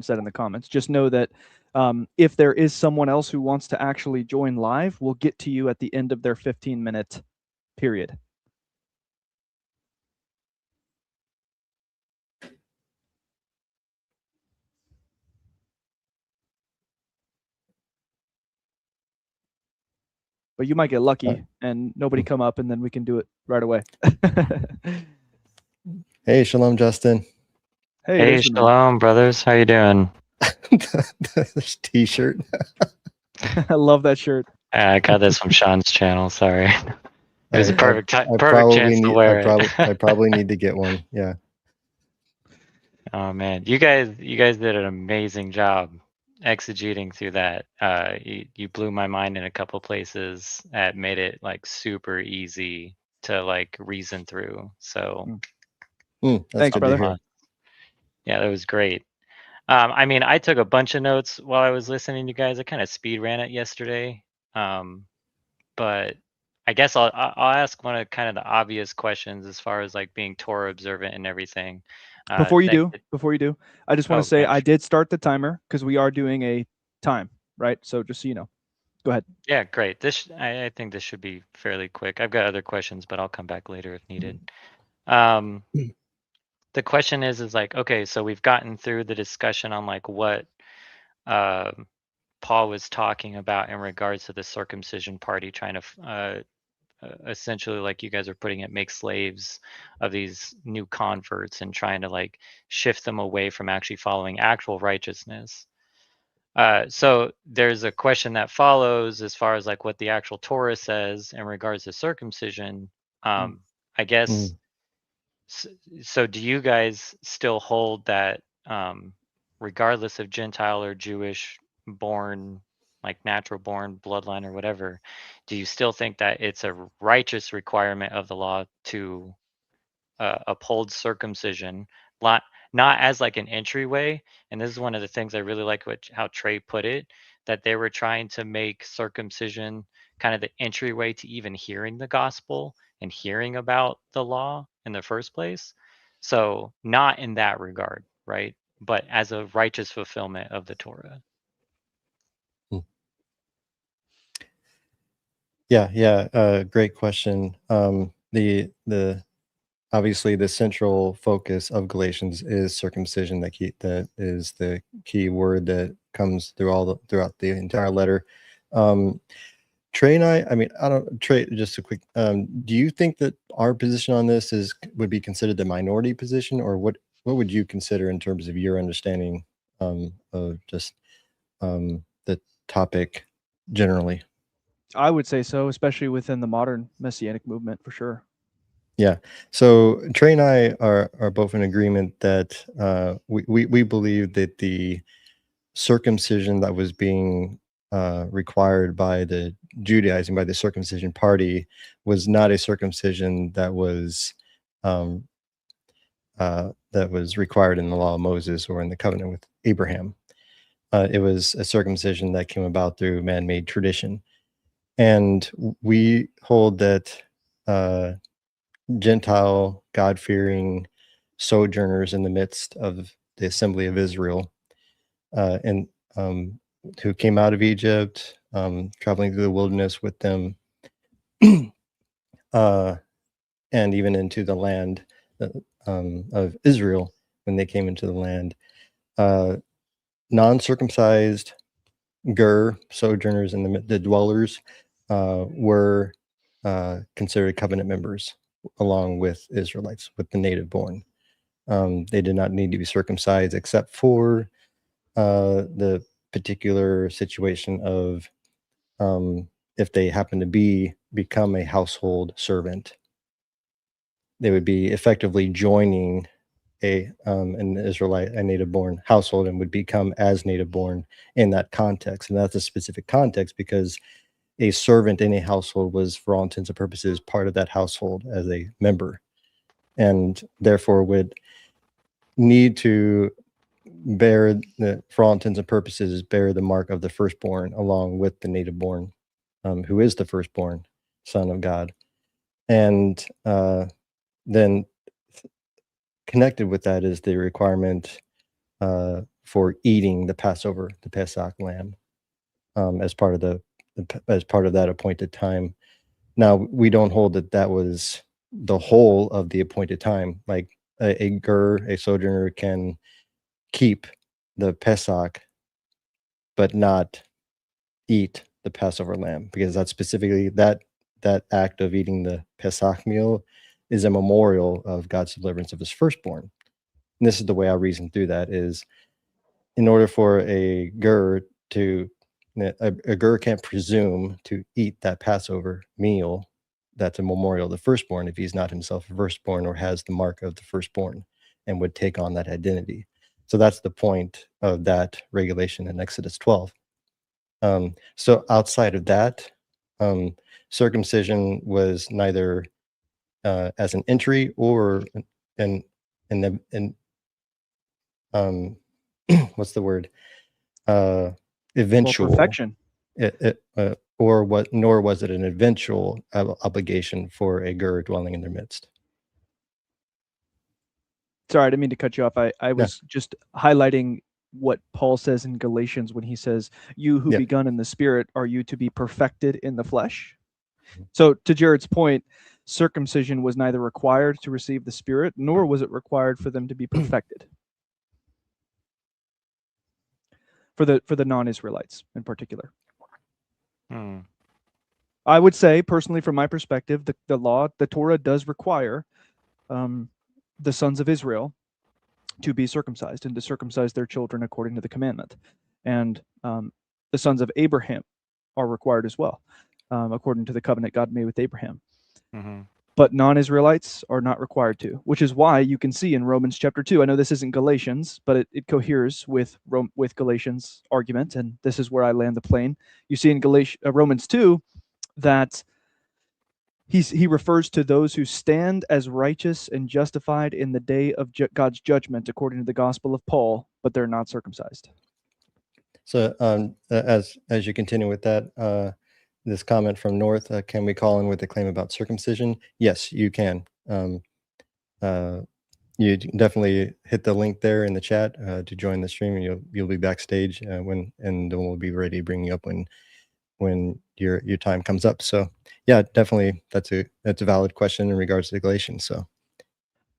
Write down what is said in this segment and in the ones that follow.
said in the comments. Just know that if there is someone else who wants to actually join live, we'll get to you at the end of their 15-minute period. But you might get lucky and nobody come up, and then we can do it right away. Hey, shalom, Justin. Hey, shalom, brothers. How you doing? This t-shirt. I love that shirt. I got this from Sean's channel. Sorry, it was a perfect chance to wear it. I probably need to get one. Yeah. Oh man, you guys did an amazing job exegeting through that. You blew my mind in a couple places. That made it like super easy to like reason through. So thanks, brother. Yeah, that was great. I mean, I took a bunch of notes while I was listening to you guys. I kind of speed ran it yesterday, but I guess I'll ask one of kind of the obvious questions as far as like being Torah observant and everything. Before you do, I just want to say I did start the timer because we are doing a time, right? So just so you know, go ahead. Yeah, great. I think this should be fairly quick. I've got other questions, but I'll come back later if needed. The question is like, okay, so we've gotten through the discussion on like what Paul was talking about in regards to the circumcision party trying to essentially, like you guys are putting it, make slaves of these new converts and trying to like shift them away from actually following actual righteousness. So there's a question that follows as far as like what the actual Torah says in regards to circumcision. I guess, so do you guys still hold that regardless of Gentile or Jewish born, like natural born bloodline or whatever, do you still think that it's a righteous requirement of the law to uphold circumcision, not as like an entryway? And this is one of the things I really like how Trey put it, that they were trying to make circumcision kind of the entryway to even hearing the gospel and hearing about the law in the first place. So not in that regard, right? But as a righteous fulfillment of the Torah. Yeah. Great question. The obviously the central focus of Galatians is circumcision. That is the key word that comes throughout the entire letter. Trey and I mean, Trey, just a quick, do you think that our position on this would be considered the minority position, or what would you consider in terms of your understanding of just the topic generally? I would say so, especially within the modern Messianic movement, for sure. Yeah. So Trey and I are both in agreement that we believe that the circumcision that was being required by the Judaizing, by the circumcision party, was not a circumcision that was required in the law of Moses or in the covenant with Abraham. It was a circumcision that came about through man-made tradition. And we hold that Gentile, God-fearing sojourners in the midst of the assembly of Israel, and who came out of Egypt, traveling through the wilderness with them, and even into the land of Israel when they came into the land. Non-circumcised sojourners in the dwellers were considered covenant members along with Israelites, with the native born. They did not need to be circumcised except for the particular situation of if they happen to become a household servant, they would be effectively joining an Israelite, a native born household, and would become as native born in that context. And that's a specific context because a servant in a household was, for all intents and purposes, part of that household as a member, and therefore would need to for all intents and purposes, bear the mark of the firstborn along with the native born, who is the firstborn son of God. And then connected with that is the requirement for eating the Passover, the Pesach lamb, as part of that appointed time. Now, we don't hold that that was the whole of the appointed time. Like a ger, a sojourner, can keep the Pesach, but not eat the Passover lamb, because that's specifically that act of eating the Pesach meal is a memorial of God's deliverance of his firstborn. And this is the way I reason through that is, in order for a ger to, a ger can't presume to eat that Passover meal that's a memorial of the firstborn if he's not himself a firstborn or has the mark of the firstborn and would take on that identity. So that's the point of that regulation in Exodus 12. So outside of that, circumcision was neither as an entry or an what's the word? Eventual. Well, perfection. Or what? Nor was it an eventual obligation for a ger dwelling in their midst. Sorry, I didn't mean to cut you off. I was just highlighting what Paul says in Galatians when he says, "You who begun in the spirit, are you to be perfected in the flesh?" So to Jared's point, circumcision was neither required to receive the spirit, nor was it required for them to be perfected. For the non-Israelites in particular. I would say, personally, from my perspective, the law, the Torah does require the sons of Israel to be circumcised and to circumcise their children according to the commandment. And the sons of Abraham are required as well, according to the covenant God made with Abraham. Mm-hmm. But non-Israelites are not required to, which is why you can see in Romans chapter 2, I know this isn't Galatians, but it coheres with Galatians' argument, and this is where I land the plane. You see in Romans 2 that he refers to those who stand as righteous and justified in the day of God's judgment, according to the gospel of Paul, but they're not circumcised. So as you continue with that, this comment from North, can we call in with a claim about circumcision? Yes, you can. You definitely hit the link there in the chat to join the stream, and you'll be backstage and then we'll be ready to bring you up when your time comes up. So yeah, definitely that's a valid question in regards to Galatians.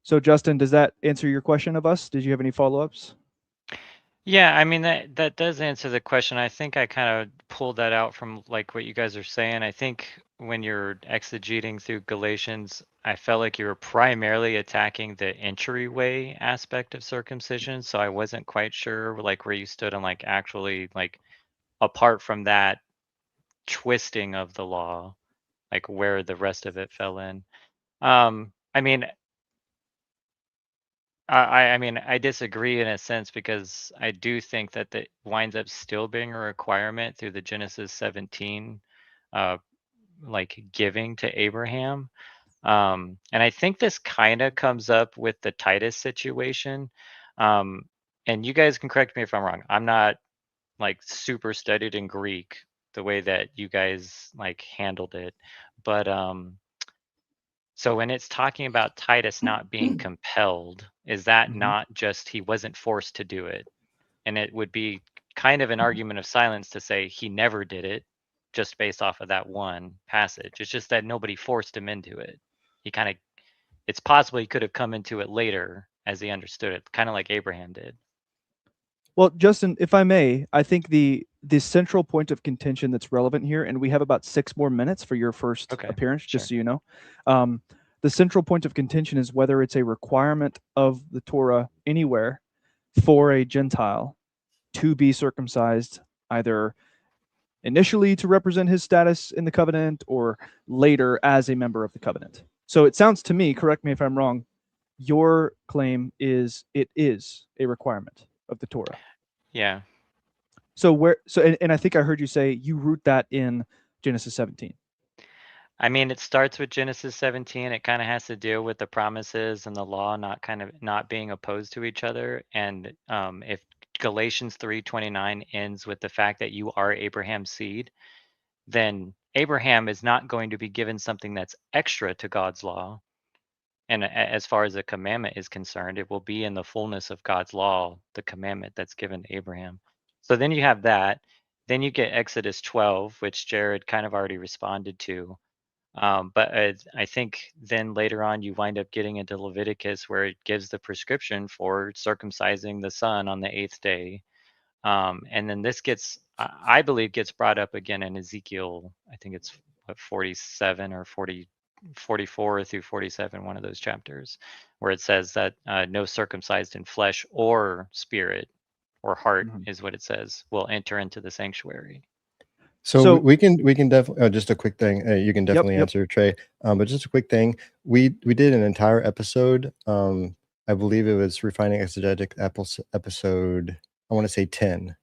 So Justin, does that answer your question of us? Did you have any follow-ups? Yeah, I mean that does answer the question. I think I kind of pulled that out from like what you guys are saying. I think when you're exegeting through Galatians, I felt like you were primarily attacking the entryway aspect of circumcision. So I wasn't quite sure like where you stood on like actually like apart from that twisting of the law, like where the rest of it fell in. I mean, I mean, I disagree in a sense because I do think that it winds up still being a requirement through the Genesis 17, like giving to Abraham. And I think this kind of comes up with the Titus situation. And you guys can correct me if I'm wrong. I'm not like super studied in Greek the way that you guys like handled it. But so when it's talking about Titus not being compelled, is that not just he wasn't forced to do it? And it would be kind of an argument of silence to say he never did it just based off of that one passage. It's just that nobody forced him into it. He kind of, it's possible he could have come into it later as he understood it, kind of like Abraham did. Well, Justin, if I may, I think the central point of contention that's relevant here, and we have about 6 more minutes for your first appearance, just so you know. The central point of contention is whether it's a requirement of the Torah anywhere for a Gentile to be circumcised, either initially to represent his status in the covenant or later as a member of the covenant. So it sounds to me, correct me if I'm wrong, your claim is it is a requirement of the Torah. Yeah. So and I think I heard you say you root that in Genesis 17. I mean, it starts with Genesis 17. It kind of has to deal with the promises and the law not being opposed to each other. And if Galatians 3:29 ends with the fact that you are Abraham's seed, then Abraham is not going to be given something that's extra to God's law. And as far as the commandment is concerned, it will be in the fullness of God's law, the commandment that's given to Abraham. So then you have that. Then you get Exodus 12, which Jared kind of already responded to. But I think then later on you wind up getting into Leviticus, where it gives the prescription for circumcising the son on the 8th day. And then this gets, I believe, gets brought up again in Ezekiel. I think it's 47 or 44 through 47, one of those chapters, where it says that no circumcised in flesh or spirit or heart is what it says will enter into the sanctuary. So we can definitely just a quick thing. You can definitely answer, Trey. But just a quick thing. We did an entire episode. I believe it was Refining Exegetic episode. I want to say 10.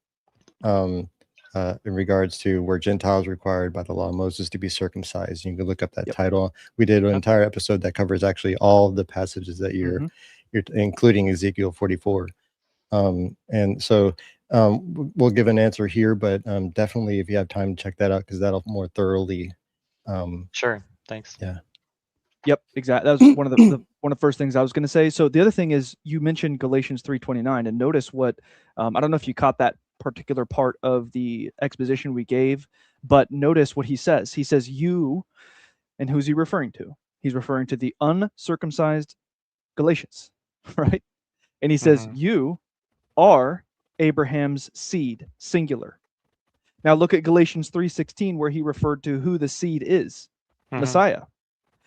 In regards to where Gentiles required by the law of Moses to be circumcised. You can look up that title. We did an entire episode that covers actually all the passages that you're including Ezekiel 44. And so we'll give an answer here, but definitely if you have time to check that out, because that'll more thoroughly. Sure. Thanks. Yeah. Yep, exactly. That was one of the first things I was going to say. So the other thing is you mentioned Galatians 3:29, and notice what I don't know if you caught that particular part of the exposition we gave, but notice what he says. He says, "You," and who's he referring to? He's referring to the uncircumcised Galatians, right? And he says, "You are Abraham's seed," singular. Now look at Galatians 3:16, where he referred to who the seed is, Messiah.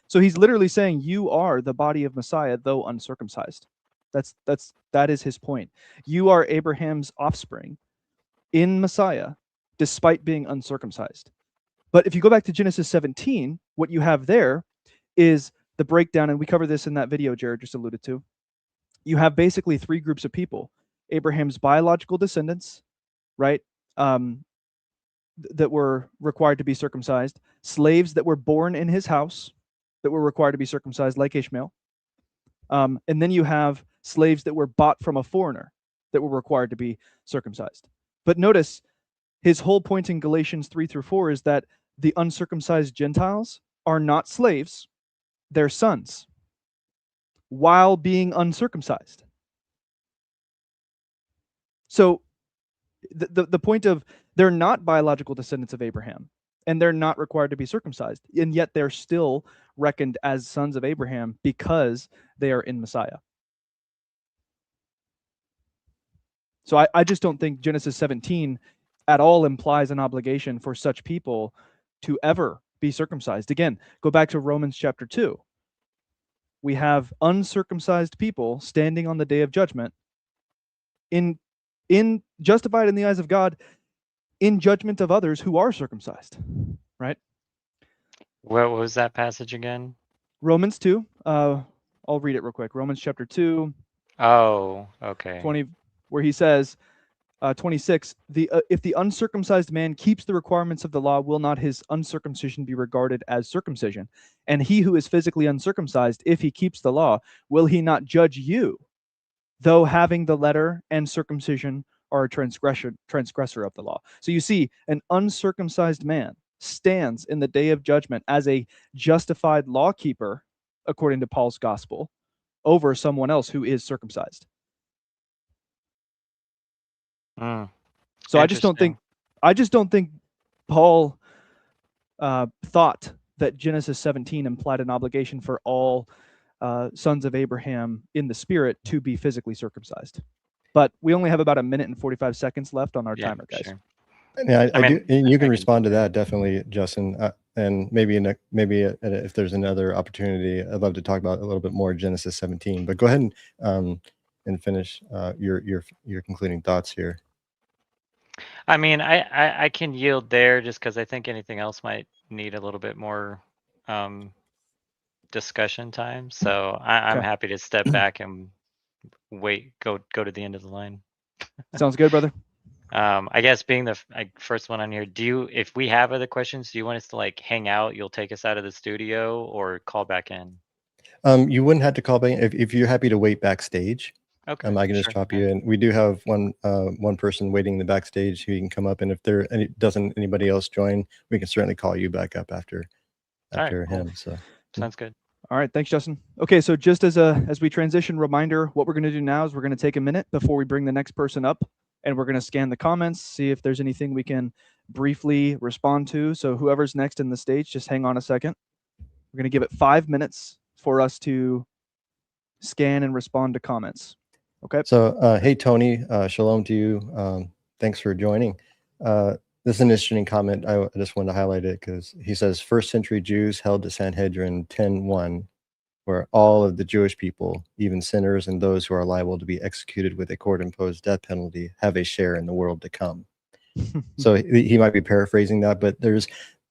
So he's literally saying you are the body of Messiah, though uncircumcised. That is his point. You are Abraham's offspring in Messiah, despite being uncircumcised. But if you go back to Genesis 17, what you have there is the breakdown, and we covered this in that video Jared just alluded to. You have basically three groups of people: Abraham's biological descendants, right? That were required to be circumcised, slaves that were born in his house that were required to be circumcised, like Ishmael. And then you have slaves that were bought from a foreigner that were required to be circumcised. But notice his whole point in Galatians 3-4 is that the uncircumcised Gentiles are not slaves, they're sons, while being uncircumcised. So the point of they're not biological descendants of Abraham, and they're not required to be circumcised, and yet they're still reckoned as sons of Abraham because they are in Messiah. So I just don't think Genesis 17 at all implies an obligation for such people to ever be circumcised. Again, go back to Romans chapter 2. We have uncircumcised people standing on the day of judgment in justified in the eyes of God in judgment of others who are circumcised, right? What was that passage again? Romans 2. I'll read it real quick. Romans chapter 2. Oh, okay. 20, where he says, 26, if the uncircumcised man keeps the requirements of the law, will not his uncircumcision be regarded as circumcision? And he who is physically uncircumcised, if he keeps the law, will he not judge you, though having the letter and circumcision are a transgressor of the law? So you see, an uncircumcised man stands in the day of judgment as a justified lawkeeper, according to Paul's gospel, over someone else who is circumcised. So I just don't think Paul thought that Genesis 17 implied an obligation for all sons of Abraham in the spirit to be physically circumcised. But we only have about 1 minute and 45 seconds left on our timer, guys. Sure. Yeah, I do. And you can respond to that definitely, Justin. And maybe if there's another opportunity, I'd love to talk about a little bit more Genesis 17. But go ahead and finish your concluding thoughts here. I mean, I can yield there just because I think anything else might need a little bit more discussion time. So I'm happy to step back and go to the end of the line. Sounds good, brother. I guess being the first one on here, if we have other questions, do you want us to like hang out? You'll take us out of the studio or call back in? You wouldn't have to call back if you're happy to wait backstage. Okay. I can just drop you in. We do have one person waiting in the backstage who can come up, and if doesn't anybody else join, we can certainly call you back up after right, him. cool. So sounds good. All right, thanks, Justin. Okay, so just as we transition, reminder, what we're going to do now is we're going to take a minute before we bring the next person up, and we're going to scan the comments, see if there's anything we can briefly respond to. So whoever's next in the stage, just hang on a second. We're going to give it 5 minutes for us to scan and respond to comments. Okay. So, hey, Tony, shalom to you. Thanks for joining. This is an interesting comment. I just wanted to highlight it because he says first century Jews held to Sanhedrin 10:1, where all of the Jewish people, even sinners and those who are liable to be executed with a court-imposed death penalty, have a share in the world to come. So he might be paraphrasing that, but there's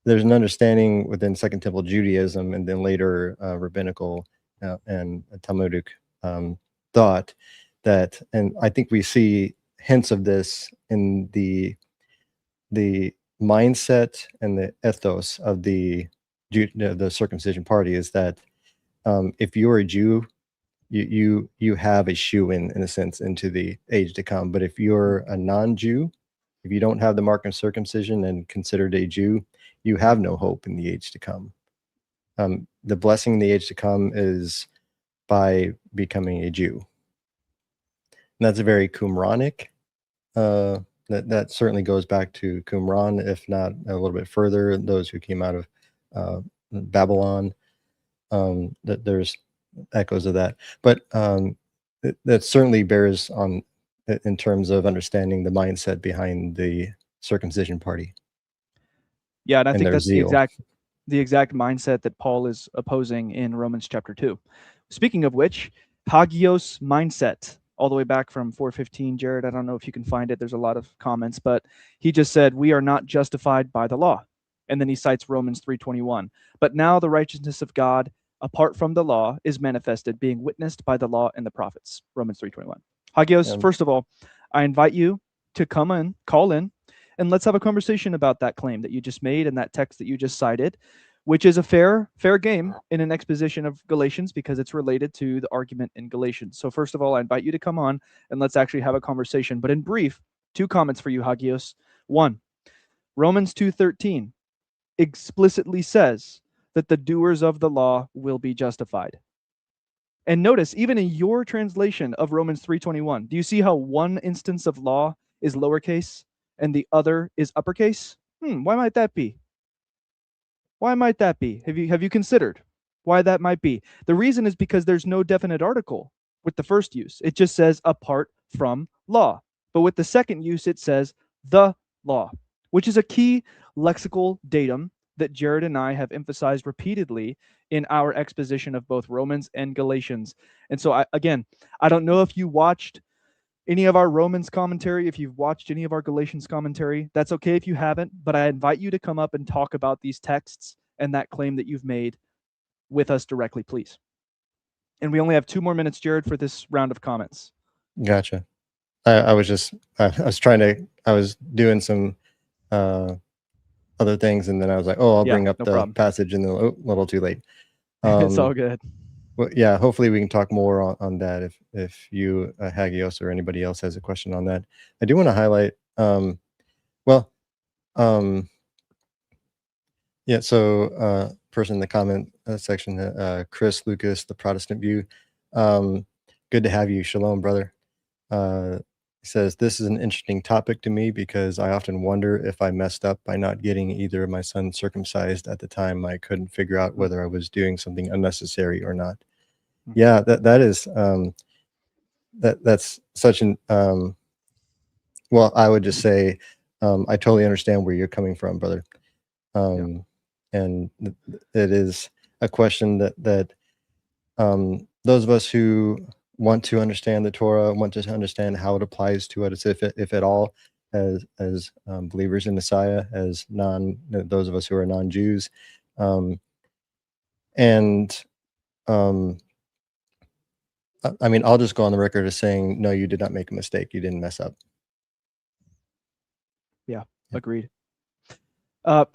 an understanding within Second Temple Judaism and then later rabbinical and Talmudic thought that, and I think we see hints of this in the mindset and the ethos of the circumcision party, is that if you're a Jew, you have a shoe in a sense into the age to come. But if you're a non-Jew, if you don't have the mark of circumcision and considered a Jew, you have no hope in the age to come. The blessing in the age to come is by becoming a Jew. And that's a very Qumranic. That certainly goes back to Qumran, if not a little bit further, those who came out of Babylon. That there's echoes of that. But that certainly bears on in terms of understanding the mindset behind the circumcision party. Yeah, and I think that's the exact mindset that Paul is opposing in Romans chapter 2. Speaking of which, hagios mindset, all the way back from 4:15. Jared, I don't know if you can find it. There's a lot of comments, but he just said, we are not justified by the law. And then he cites Romans 3:21. But now the righteousness of God, apart from the law, is manifested, being witnessed by the law and the prophets. Romans 3:21. Hagios, first of all, I invite you to call in, and let's have a conversation about that claim that you just made and that text that you just cited, which is a fair game in an exposition of Galatians because it's related to the argument in Galatians. So first of all, I invite you to come on and let's actually have a conversation. But in brief, 2 comments for you, Hagios. 1, Romans 2:13 explicitly says that the doers of the law will be justified. And notice, even in your translation of Romans 3:21, do you see how one instance of law is lowercase and the other is uppercase? Why might that be? Why might that be? Have you considered why that might be? The reason is because there's no definite article with the first use. It just says apart from law. But with the second use, it says the law, which is a key lexical datum that Jared and I have emphasized repeatedly in our exposition of both Romans and Galatians. And so, I don't know if you watched any of our Romans commentary, if you've watched any of our Galatians commentary. That's okay if you haven't, but I invite you to come up and talk about these texts and that claim that you've made with us directly, please. And we only have 2 more minutes, Jared, for this round of comments. Gotcha. I was doing some other things, and then I was like, I'll bring up the passage, and then a little too late. It's all good. Well, yeah, hopefully we can talk more on that if you, Hagios, or anybody else has a question on that. I do want to highlight, person in the comment section, Chris Lucas, the Protestant View. Good to have you. Shalom, brother. He says, this is an interesting topic to me because I often wonder if I messed up by not getting either of my sons circumcised at the time. I couldn't figure out whether I was doing something unnecessary or not. Yeah, that is that's such an well, I would just say I totally understand where you're coming from, brother. And it is a question that those of us who want to understand the Torah, want to understand how it applies to us, if at all, as believers in Messiah, as those of us who are non-Jews, I mean, I'll just go on the record as saying, no, you did not make a mistake. You didn't mess up. Yeah, agreed.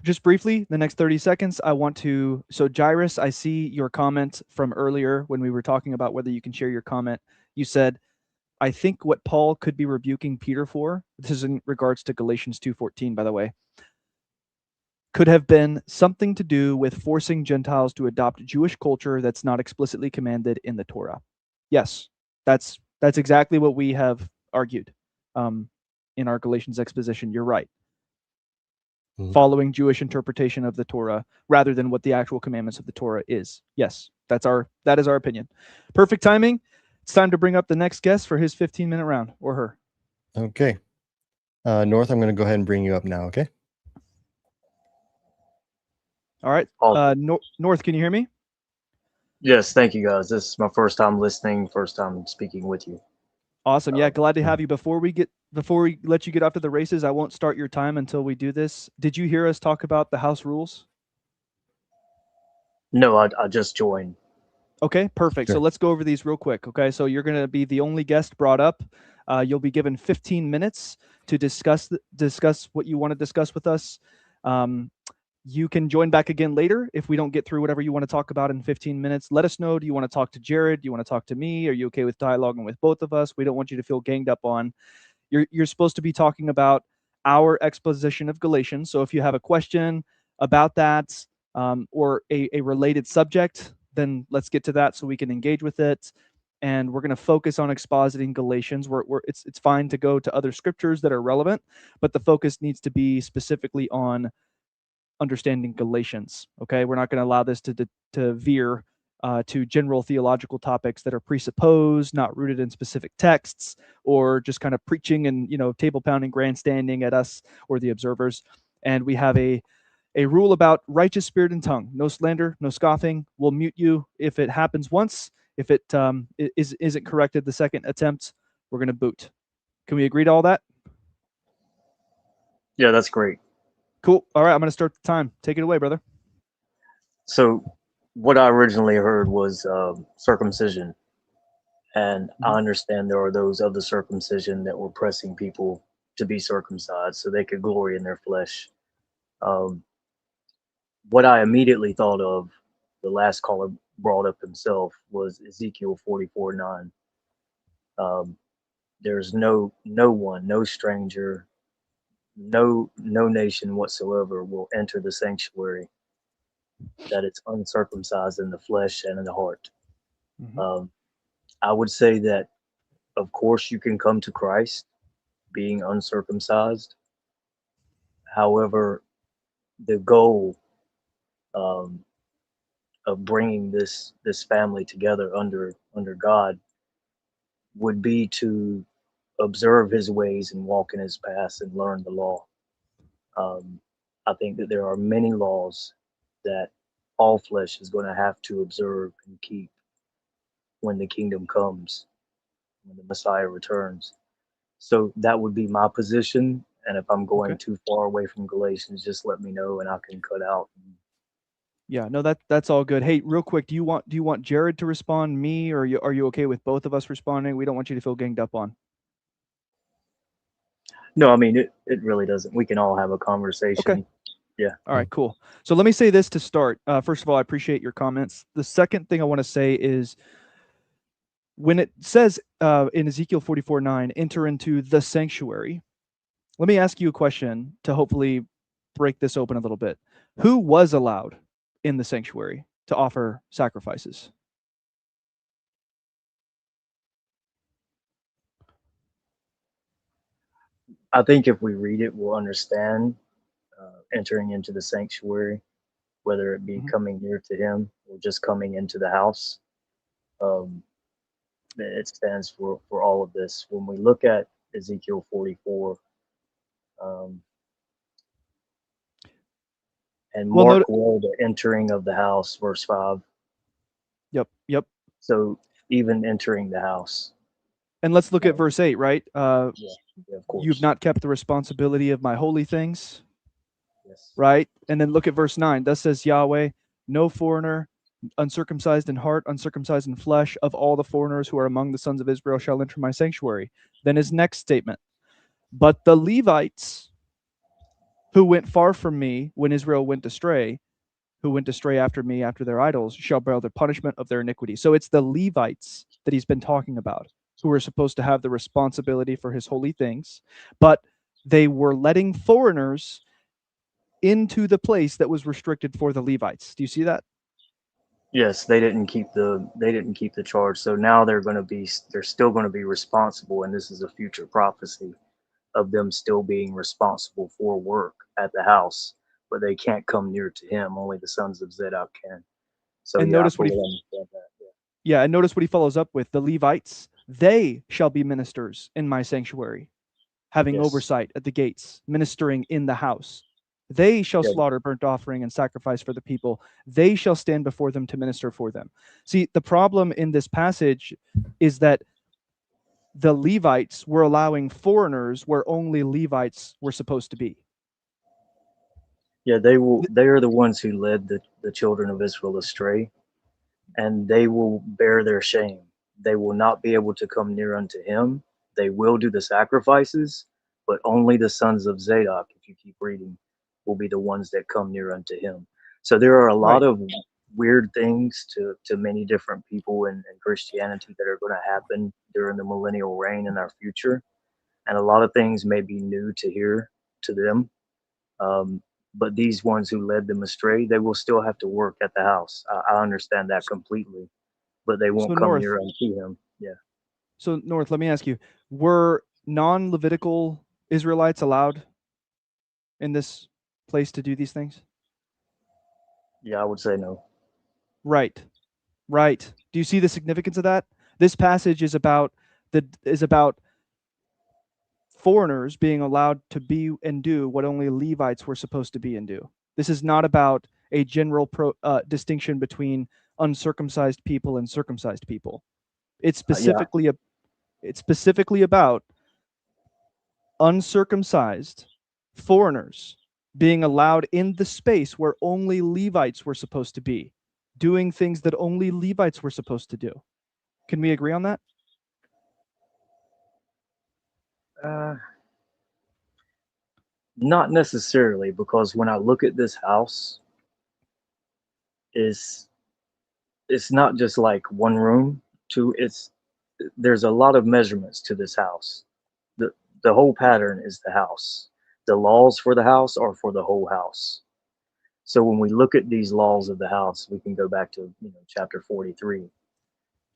Just briefly, the next 30 seconds, so Jairus, I see your comment from earlier when we were talking about whether you can share your comment. You said, I think what Paul could be rebuking Peter for, this is in regards to Galatians 2:14, by the way. could have been something to do with forcing Gentiles to adopt Jewish culture that's not explicitly commanded in the Torah. Yes, that's exactly what we have argued in our Galatians exposition. You're right. Following Jewish interpretation of the Torah rather than what the actual commandments of the Torah is. Yes, that is our opinion. Perfect timing. It's time to bring up the next guest for his 15-minute round, or her. Okay. North, I'm going to go ahead and bring you up now, okay? All right. North, can you hear me? Yes, thank you, guys. This is my first time listening, first time speaking with you. Awesome. Yeah, glad to have you. Before we let you get off to the races, I won't start your time until we do this. Did you hear us talk about the house rules? No, I just joined. Okay, perfect. Sure. So let's go over these real quick. Okay, so you're going to be the only guest brought up. You'll be given 15 minutes to discuss what you want to discuss with us. You can join back again later if we don't get through whatever you want to talk about in 15 minutes. Let us know. Do you want to talk to Jared? Do you want to talk to me? Are you okay with dialoguing with both of us? We don't want you to feel ganged up on. You're supposed to be talking about our exposition of Galatians. So if you have a question about that or a related subject, then let's get to that so we can engage with it. And we're going to focus on expositing Galatians. It's fine to go to other scriptures that are relevant, but the focus needs to be specifically on understanding Galatians. Okay, we're not going to allow this to veer to general theological topics that are presupposed, not rooted in specific texts, or just kind of preaching and table pounding, grandstanding at us or the observers. And we have a rule about righteous spirit and tongue: no slander, no scoffing. We'll mute you if it happens once. If it isn't corrected the second attempt, we're going to boot. Can we agree to all that? Yeah, that's great. Cool. All right, I'm going to start the time. Take it away, brother. So, what I originally heard was circumcision, and I understand there are those of the circumcision that were pressing people to be circumcised so they could glory in their flesh. What I immediately thought of, the last caller brought up himself, was Ezekiel 44:9. There's no one, no stranger, no nation whatsoever will enter the sanctuary that it's uncircumcised in the flesh and in the heart. I would say that, of course, you can come to Christ being uncircumcised. However, the goal of bringing this family together under God would be to observe His ways and walk in His paths and learn the law. I think that there are many laws that all flesh is going to have to observe and keep when the kingdom comes, when the Messiah returns. So that would be my position. And if I'm going too far away from Galatians, just let me know and I can cut out. Yeah, no, that's all good. Hey, real quick, do you want Jared to respond, me, or are you okay with both of us responding? We don't want you to feel ganged up on. No, I mean, it really doesn't. We can all have a conversation. Okay. Yeah. All right, cool. So let me say this to start. First of all, I appreciate your comments. The second thing I want to say is when it says in Ezekiel 44:9, enter into the sanctuary, let me ask you a question to hopefully break this open a little bit. Who was allowed in the sanctuary to offer sacrifices? I think if we read it, we'll understand entering into the sanctuary, whether it be coming near to Him or just coming into the house. It stands for all of this. When we look at Ezekiel 44, and mark well the entering of the house, verse 5. Yep. So even entering the house. And let's look at verse 8, right? Yeah, of course. You've not kept the responsibility of my holy things. Yes. Right? And then look at verse 9. Thus says Yahweh, no foreigner, uncircumcised in heart, uncircumcised in flesh, of all the foreigners who are among the sons of Israel shall enter my sanctuary. Then his next statement. But the Levites who went far from me when Israel went astray, who went astray after me, after their idols, shall bear the punishment of their iniquity. So it's the Levites that he's been talking about, who are supposed to have the responsibility for his holy things, but they were letting foreigners into the place that was restricted for the Levites. Do you see that? Yes, they didn't keep the charge. So now they're still going to be responsible, and this is a future prophecy of them still being responsible for work at the house, but they can't come near to him. Only the sons of Zadok can. So And yeah, I notice what fully he understand that. Yeah, and notice what he follows up with. The Levites, they shall be ministers in my sanctuary, having Yes. oversight at the gates, ministering in the house. They shall Yeah. slaughter burnt offering and sacrifice for the people. They shall stand before them to minister for them. See, the problem in this passage is that the Levites were allowing foreigners where only Levites were supposed to be. Yeah, they are the ones who led the children of Israel astray, and they will bear their shame. They will not be able to come near unto him. They will do the sacrifices, but only the sons of Zadok, if you keep reading, will be the ones that come near unto him. So there are a lot Right. of weird things to many different people in Christianity that are going to happen during the millennial reign in our future. And a lot of things may be new to hear to them. But these ones who led them astray, they will still have to work at the house. I understand that completely, but they won't So come North, near unto him. Yeah. so North, let me ask you, were non-Levitical Israelites allowed in this place to do these things? Yeah, I would say no. Right. Right. Do you see the significance of that? This passage is about foreigners being allowed to be and do what only Levites were supposed to be and do. This is not about a general distinction between uncircumcised people and circumcised people. It's specifically about uncircumcised foreigners being allowed in the space where only Levites were supposed to be, doing things that only Levites were supposed to do. Can we agree on that? Not necessarily, because when I look at this house, it's not just like one room. There's a lot of measurements to this house. The whole pattern is the house. The laws for the house are for the whole house. So when we look at these laws of the house, we can go back to chapter 43.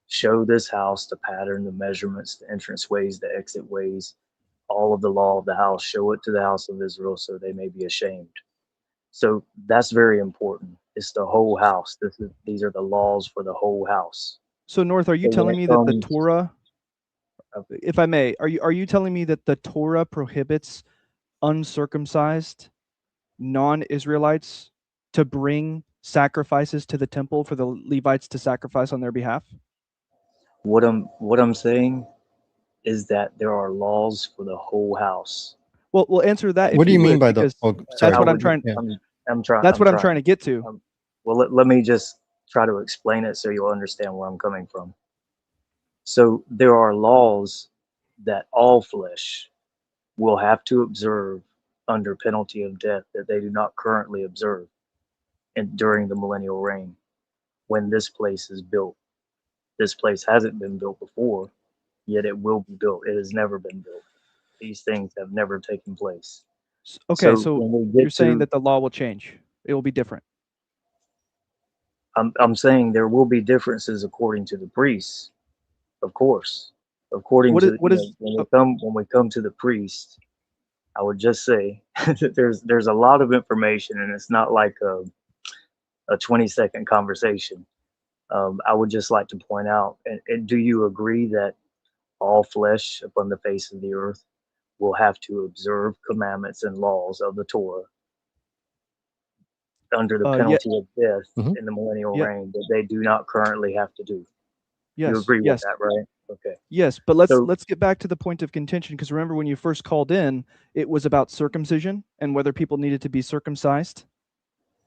Show this house the pattern, the measurements, the entrance ways, the exit ways, all of the law of the house. Show it to the house of Israel so they may be ashamed. So that's very important. It's the whole house. These are the laws for the whole house. So North, are you So telling me that the Torah, if I may, are you telling me that the Torah prohibits uncircumcised non-Israelites to bring sacrifices to the temple for the Levites to sacrifice on their behalf? What I'm saying is that there are laws for the whole house. Well, we'll answer that. What do you mean by the? That's what I'm trying. Yeah. I'm trying. That's what I'm trying to get to. Well, let me just try to explain it so you'll understand where I'm coming from. So there are laws that all flesh will have to observe under penalty of death that they do not currently observe during the millennial reign when this place is built. This place hasn't been built before, yet it will be built. It has never been built. These things have never taken place. Okay, so you're saying that the law will change. It will be different. I'm saying there will be differences according to the priests, of course. When we come to the priest, I would just say that there's a lot of information, and it's not like a 20-second conversation. I would just like to point out, and do you agree that all flesh upon the face of the earth will have to observe commandments and laws of the Torah under the penalty of death in the millennial reign that they do not currently have to do? Yes. You agree with that, right? Okay. Yes, but let's get back to the point of contention, because remember when you first called in, it was about circumcision and whether people needed to be circumcised.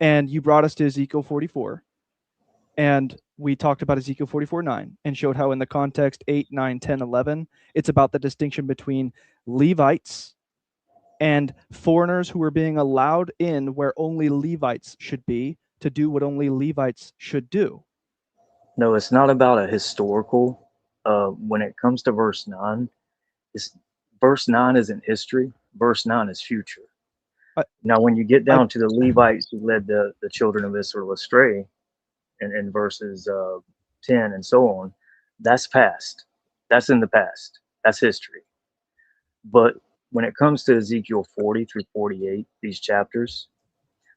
And you brought us to Ezekiel 44. And we talked about Ezekiel 44:9 and showed how in the context 8, 9, 10, 11, it's about the distinction between Levites and foreigners who were being allowed in where only Levites should be to do what only Levites should do. No, it's not about a historical. When it comes to verse 9, verse 9 isn't history. Verse 9 is future. Now, when you get down to the Levites who led the children of Israel astray, in verses 10 and so on, that's past. That's in the past. That's history. But when it comes to Ezekiel 40 through 48, these chapters,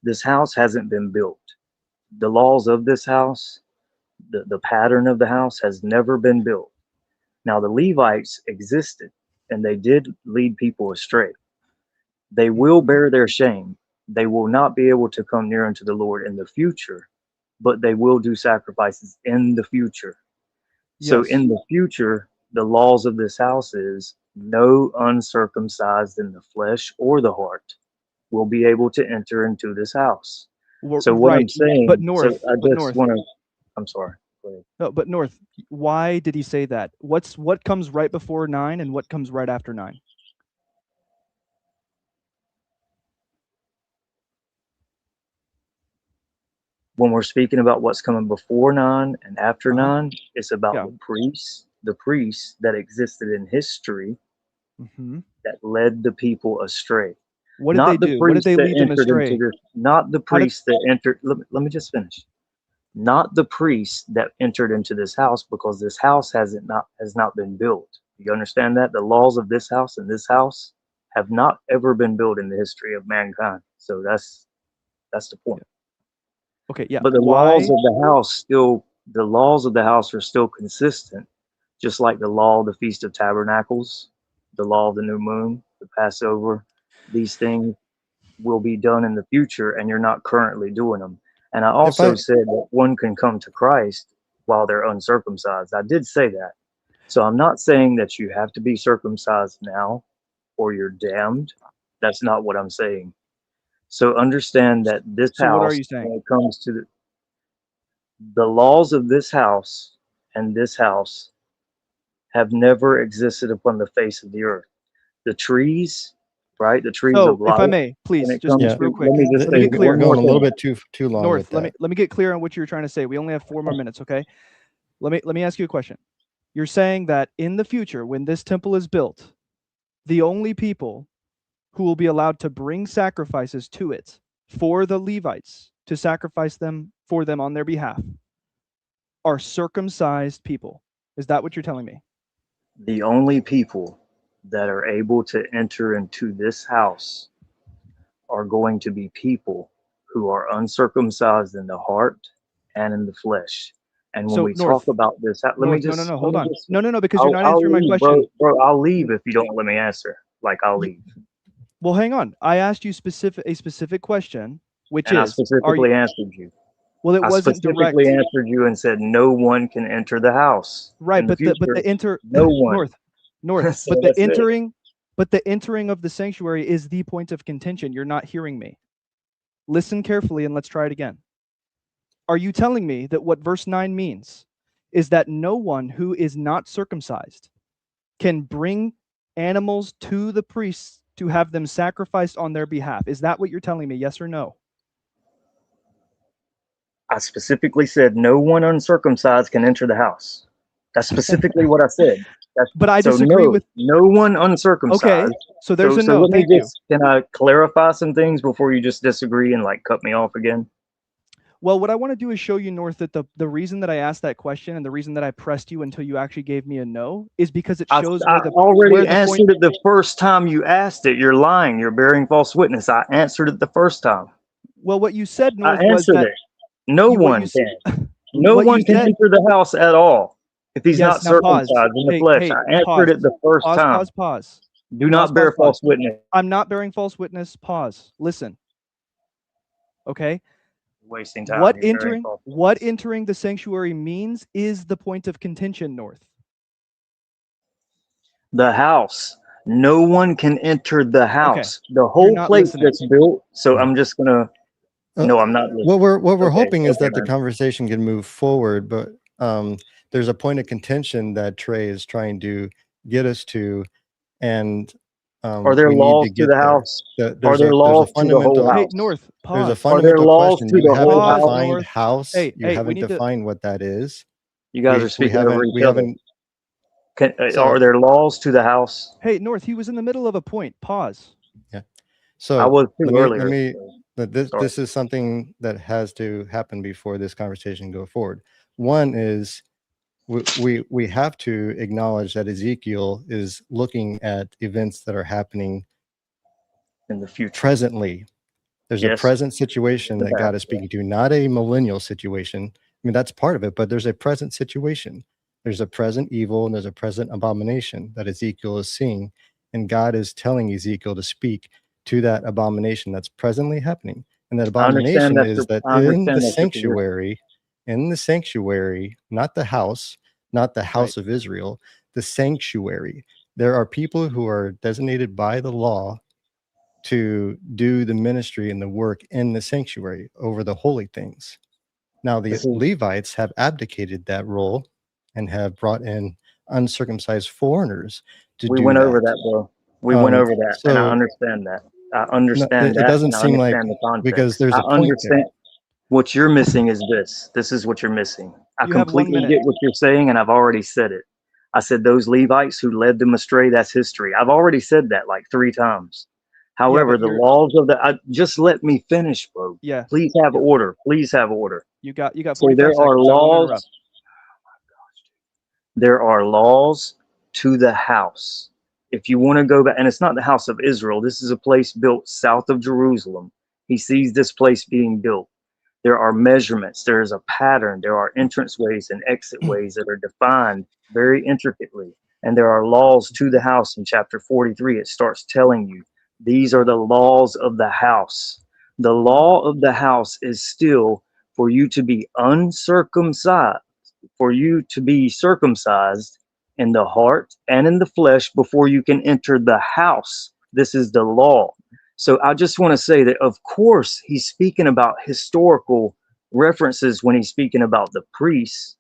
this house hasn't been built. The laws of this house, the pattern of the house has never been built. Now, the Levites existed and they did lead people astray. They will bear their shame. They will not be able to come near unto the Lord in the future, but they will do sacrifices in the future. Yes. So in the future, the laws of this house is no uncircumcised in the flesh or the heart will be able to enter into this house. So what I'm saying, but North, so I just want to, I'm sorry. No, but North, why did he say that? What comes right before 9 and what comes right after 9? When we're speaking about what's coming before 9 and after 9, it's about the priests that existed in history that led the people astray. What did they do? What did they lead them astray? Not the priests that entered. Let me just finish. Not the priests that entered into this house, because this house has not been built. You understand that? The laws of this house and this house have not ever been built in the history of mankind. So that's the point. Okay, yeah. But the laws of the house are still consistent, just like the law of the Feast of Tabernacles, the law of the new moon, the Passover. These things will be done in the future, and you're not currently doing them. And I also said that one can come to Christ while they're uncircumcised. I did say that. So I'm not saying that you have to be circumcised now or you're damned. That's not what I'm saying. So understand that this house, what are you saying? when it comes to the laws of this house and this house have never existed upon the face of the earth. The trees, right? The trees of life. If I may, please, just real quick. Let me get clear. We're going a little bit too long. North, let me get clear on what you're trying to say. We only have 4 more minutes, okay? Let me ask you a question. You're saying that in the future, when this temple is built, the only people who will be allowed to bring sacrifices to it for the Levites to sacrifice them for them on their behalf are circumcised people. Is that what you're telling me? The only people that are able to enter into this house are going to be people who are uncircumcised in the heart and in the flesh. And when we talk about this, hold on. No, because you're not answering my question. Bro, I'll leave if you don't let me answer. I'll leave. Well, hang on. I asked you a specific question, which I specifically answered you. Well, it wasn't direct. I specifically answered you and said no one can enter the house. Right, but no one. North. So but the entering of the sanctuary is the point of contention. You're not hearing me. Listen carefully and let's try it again. Are you telling me that what verse 9 means is that no one who is not circumcised can bring animals to the priests to have them sacrificed on their behalf? Is that what you're telling me? Yes or no? I specifically said no one uncircumcised can enter the house. That's specifically what I said. But I disagree with no one uncircumcised. Okay, so there's a no. Thank you. Can I clarify some things before you just disagree and cut me off again? Well, what I want to do is show you, North, that the reason that I asked that question and the reason that I pressed you until you actually gave me a no is because it shows I already answered it the first time you asked it. You're lying. You're bearing false witness. I answered it the first time. Well, what you said, North, was that no one can. No one can enter the house at all if he's not circumcised in the flesh. I answered it the first time. Pause. Do not bear false witness. I'm not bearing false witness. Pause. Listen. Okay. Wasting time. What entering the sanctuary means is the point of contention, North. The house. No one can enter the house. Okay. The whole place that's built. So I'm just gonna. No, I'm not listening. What we're hoping is that the conversation can move forward, but there's a point of contention that Trey is trying to get us to, and are there laws to the house? Are there laws to the whole house? Hey, North, pause. There's a fundamental question. You haven't defined house. You haven't defined what that is. You guys are speaking over each other. Are there laws to the house? Hey, North, he was in the middle of a point. Pause. Yeah. So I was too let me earlier. this is something that has to happen before this conversation go forward. One is we have to acknowledge that Ezekiel is looking at events that are happening in the future. Presently. There's a present situation that God is speaking to, not a millennial situation. I mean, that's part of it, but there's a present situation. There's a present evil and there's a present abomination that Ezekiel is seeing. And God is telling Ezekiel to speak to that abomination that's presently happening. And that abomination is that in the sanctuary, not the house of Israel, the sanctuary, there are people who are designated by the law to do the ministry and the work in the sanctuary over the holy things. Now, the Levites have abdicated that role and have brought in uncircumcised foreigners to do that. We went over that, bro. We went over that, and I understand that. I understand that. It doesn't seem like, because there's a point there. What you're missing is this. This is what you're missing. I completely get what you're saying, and I've already said it. I said those Levites who led them astray, that's history. I've already said that like 3 times. However, the laws of just let me finish, bro. Yeah. Please have order. Please have order. You got 45 so there seconds. are laws. There are laws to the house. If you want to go back, and it's not the house of Israel. This is a place built south of Jerusalem. He sees this place being built. There are measurements. There is a pattern. There are entrance ways and exit ways that are defined very intricately. And there are laws to the house. In chapter 43, it starts telling you, these are the laws of the house. The law of the house is still for you to be uncircumcised, for you to be circumcised in the heart and in the flesh before you can enter the house. This is the law. So I just want to say that, of course, he's speaking about historical references when he's speaking about the priests.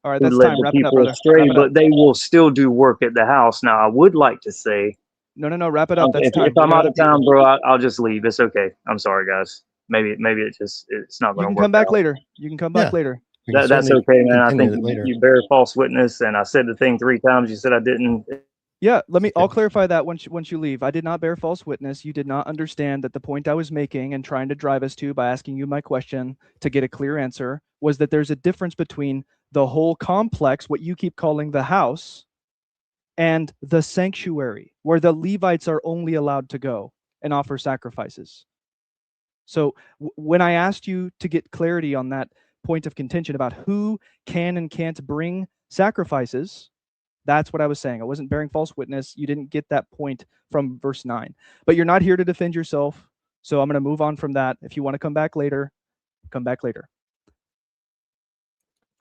All right, that's time. Wrap it up, brother. Astray, but they will still do work at the house. Now, I would like to say, no, wrap it up. That's time. If I'm out of town, bro, I'll just leave. It's okay. I'm sorry, guys. Maybe it's not going to work. You can come back later. You can come back later. That's okay, man. I think you bear false witness, and I said the thing 3 times. You said I didn't. Yeah, I'll clarify that once you leave. I did not bear false witness. You did not understand that the point I was making and trying to drive us to by asking you my question to get a clear answer was that there's a difference between the whole complex, what you keep calling the house, and the sanctuary, where the Levites are only allowed to go and offer sacrifices. So when I asked you to get clarity on that point of contention about who can and can't bring sacrifices, that's what I was saying. I wasn't bearing false witness. You didn't get that point from verse 9. But you're not here to defend yourself, so I'm going to move on from that. If you want to come back later, come back later.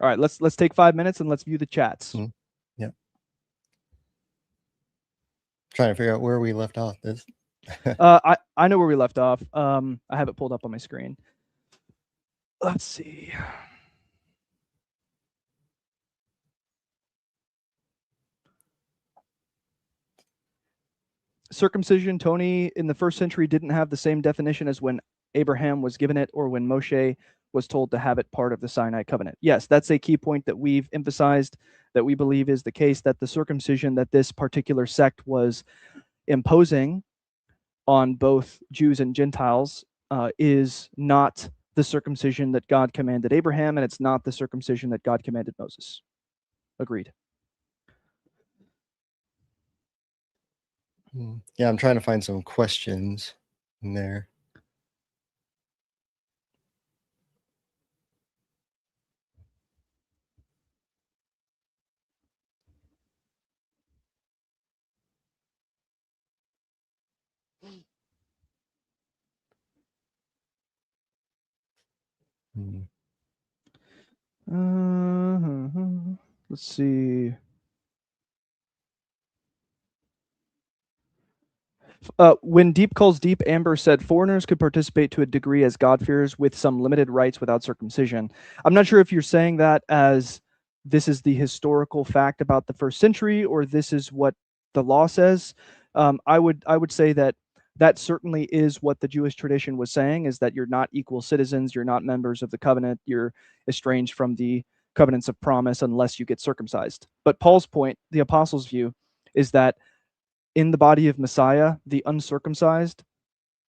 All right, let's take 5 minutes and let's view the chats. Mm-hmm. Yeah. Trying to figure out where we left off this. I know where we left off. I have it pulled up on my screen. Let's see. Circumcision, Tony, in the first century didn't have the same definition as when Abraham was given it or when Moshe was told to have it part of the Sinai covenant. Yes, that's a key point that we've emphasized, that we believe is the case, that the circumcision that this particular sect was imposing on both Jews and Gentiles is not the circumcision that God commanded Abraham, and it's not the circumcision that God commanded Moses. Agreed. Yeah, I'm trying to find some questions in there. Let's see. When deep calls deep, Amber said foreigners could participate to a degree as God-fearers with some limited rights without circumcision. I'm not sure if you're saying that as this is the historical fact about the first century or this is what the law says. I would say that certainly is what the Jewish tradition was saying, is that you're not equal citizens, you're not members of the covenant, you're estranged from the covenants of promise unless you get circumcised. But Paul's point, the apostles' view, is that in the body of Messiah, the uncircumcised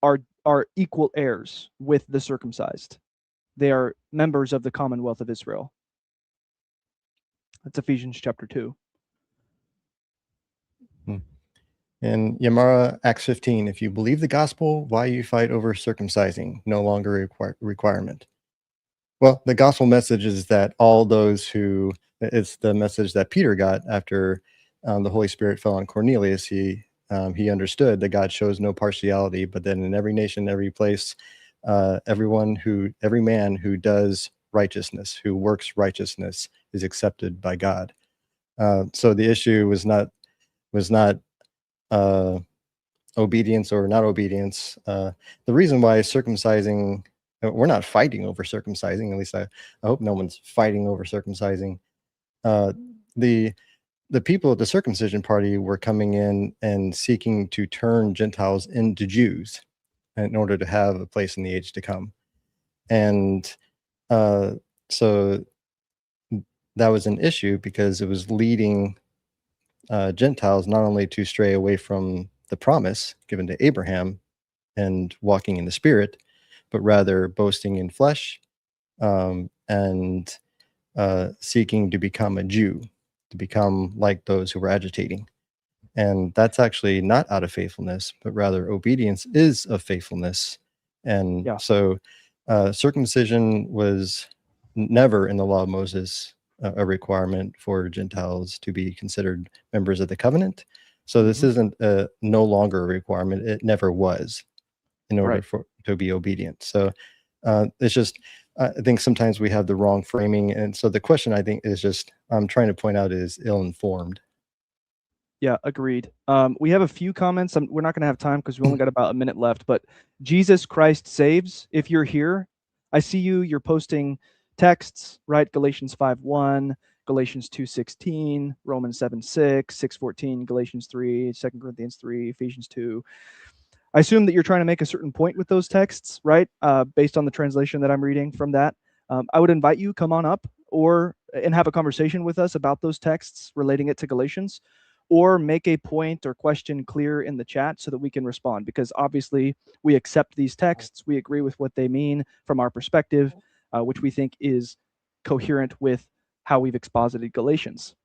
are equal heirs with the circumcised. They are members of the commonwealth of Israel. That's Ephesians chapter 2. And Yamara, Acts 15, if you believe the gospel, why you fight over circumcising? No longer a requirement. Well, the gospel message is that all those who, it's the message that Peter got after the Holy Spirit fell on Cornelius. He understood that God shows no partiality, but then in every nation, every place, every man who does righteousness, who works righteousness, is accepted by God. So the issue was not obedience or not obedience. The reason why circumcising, we're not fighting over circumcising. At least I hope no one's fighting over circumcising. The people at the circumcision party were coming in and seeking to turn Gentiles into Jews in order to have a place in the age to come. And so that was an issue because it was leading Gentiles not only to stray away from the promise given to Abraham and walking in the Spirit, but rather boasting in flesh and seeking to become a Jew, to become like those who were agitating. And that's actually not out of faithfulness, but rather obedience is of faithfulness. And so circumcision was never in the law of Moses a requirement for Gentiles to be considered members of the covenant. So this isn't no longer a requirement. It never was in order to be obedient. So it's just, I think sometimes we have the wrong framing. And so the question I think is just, I'm trying to point out is ill-informed. Yeah, agreed. We have a few comments. We're not going to have time because we only got about a minute left, but Jesus Christ saves. If you're here, I see you're posting texts, right? Galatians 5:1, Galatians 2:16, Romans 7:6, 6:14, Galatians 3, 2 Corinthians 3, Ephesians 2. I assume that you're trying to make a certain point with those texts, right? Based on the translation that I'm reading from that. I would invite you, come on up and have a conversation with us about those texts relating it to Galatians, or make a point or question clear in the chat so that we can respond, because obviously we accept these texts. We agree with what they mean from our perspective, which we think is coherent with how we've exposited Galatians.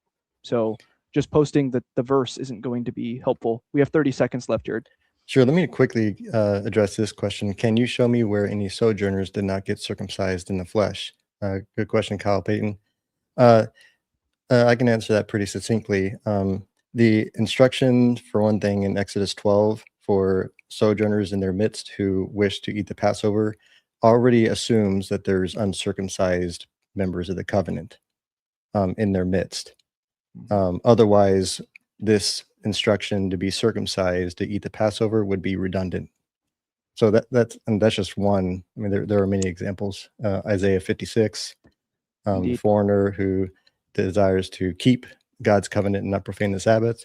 So just posting the verse isn't going to be helpful. We have 30 seconds left, Jared. Sure. Let me quickly address this question. Can you show me where any sojourners did not get circumcised in the flesh? Good question, Kyle Payton. I can answer that pretty succinctly. The instruction, for one thing, in Exodus 12 for sojourners in their midst who wish to eat the Passover already assumes that there's uncircumcised members of the covenant in their midst. Otherwise, this instruction to be circumcised to eat the Passover would be redundant. So that's just one. I mean, there are many examples. Isaiah 56, foreigner who desires to keep God's covenant and not profane the Sabbath.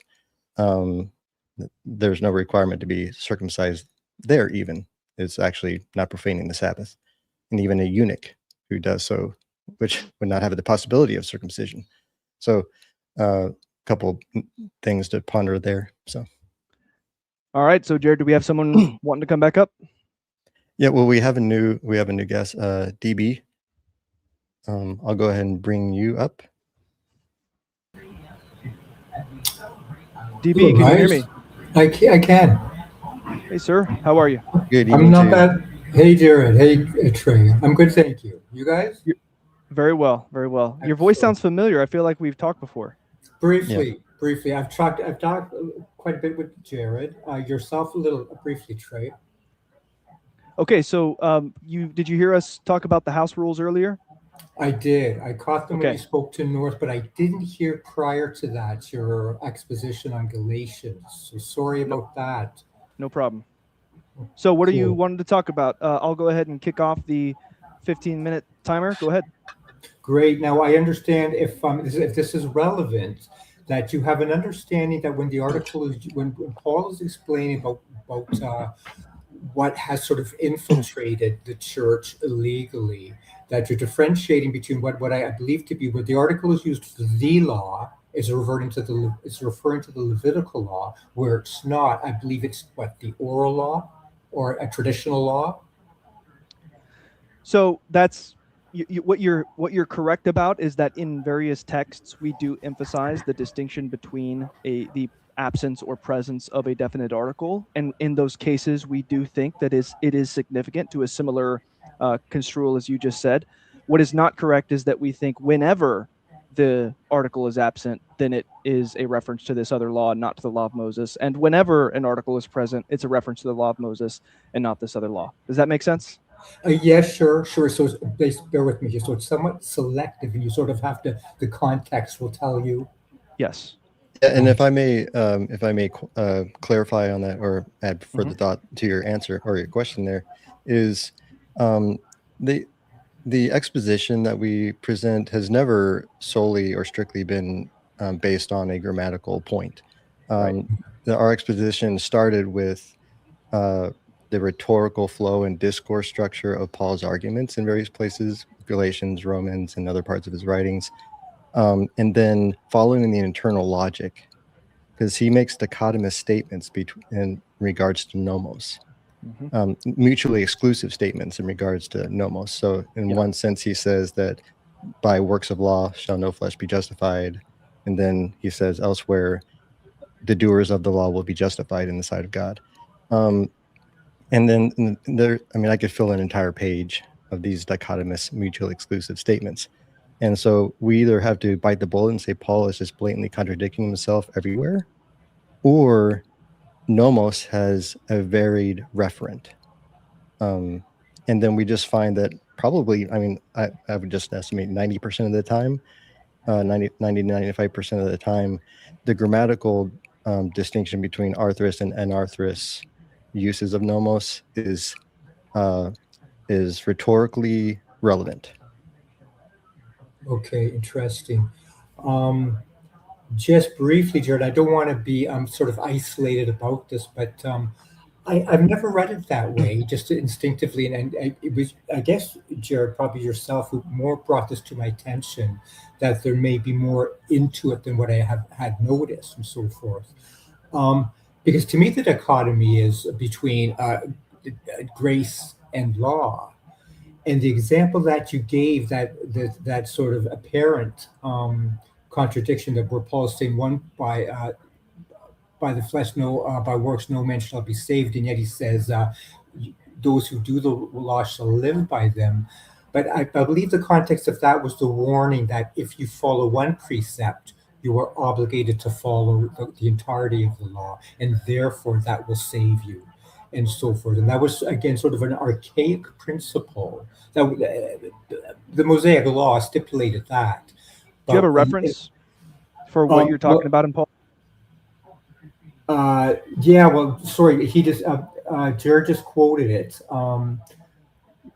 There's no requirement to be circumcised there. Even it's actually not profaning the Sabbath, and even a eunuch who does so, which would not have the possibility of circumcision. So, couple things to ponder there. So, all right. So, Jared, do we have someone wanting to come back up? Yeah. Well, we have a new guest, DB. I'll go ahead and bring you up. DB, can you hear me? I can. Hey, sir. How are you? Good. I'm not bad. Hey, Jared. Hey, Trey. I'm good, thank you. You guys? Very well. Very well. Excellent. Your voice sounds familiar. I feel like we've talked before. Briefly. I've talked quite a bit with Jared. Yourself briefly, Trey. Okay, so did you hear us talk about the house rules earlier? I did. I caught them when you spoke to North, but I didn't hear prior to that your exposition on Galatians. So sorry about that. No problem. So what are you wanting to talk about? I'll go ahead and kick off the 15-minute timer. Go ahead. Great. Now I understand if this is relevant, that you have an understanding that when the article is when Paul is explaining about what has sort of infiltrated the church illegally, that you're differentiating between what I believe to be what the article is used for the law is referring to the Levitical law, where it's not. I believe it's the oral law. or a traditional law? So that's what you're correct about is that in various texts we do emphasize the distinction between the absence or presence of a definite article, and in those cases we do think that it is significant to a similar construal as you just said. What is not correct is that we think whenever the article is absent, then it is a reference to this other law, not to the law of Moses. And whenever an article is present, it's a reference to the law of Moses and not this other law. Does that make sense? Yes, sure. So bear with me here. So it's somewhat selective, and you sort of have to. The context will tell you. Yes. Yeah, and if I may clarify on that or add further thought to your answer or your question, there is the exposition that we present has never solely or strictly been based on a grammatical point. Our exposition started with the rhetorical flow and discourse structure of Paul's arguments in various places, Galatians, Romans, and other parts of his writings. And then following the internal logic, because he makes dichotomous statements in regards to nomos, mutually exclusive statements in regards to nomos. So in one sense, he says that by works of law shall no flesh be justified. And then he says elsewhere, the doers of the law will be justified in the sight of God. And then there, I mean, I could fill an entire page of these dichotomous mutually exclusive statements. And so we either have to bite the bullet and say Paul is just blatantly contradicting himself everywhere, or nomos has a varied referent. And then we just find that probably, I mean, I would just estimate 90% of the time, 90 to 95% of the time, the grammatical distinction between arthrous and anarthrous uses of nomos is rhetorically relevant. Okay, interesting. Just briefly, Jared, I don't want to be sort of isolated about this, but I've never read it that way, just instinctively. And it was, I guess, Jared, probably yourself, who more brought this to my attention, that there may be more into it than what I have had noticed and so forth. Because to me, the dichotomy is between grace and law. And the example that you gave, that sort of apparent contradiction, that where Paul is saying one by the flesh, by works, no man shall be saved, and yet he says those who do the law shall live by them. But I believe the context of that was the warning that if you follow one precept, you are obligated to follow the entirety of the law, and therefore that will save you, and so forth. And that was, again, sort of an archaic principle that the Mosaic law stipulated that. Do you have a reference for what you're talking about in Paul? Yeah, well, sorry, he just Jared just quoted it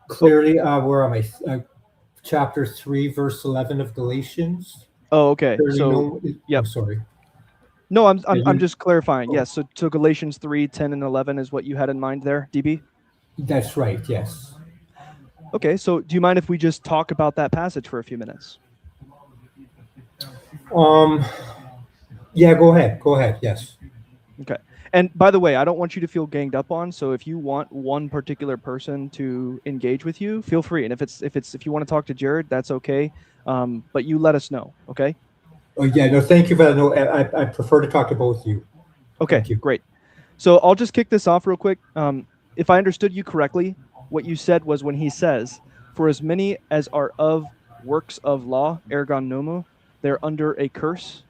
clearly. Where am I? Chapter 3, verse 11 of Galatians. Oh, okay. So, yeah. I'm sorry. No, I'm just clarifying. Yes. So Galatians 3, 10 and 11 is what you had in mind there, DB? That's right. Yes. Okay. So do you mind if we just talk about that passage for a few minutes? Yeah, go ahead. Go ahead. Yes. Okay. And by the way, I don't want you to feel ganged up on. So if you want one particular person to engage with you, feel free. And if you want to talk to Jared, that's okay. But you let us know. Okay. Oh yeah. No, thank you for that. No, I prefer to talk to both of you. Okay. Great. So I'll just kick this off real quick. If I understood you correctly, what you said was when he says, "For as many as are of works of law, ergon nomo, they're under a curse.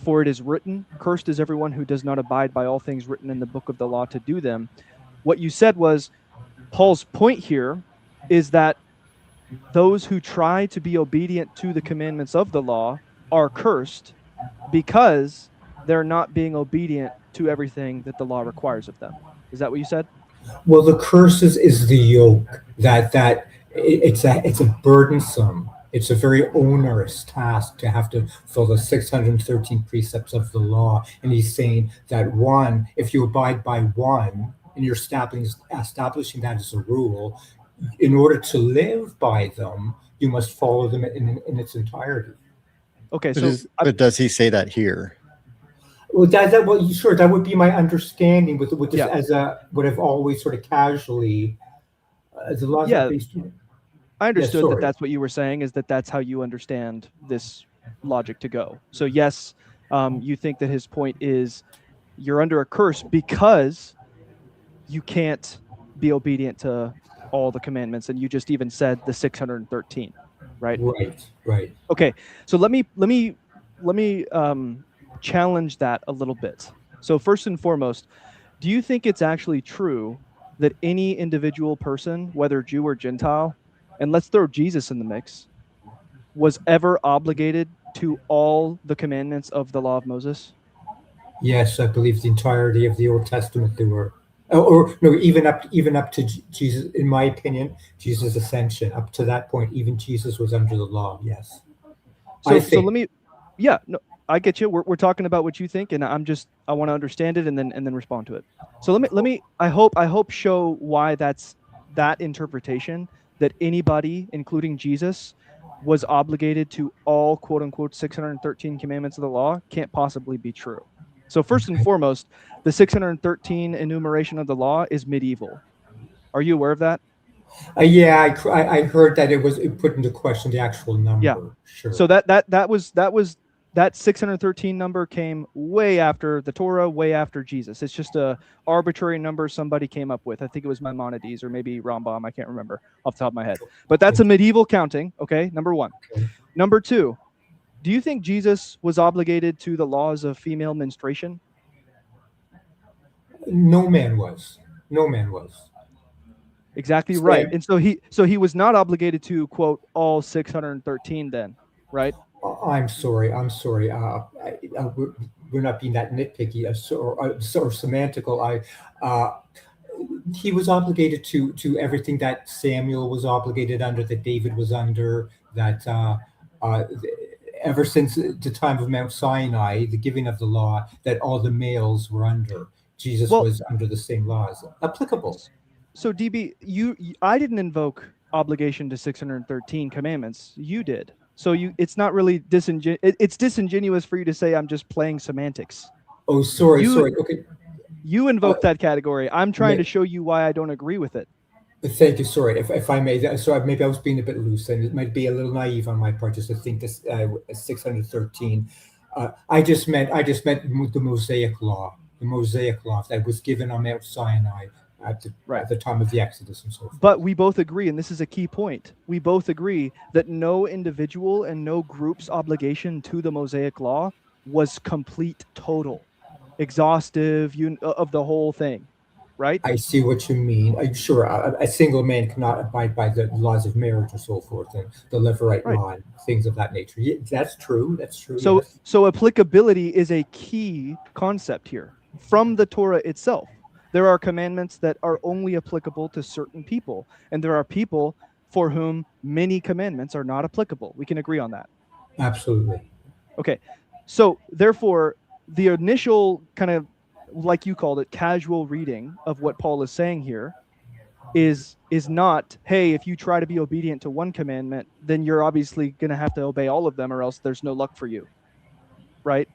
For it is written, cursed is everyone who does not abide by all things written in the book of the law to do them." What you said was, Paul's point here is that those who try to be obedient to the commandments of the law are cursed because they're not being obedient to everything that the law requires of them. Is that what you said? Well, the curse is the yoke, that it's a burdensome, it's a very onerous task to have to follow the 613 precepts of the law. And he's saying that one, if you abide by one, and you're establishing that as a rule, in order to live by them, you must follow them in its entirety. Okay, but does he say that here? Well, well, sure, that would be my understanding with this Yeah. as what I've always sort of casually, the laws are Yeah, based. I understood that sorry. that's what you were saying, is that that's how you understand this logic to go. So yes, you think that his point is you're under a curse because you can't be obedient to all the commandments, and you just even said the 613, right? Right. Okay, so let me challenge that a little bit. So first and foremost, do you think it's actually true that any individual person, whether Jew or Gentile, and let's throw Jesus in the mix, was ever obligated to all the commandments of the law of Moses? Yes, I believe the entirety of the Old Testament they were, or no, even up to Jesus. In my opinion, Jesus' ascension up to that point, even Jesus was under the law. Yes, I So think. let me, yeah, no, I get you. We're talking about what you think, and I want to understand it and then respond to it. So let me I hope show why that interpretation that anybody, including Jesus, was obligated to all quote unquote 613 commandments of the law can't possibly be true. So first and foremost, the 613 enumeration of the law is medieval. Are you aware of that? Yeah, I heard that it put into question the actual Yeah. number. Sure. So that 613 number came way after the Torah, way after Jesus. It's just a arbitrary number somebody came up with. I think it was Maimonides or maybe Rambam. I can't remember off the top of my head. But that's a medieval counting. Okay, number one. Okay. Number two, do you think Jesus was obligated to the laws of female menstruation? No man was. No man was. Exactly right. Sam, And so he was not obligated to quote all 613 then, right? I'm sorry. I'm sorry. We're not being that nitpicky or semantical. He was obligated to everything that Samuel was obligated under, that David was under, that uh, ever since the time of Mount Sinai, the giving of the law, that all the males were under. Jesus Well, was under the same laws applicable. so DB, I didn't invoke obligation to 613 commandments. You did. So it's not really it's disingenuous for you to say I'm just playing semantics. Oh, sorry. You Okay. you invoked that category. I'm trying may- to show you why I don't agree with it. Thank you. Sorry, if I may. So maybe I was being a bit loose, and it might be a little naive on my part just to think this 613. I just meant the Mosaic law, that was given on Mount Sinai at the time of the Exodus and so forth. But we both agree, and this is a key point. We both agree that no individual and no group's obligation to the Mosaic law was complete, total, exhaustive, of the whole thing, right? I see what you mean. I'm sure a single man cannot abide by the laws of marriage and so forth, and the Levirate law and things of that nature. Yeah, that's true. That's true. So applicability is a key concept here from the Torah itself. There are commandments that are only applicable to certain people, and there are people for whom many commandments are not applicable. We can agree on that. Absolutely. Okay. So therefore, the initial kind of, like you called it, casual reading of what Paul is saying here is not, hey, if you try to be obedient to one commandment, then you're obviously going to have to obey all of them, or else there's no luck for you. Right?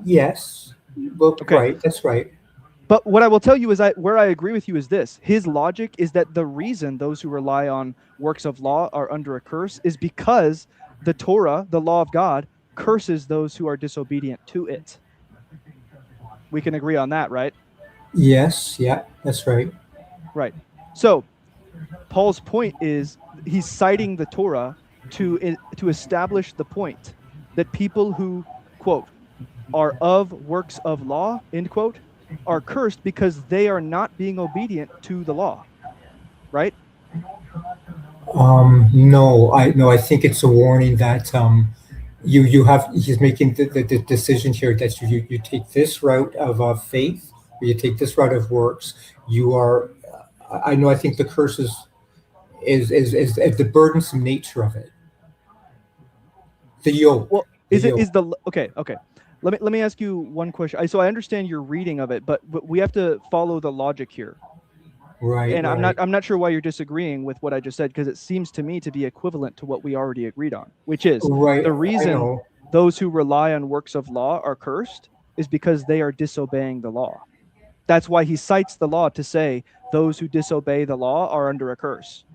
Yes. Well, okay. Right. That's right. But what I will tell you is where I agree with you is this. His logic is that the reason those who rely on works of law are under a curse is because the Torah, the law of God, curses those who are disobedient to it. We can agree on that, right? Yes. Yeah, that's right. Right. So Paul's point is he's citing the Torah to establish the point that people who, quote, are of works of law, end quote, are cursed because they are not being obedient to the law, right? No, I think it's a warning that he's making the decision here that you take this route of faith, or you take this route of works. You are, I think the curse is the burdensome nature of it. The yoke. Well, okay. Let me ask you one question. So I understand your reading of it, but we have to follow the logic here. Right. And right. I'm not sure why you're disagreeing with what I just said, because it seems to me to be equivalent to what we already agreed on, which is the reason those who rely on works of law are cursed is because they are disobeying the law. That's why he cites the law to say those who disobey the law are under a curse.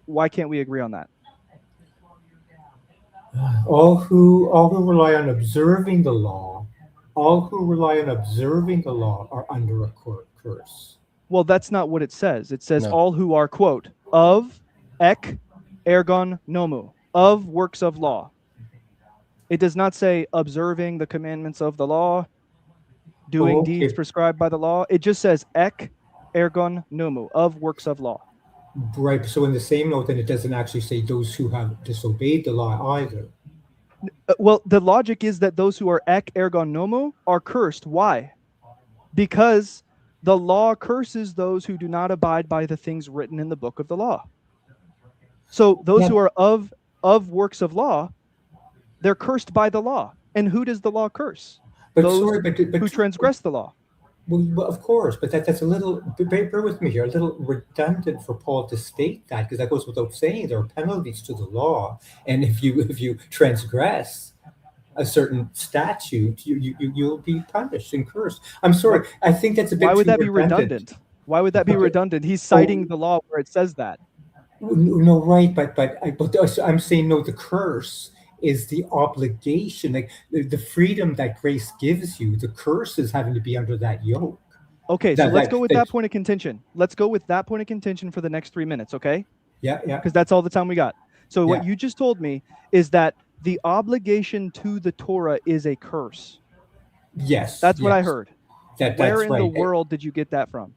Why can't we agree on that? All who rely on observing the law, are under a curse. Well, that's not what it says. It says No. all who are, quote, of ek ergon nomu, of works of law. It does not say observing the commandments of the law, doing deeds prescribed by the law. It just says ek ergon nomu, of works of law. Right. So in the same note, then it doesn't actually say those who have disobeyed the law either. Well, the logic is that those who are ek ergon nomu are cursed. Why? Because the law curses those who do not abide by the things written in the book of the law. So those who are of works of law, they're cursed by the law. And who does the law curse? Those who transgress the law. Well, of course, but that's a little, bear with me here, a little redundant for Paul to state that, because that goes without saying there are penalties to the law. And if you transgress a certain statute, you'll be punished and cursed. I'm sorry, I think that's a bit. Why would that be redundant? Why would that be redundant? He's citing the law where it says that. No, right, but I'm saying no. The curse is the obligation, like the freedom that grace gives you. The curse is having to be under that yoke. Okay, so let's go with that point of contention. Let's go with that point of contention for the next 3 minutes, okay? Yeah. Because that's all the time we got. So what you just told me is that the obligation to the Torah is a curse. Yes. That's what I heard. Where in right. the world did you get that from?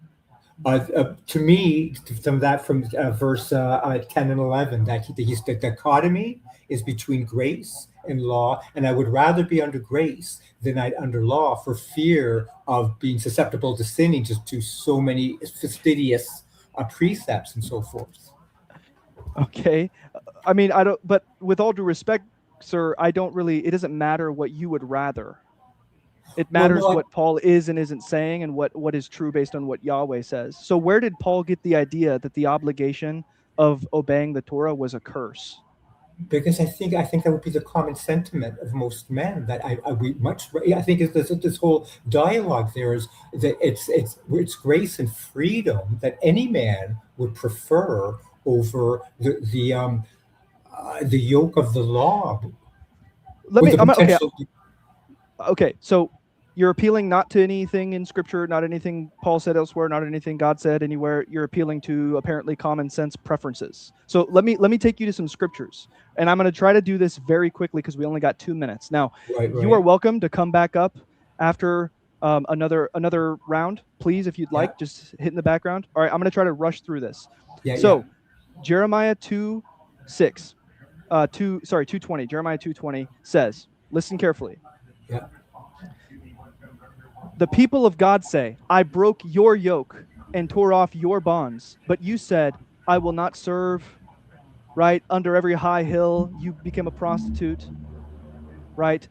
To me, from verse 10 and 11, that the dichotomy is between grace and law, and I would rather be under grace than under law for fear of being susceptible to sinning just to so many fastidious precepts and so forth. Okay. I mean, I don't, but with all due respect, sir, it doesn't matter what you would rather. It matters what Paul is and isn't saying and what is true based on what Yahweh says. So where did Paul get the idea that the obligation of obeying the Torah was a curse? Because I think that would be the common sentiment of most men, that I think this whole dialogue there is that it's grace and freedom that any man would prefer over the yoke of the law. Okay, so you're appealing not to anything in Scripture, not anything Paul said elsewhere, not anything God said anywhere. You're appealing to apparently common sense preferences. So let me take you to some scriptures, and I'm going to try to do this very quickly because we only got 2 minutes. Now, you are welcome to come back up after another round, please, if you'd like. Just hit in the background. All right, I'm going to try to rush through this. Jeremiah 2:20. Jeremiah 2:20 says, listen carefully. Yeah. The people of God say, I broke your yoke and tore off your bonds, but you said, I will not serve, right? Under every high hill, you became a prostitute, right?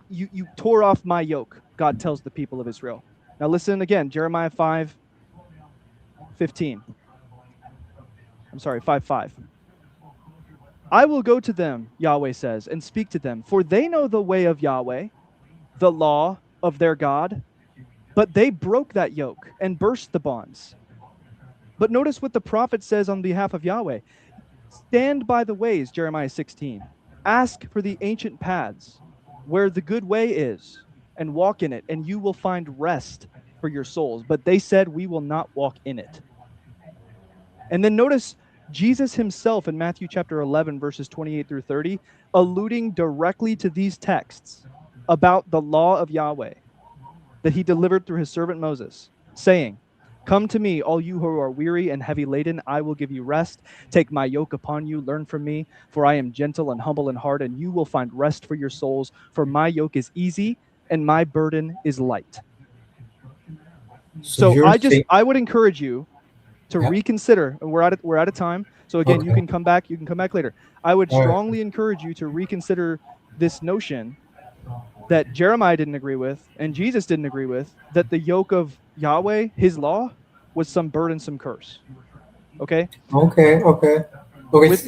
You tore off my yoke, God tells the people of Israel. Now listen again, Jeremiah 5:15. I'm sorry, 5:5. I will go to them, Yahweh says, and speak to them, for they know the way of Yahweh, the law of their God, but they broke that yoke and burst the bonds. But notice what the prophet says on behalf of Yahweh. Stand by the ways, Jeremiah 16. Ask for the ancient paths where the good way is, and walk in it, and you will find rest for your souls. But they said, we will not walk in it. And then notice Jesus himself in Matthew chapter 11, verses 28 through 30, alluding directly to these texts about the law of Yahweh that he delivered through his servant Moses, saying, come to me, all you who are weary and heavy laden, I will give you rest. Take my yoke upon you, learn from me, for I am gentle and humble in heart, and you will find rest for your souls. For my yoke is easy and my burden is light. So I would encourage you to reconsider. We're out of time. So again, you can come back later. I would strongly encourage you to reconsider this notion that Jeremiah didn't agree with and Jesus didn't agree with, that the yoke of Yahweh, his law, was some burdensome curse. Okay? Okay.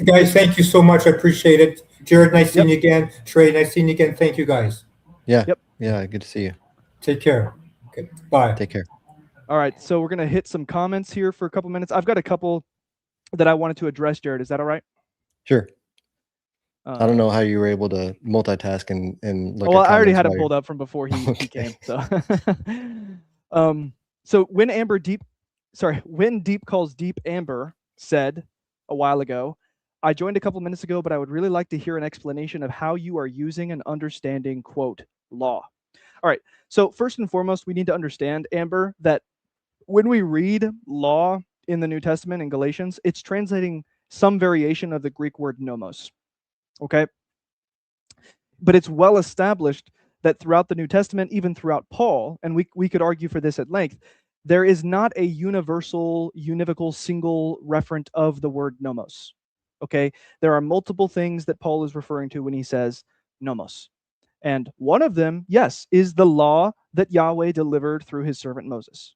Guys, thank you so much. I appreciate it. Jared, nice seeing you again. Trey, nice seeing you again. Thank you, guys. Yeah. Yep. Yeah, good to see you. Take care. Okay, bye. Take care. All right, so we're going to hit some comments here for a couple minutes. I've got a couple that I wanted to address, Jared. Is that all right? Sure. I don't know how you were able to multitask and look well, at I already had comments it pulled up from before he Okay. came. So, so when Deep Calls Deep Amber said a while ago, I joined a couple minutes ago, but I would really like to hear an explanation of how you are using and understanding, quote, law. All right. So first and foremost, we need to understand, Amber, that when we read law in the New Testament in Galatians, it's translating some variation of the Greek word nomos. Okay. But it's well established that throughout the New Testament, even throughout Paul, and we could argue for this at length, there is not a universal, univocal, single referent of the word nomos. Okay, there are multiple things that Paul is referring to when he says nomos. And one of them, yes, is the law that Yahweh delivered through his servant Moses.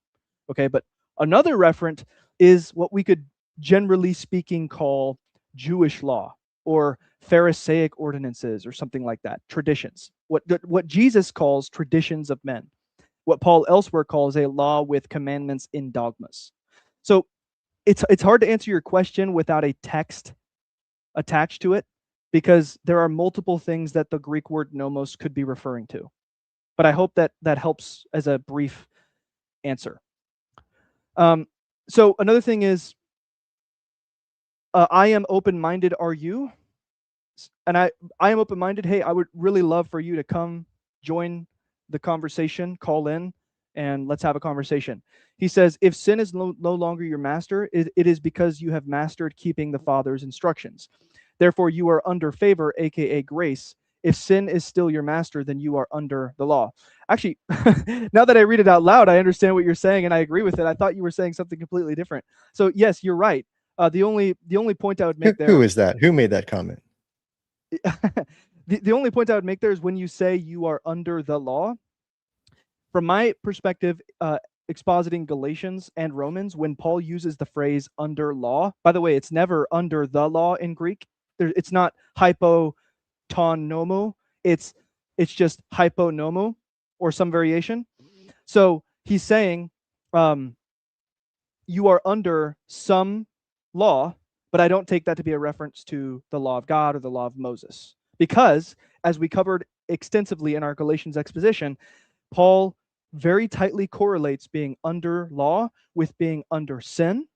Okay, but another referent is what we could generally speaking call Jewish law or Pharisaic ordinances or something like that, traditions. What Jesus calls traditions of men, what Paul elsewhere calls a law with commandments in dogmas. So it's hard to answer your question without a text attached to it, because there are multiple things that the Greek word nomos could be referring to. But I hope that that helps as a brief answer. So another thing is, I am open-minded, are you? And I am open-minded. Hey, I would really love for you to come join the conversation, call in, and let's have a conversation. He says, if sin is no longer your master, it is because you have mastered keeping the Father's instructions. Therefore, you are under favor, aka grace. If sin is still your master, then you are under the law. Actually, now that I read it out loud, I understand what you're saying, and I agree with it. I thought you were saying something completely different. So yes, you're right. The only point I would make there. Who is that? Who made that comment? The only point I would make there is when you say you are under the law. From my perspective, expositing Galatians and Romans, when Paul uses the phrase under law, by the way, it's never under the law in Greek. It's not hypo ton nomo. It's just hypo nomo or some variation. So he's saying you are under some law, but I don't take that to be a reference to the law of God or the law of Moses. Because, as we covered extensively in our Galatians exposition, Paul very tightly correlates being under law with being under sin,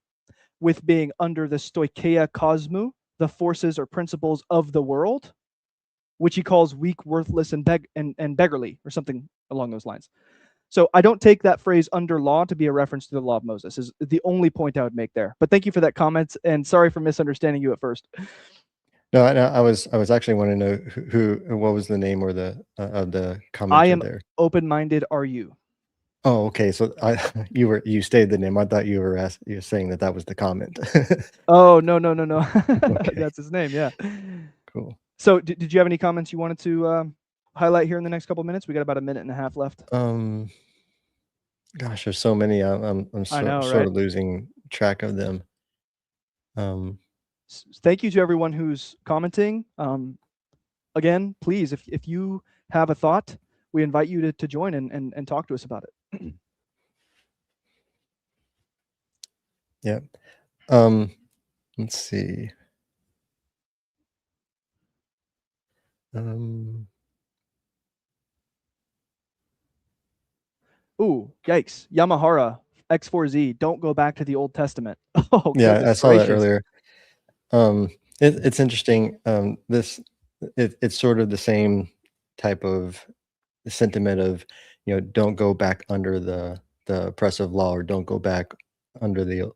with being under the stoicheia cosmou, the forces or principles of the world, which he calls weak, worthless, and beggarly, or something along those lines. So I don't take that phrase under law to be a reference to the law of Moses, is the only point I would make there. But thank you for that comment, and sorry for misunderstanding you at first. No, I was actually wanting to know what was the name or the of the commenter I am there. open-minded, are you? Oh, okay. So you stated the name. I thought you were saying that was the comment. Oh, no. Okay. That's his name, yeah. Cool. So did you have any comments you wanted to highlight here in the next couple of minutes? We got about a minute and a half left. Gosh, there's so many. I'm I know, sort right? of losing track of them. Thank you to everyone who's commenting. Again, please, if you have a thought, we invite you to join and talk to us about it. Yeah. Let's see. Ooh, yikes. Yamahara, X4Z, don't go back to the Old Testament. Oh, yeah, I saw gracious. that earlier. It's interesting. It's sort of the same type of sentiment of, don't go back under the oppressive law, or don't go back under the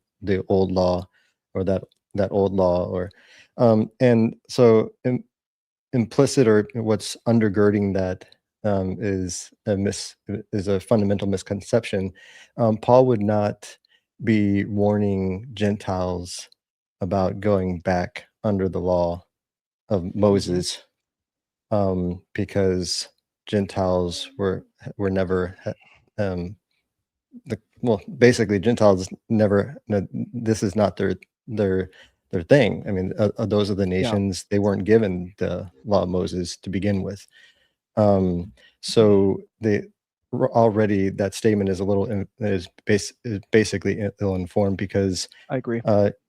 old law, or that old law, or and so implicit, or what's undergirding that is a fundamental misconception. Paul would not be warning Gentiles about going back under the law of Moses, because Gentiles were never basically Gentiles never. No, this is not their thing. I mean, those are the nations. They weren't given the law of Moses to begin with. So already that statement is a little is basically ill-informed, because I agree.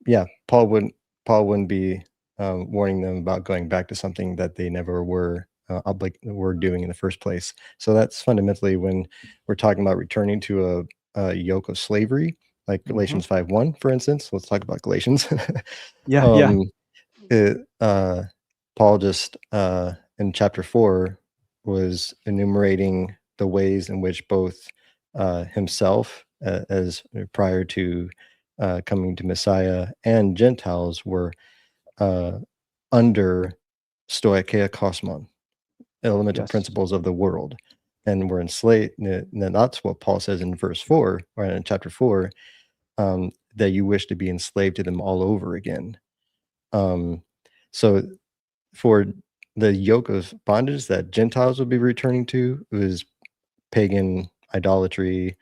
Yeah, Paul wouldn't be warning them about going back to something that they never were doing in the first place. So that's fundamentally when we're talking about returning to a yoke of slavery, like Galatians 5:1, for instance. Let's talk about Galatians. Yeah. Paul just in chapter 4 was enumerating the ways in which both himself, as prior to coming to Messiah, and Gentiles were under stoicheia kosmon, elemental Yes. principles of the world, and were enslaved. And that's what Paul says in verse 4, or in chapter 4, that you wish to be enslaved to them all over again. So for the yoke of bondage that Gentiles would be returning to, it was pagan idolatry,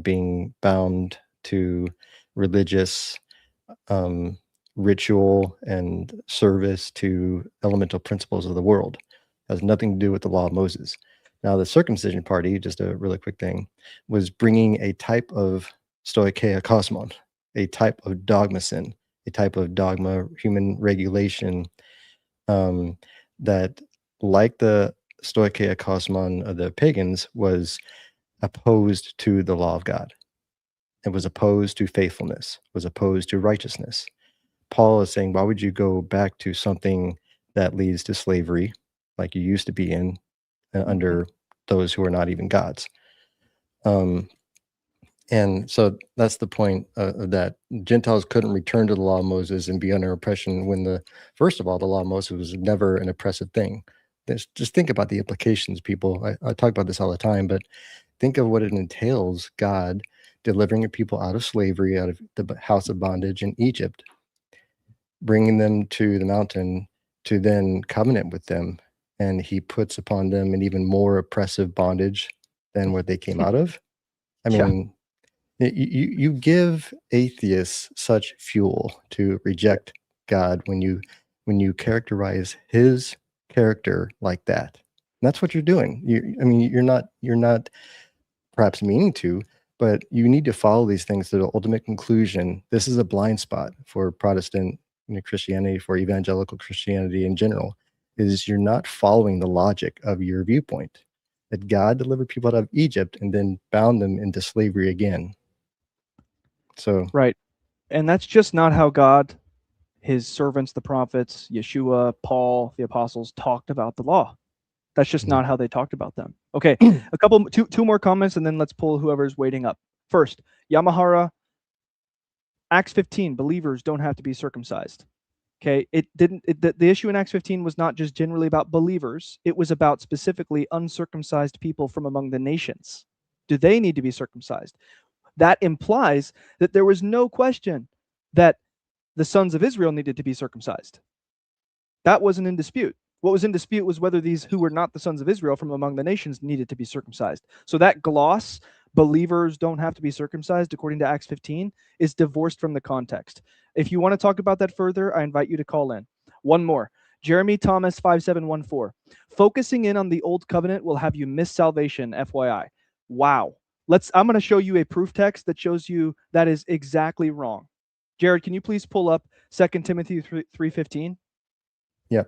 being bound to religious ritual and service to elemental principles of the world. It has nothing to do with the law of Moses. Now, the circumcision party, just a really quick thing, was bringing a type of stoicheia kosmon, a type of dogmasin, a type of dogma, human regulation, that, like the stoicheia kosmon of the pagans, was opposed to the law of God. It was opposed to faithfulness, was opposed to righteousness. Paul is saying, why would you go back to something that leads to slavery, like you used to be in, under those who are not even gods? And so that's the point that Gentiles couldn't return to the law of Moses and be under oppression when first of all, the law of Moses was never an oppressive thing. Just think about the implications, people. I talk about this all the time, but think of what it entails: God delivering a people out of slavery, out of the house of bondage in Egypt, bringing them to the mountain to then covenant with them. And he puts upon them an even more oppressive bondage than what they came out of. I mean, you give atheists such fuel to reject God when you characterize his character like that. And that's what you're doing. You're not perhaps meaning to, but you need to follow these things to the ultimate conclusion. This is a blind spot for Protestant Christianity, for evangelical Christianity in general, is you're not following the logic of your viewpoint, that God delivered people out of Egypt and then bound them into slavery again. So right. And that's just not how God, his servants, the prophets, Yeshua, Paul, the apostles, talked about the law. That's just not how they talked about them. Okay, two more comments, and then let's pull whoever's waiting up. First, Yamahara, Acts 15, believers don't have to be circumcised. Okay, the issue in Acts 15 was not just generally about believers. It was about specifically uncircumcised people from among the nations. Do they need to be circumcised? That implies that there was no question that the sons of Israel needed to be circumcised. That wasn't in dispute. What was in dispute was whether these who were not the sons of Israel from among the nations needed to be circumcised. So that gloss, believers don't have to be circumcised, according to Acts 15, is divorced from the context. If you want to talk about that further, I invite you to call in. One more. Jeremy Thomas 5714. Focusing in on the old covenant will have you miss salvation, FYI. Wow. I'm going to show you a proof text that shows you that is exactly wrong. Jared, can you please pull up 2 Timothy 3:15? Yeah.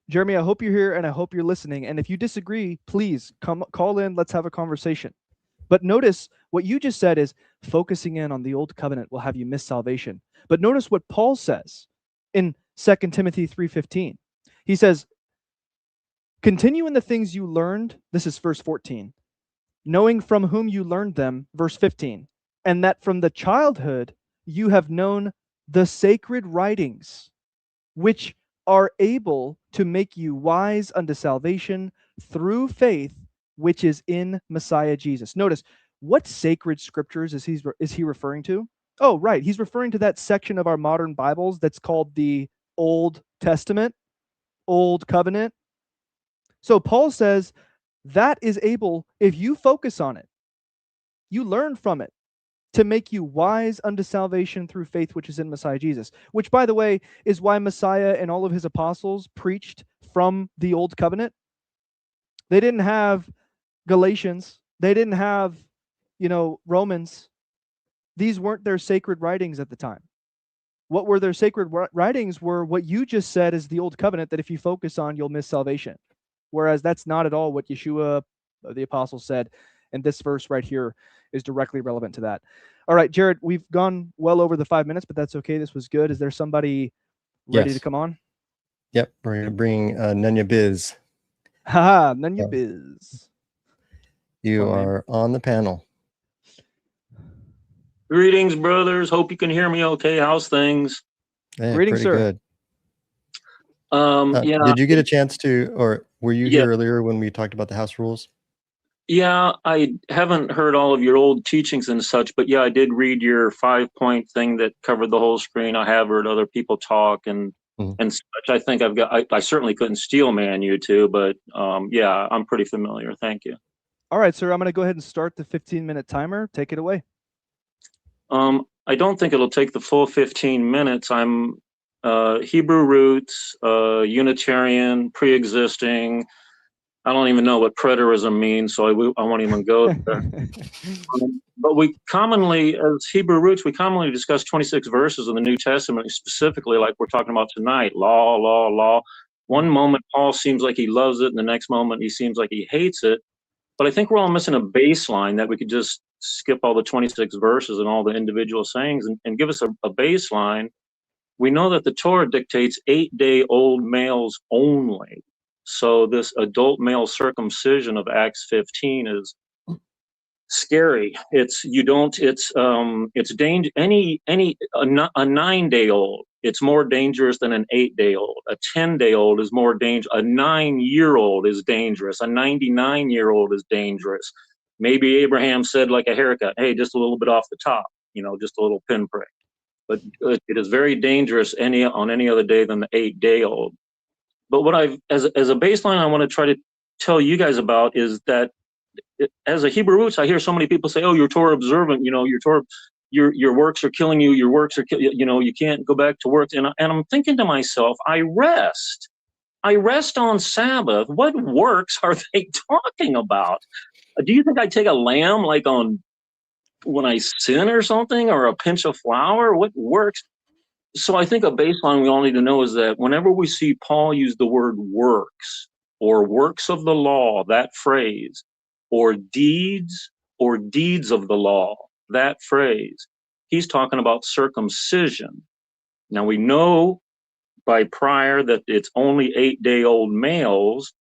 Jeremy, I hope you're here and I hope you're listening. And if you disagree, please call in. Let's have a conversation. But notice what you just said is focusing in on the old covenant will have you miss salvation. But notice what Paul says in 2 Timothy 3:15. He says, continue in the things you learned. This is verse 14. Knowing from whom you learned them, verse 15. And that from the childhood you have known the sacred writings, which are able to make you wise unto salvation through faith, which is in Messiah Jesus. Notice, what sacred scriptures is he referring to? Oh, right. He's referring to that section of our modern Bibles that's called the Old Testament, Old Covenant. So Paul says that is able, if you focus on it, you learn from it, to make you wise unto salvation through faith which is in Messiah Jesus, which, by the way, is why Messiah and all of his apostles preached from the Old Covenant. They didn't have Galatians. They didn't have, Romans. These weren't their sacred writings at the time. What were their sacred writings were what you just said is the old covenant, that if you focus on, you'll miss salvation. Whereas that's not at all what Yeshua, the apostle, said. And this verse right here is directly relevant to that. All right, Jared, we've gone well over the 5 minutes, but that's okay. This was good. Is there somebody ready to come on? Yep, we're going to bring Nunya Biz. Haha, Nunya Biz. You are on the panel. Greetings, brothers. Hope you can hear me okay. How's things? Yeah, Greetings, pretty sir. good. Yeah. Did you get a chance to, or were you Yeah. here earlier when we talked about the house rules? Yeah, I haven't heard all of your old teachings and such, but yeah, I did read your 5-point thing that covered the whole screen. I have heard other people talk and such. I think I certainly couldn't steel man you two, but yeah, I'm pretty familiar. Thank you. All right, sir. I'm going to go ahead and start the 15-minute timer. Take it away. I don't think it'll take the full 15 minutes. I'm Hebrew roots, Unitarian, pre-existing. I don't even know what preterism means, so I won't even go there. But we commonly, as Hebrew roots, we commonly discuss 26 verses in the New Testament, specifically like we're talking about tonight, law, law, law. One moment, Paul seems like he loves it, and the next moment, he seems like he hates it. But I think we're all missing a baseline that we could just skip all the 26 verses and all the individual sayings and give us a baseline. We know that the Torah dictates 8-day-old males only. So this adult male circumcision of Acts 15 is scary. It's danger. A 9-day-old, it's more dangerous than an 8-day-old. A 10-day-old is more dangerous. A 9-year-old is dangerous. A 99-year-old is dangerous. Maybe Abraham said, like a haircut, hey, just a little bit off the top, just a little pinprick. But it is very dangerous on any other day than the 8-day-old. But what as a baseline, I want to try to tell you guys about is that as a Hebrew roots, I hear so many people say, "Oh, you're Torah observant. Your Torah, your works are killing you. Your works are, you can't go back to work." And I'm thinking to myself, I rest on Sabbath. What works are they talking about? Do you think I take a lamb like on when I sin or something, or a pinch of flour? What works? So I think a baseline we all need to know is that whenever we see Paul use the word works or works of the law, that phrase, or deeds of the law, that phrase, he's talking about circumcision. Now we know by prior that it's only 8-day-old males,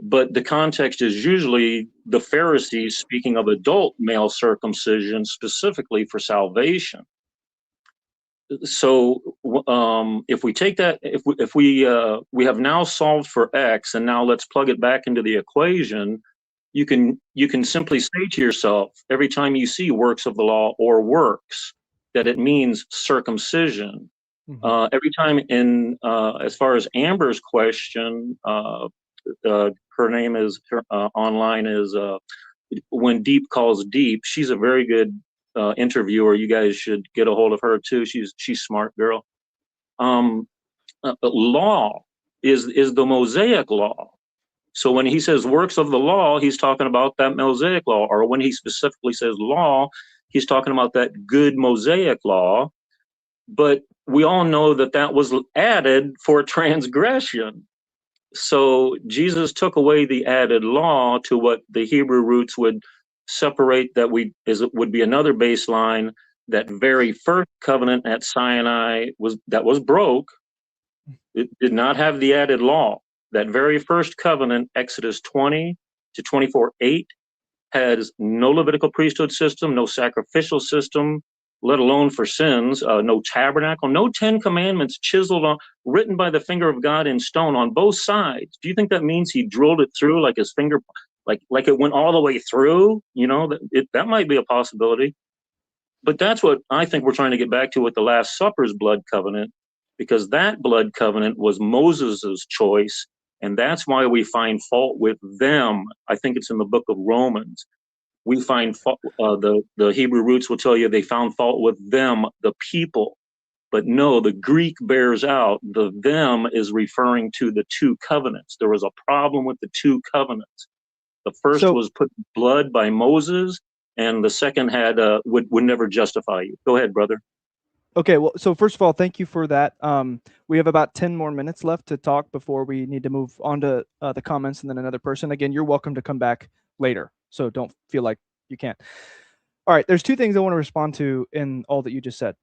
but the context is usually the Pharisees speaking of adult male circumcision specifically for salvation. So if we take that, if we have now solved for X, and now let's plug it back into the equation, you can simply say to yourself, every time you see works of the law or works, that it means circumcision. Every time as far as Amber's question, her name is online is When Deep Calls Deep. She's a very good interviewer. You guys should get a hold of her too. She's smart girl. Law is the Mosaic law. So when he says works of the law, he's talking about that Mosaic law. Or when he specifically says law, he's talking about that good Mosaic law. But we all know that was added for transgression. So Jesus took away the added law to what the Hebrew roots would separate, would be another baseline. That very first covenant at Sinai was broke. It did not have the added law. That very first covenant, Exodus 20 to 24:8, has no Levitical priesthood system, no sacrificial system, let alone for sins, no tabernacle, no 10 commandments chiseled on, written by the finger of God in stone on both sides. Do you think that means he drilled it through like his finger, like it went all the way through? That might be a possibility. But that's what I think we're trying to get back to with the Last Supper's blood covenant, because that blood covenant was Moses's choice. And that's why we find fault with them. I think it's in the book of Romans. We find fault, the Hebrew roots will tell you they found fault with them, the people. But no, the Greek bears out the them is referring to the two covenants. There was a problem with the two covenants. The first was put blood by Moses, and the second had would never justify you. Go ahead, brother. Okay, well, so first of all, thank you for that. We have about 10 more minutes left to talk before we need to move on to the comments and then another person. Again, you're welcome to come back later, so don't feel like you can't. All right, there's two things I want to respond to in all that you just said.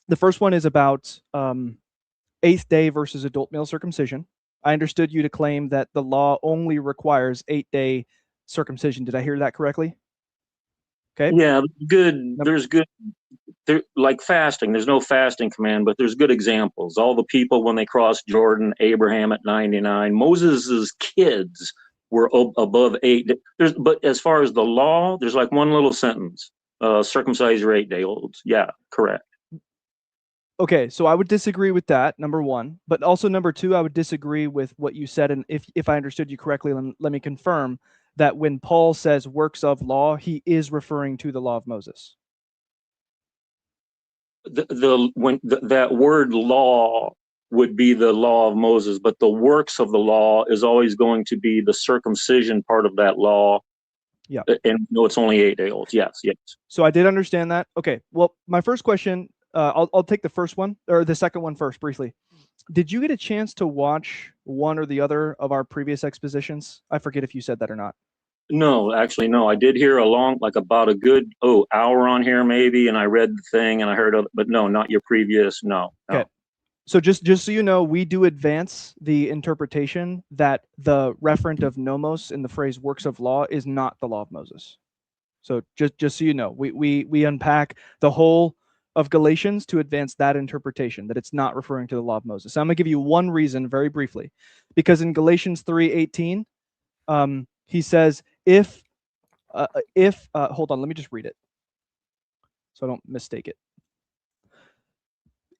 The first one is about 8th day versus adult male circumcision. I understood you to claim that the law only requires 8-day circumcision. Did I hear that correctly? Okay. Yeah, good. There's good. Like fasting, there's no fasting command, but there's good examples. All the people when they crossed Jordan, Abraham at 99, Moses's kids were above 8. But as far as the law, there's like one little sentence: circumcise your 8-day-olds. Yeah, correct. Okay, so I would disagree with that, number one. But also number two, I would disagree with what you said. And if I understood you correctly, let me confirm that when Paul says works of law, he is referring to the law of Moses. That word law would be the law of Moses, but the works of the law is always going to be the circumcision part of that law. Yeah. And no, it's only 8-day-olds. Yes. So I did understand that. Okay. Well, my first question, I'll take the first one or the second one first briefly. Did you get a chance to watch one or the other of our previous expositions? I forget if you said that or not. No, actually, no. I did hear about a good hour on here maybe, and I read the thing and I heard of it, but no, not your previous. No. Okay. So just so you know, we do advance the interpretation that the referent of nomos in the phrase works of law is not the law of Moses. So just so you know, we unpack the whole of Galatians to advance that interpretation, that it's not referring to the law of Moses. So I'm going to give you one reason very briefly, because in Galatians 3:18, he says, if hold on, let me just read it so I don't mistake it.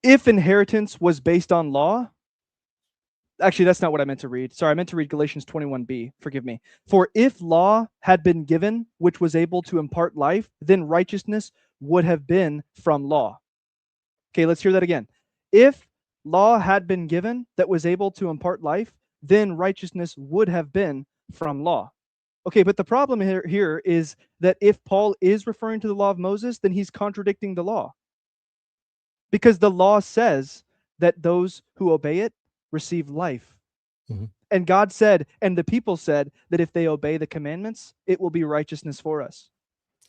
If inheritance was based on law, actually, that's not what I meant to read. Sorry, I meant to read Galatians 21b. Forgive me. For if law had been given, which was able to impart life, then righteousness would have been from law. Okay, let's hear that again. If law had been given that was able to impart life, then righteousness would have been from law. Okay, but the problem here is that if Paul is referring to the law of Moses, then he's contradicting the law. Because the law says that those who obey it receive life. Mm-hmm. And God said, and the people said, that if they obey the commandments, it will be righteousness for us.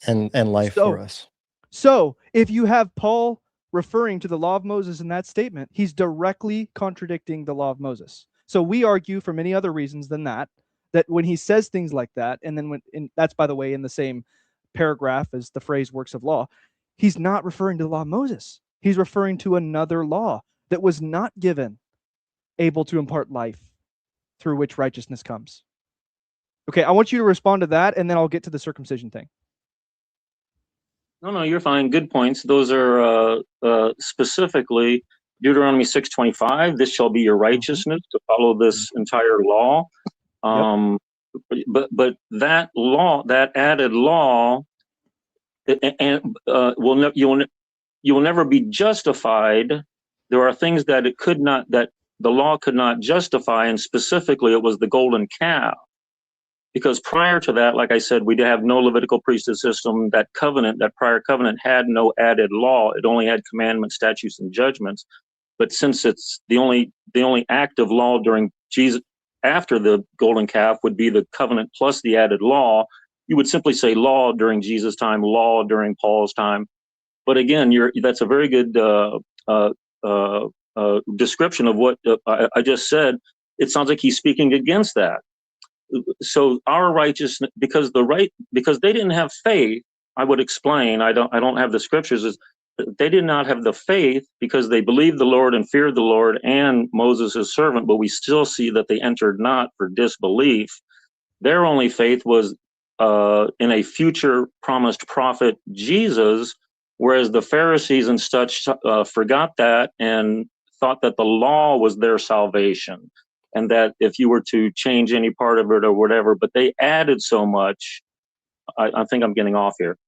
And life for us. So if you have Paul referring to the law of Moses in that statement, he's directly contradicting the law of Moses. So we argue for many other reasons than that when he says things like that, and then that's, by the way, in the same paragraph as the phrase works of law, he's not referring to the law of Moses. He's referring to another law that was not given, able to impart life, through which righteousness comes. Okay, I want you to respond to that, and then I'll get to the circumcision thing. No, you're fine. Good points. Those are specifically Deuteronomy 6:25. This shall be your righteousness to follow this entire law. But that law, that added law, and you will never be justified. There are things that that the law could not justify, and specifically it was the golden calf. Because prior to that, like I said, we did have no Levitical priesthood system. That prior covenant had no added law. It only had commandments, statutes, and judgments. But since it's the only active law during Jesus, after the golden calf would be the covenant plus the added law, you would simply say law during Jesus' time, law during Paul's time. But again, that's a very good description of what I just said. It sounds like he's speaking against that. So our righteousness, because they didn't have faith, I would explain. I don't have the scriptures. Is they did not have the faith because they believed the Lord and feared the Lord and Moses his servant. But we still see that they entered not for disbelief. Their only faith was in a future promised prophet, Jesus, whereas the Pharisees and such forgot that and thought that the law was their salvation, and that if you were to change any part of it or whatever, but they added so much. I think I'm getting off here.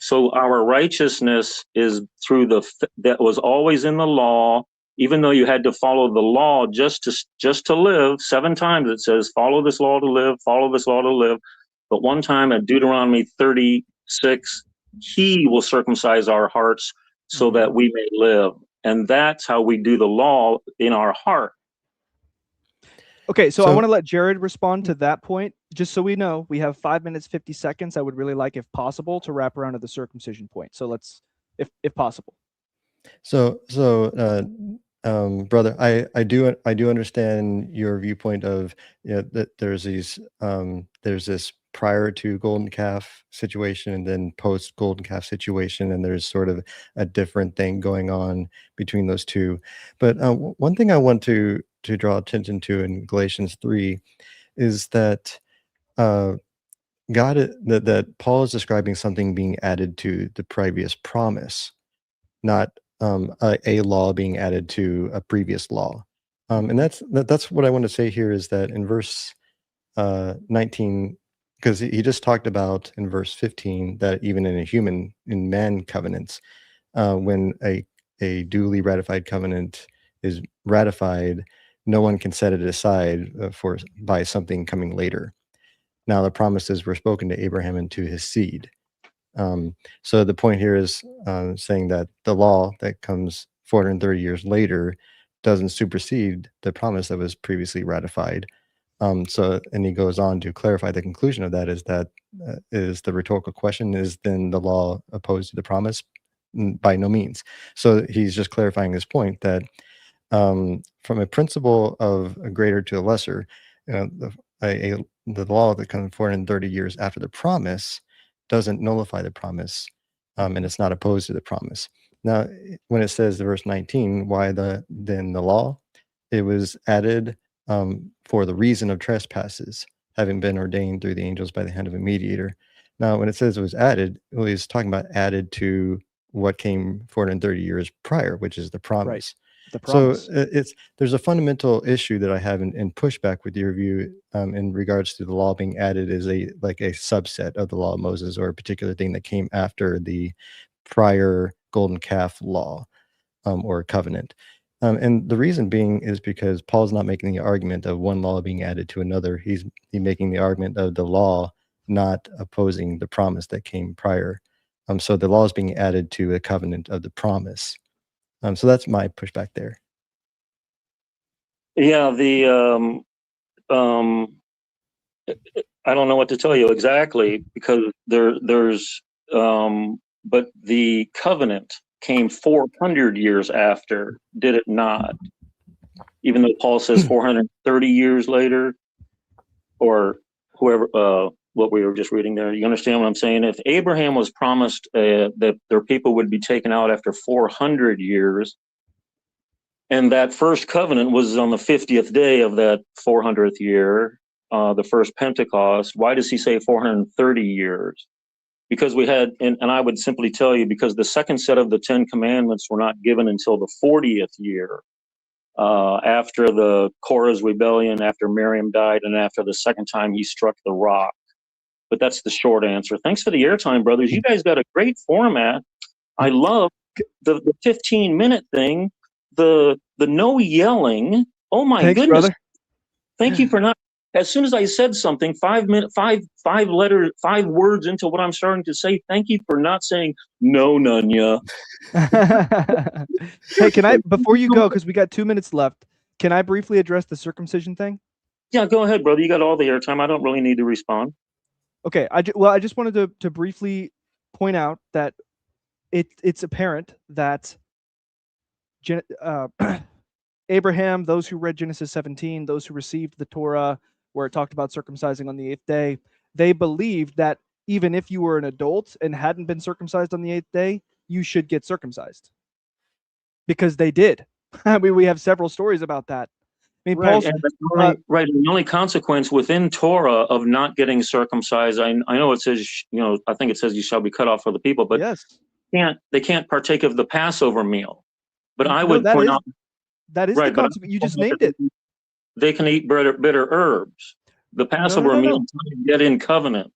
So our righteousness is through that was always in the law, even though you had to follow the law just to live. 7 times it says, follow this law to live, follow this law to live. But one time at Deuteronomy 36, he will circumcise our hearts so that we may live. And that's how we do the law in our heart. Okay, so I want to let Jared respond to that point. Just so we know, we have 5 minutes, 50 seconds. I would really like, if possible, to wrap around to the circumcision point. So let's, if possible. Brother, I do understand your viewpoint of, you know, that there's this prior to golden calf situation and then post golden calf situation, and there's sort of a different thing going on between those two. But one thing I want to draw attention to in Galatians 3 is that that Paul is describing something being added to the previous promise, not a law being added to a previous law. And that's what I want to say here, is that in verse 19, because he just talked about in verse 15 that even in man covenants, when a duly ratified covenant is ratified, no one can set it aside by something coming later. Now the promises were spoken to Abraham and to his seed. So the point here is saying that the law that comes 430 years later doesn't supersede the promise that was previously ratified. And he goes on to clarify the conclusion of that is the rhetorical question, is then the law opposed to the promise? By no means. So he's just clarifying his point that from a principle of a greater to a lesser, the law that comes 430 years after the promise doesn't nullify the promise, and it's not opposed to the promise. Now, when it says verse 19, why then the law? It was added for the reason of trespasses, having been ordained through the angels by the hand of a mediator. Now, when it says it was added, it was talking about added to what came 430 years prior, which is the promise. Right. The promise. So there's a fundamental issue that I have in pushback with your view in regards to the law being added as a subset of the law of Moses, or a particular thing that came after the prior golden calf law or covenant. And the reason being is because Paul's not making the argument of one law being added to another. He's making the argument of the law not opposing the promise that came prior. So the law is being added to a covenant of the promise. So that's my pushback there. Yeah, I don't know what to tell you exactly, because but the covenant came 400 years after, did it not? Even though Paul says 430 years later, or whoever, what we were just reading there. You understand what I'm saying? If Abraham was promised that their people would be taken out after 400 years, and that first covenant was on the 50th day of that 400th year, the first Pentecost, why does he say 430 years? Because we had, and I would simply tell you, because the second set of the 10 commandments were not given until the 40th year, after the Korah's rebellion, after Miriam died, and after the second time he struck the rock. But that's the short answer. Thanks for the airtime, brothers. You guys got a great format. I love the 15-minute thing, the no yelling. Oh my Thanks, goodness. brother. Thank you for not. As soon as I said something, 5 words into what I'm starting to say, thank you for not saying no, Nunya. Hey, can I, before you go, because we got 2 minutes left, can I briefly address the circumcision thing? Yeah, go ahead, brother. You got all the airtime. I don't really need to respond. Okay, I just wanted to briefly point out that it's apparent that Abraham, those who read Genesis 17, those who received the Torah, where it talked about circumcising on the 8th day, they believed that even if you were an adult and hadn't been circumcised on the 8th day, you should get circumcised. Because they did. I mean, we have several stories about that. I mean, right, the only consequence within Torah of not getting circumcised, I know it says, I think it says you shall be cut off for the people, but yes, they can't partake of the Passover meal. But I would point out that is the consequence. You just named it. They can eat bitter herbs. The Passover meal doesn't get in covenant.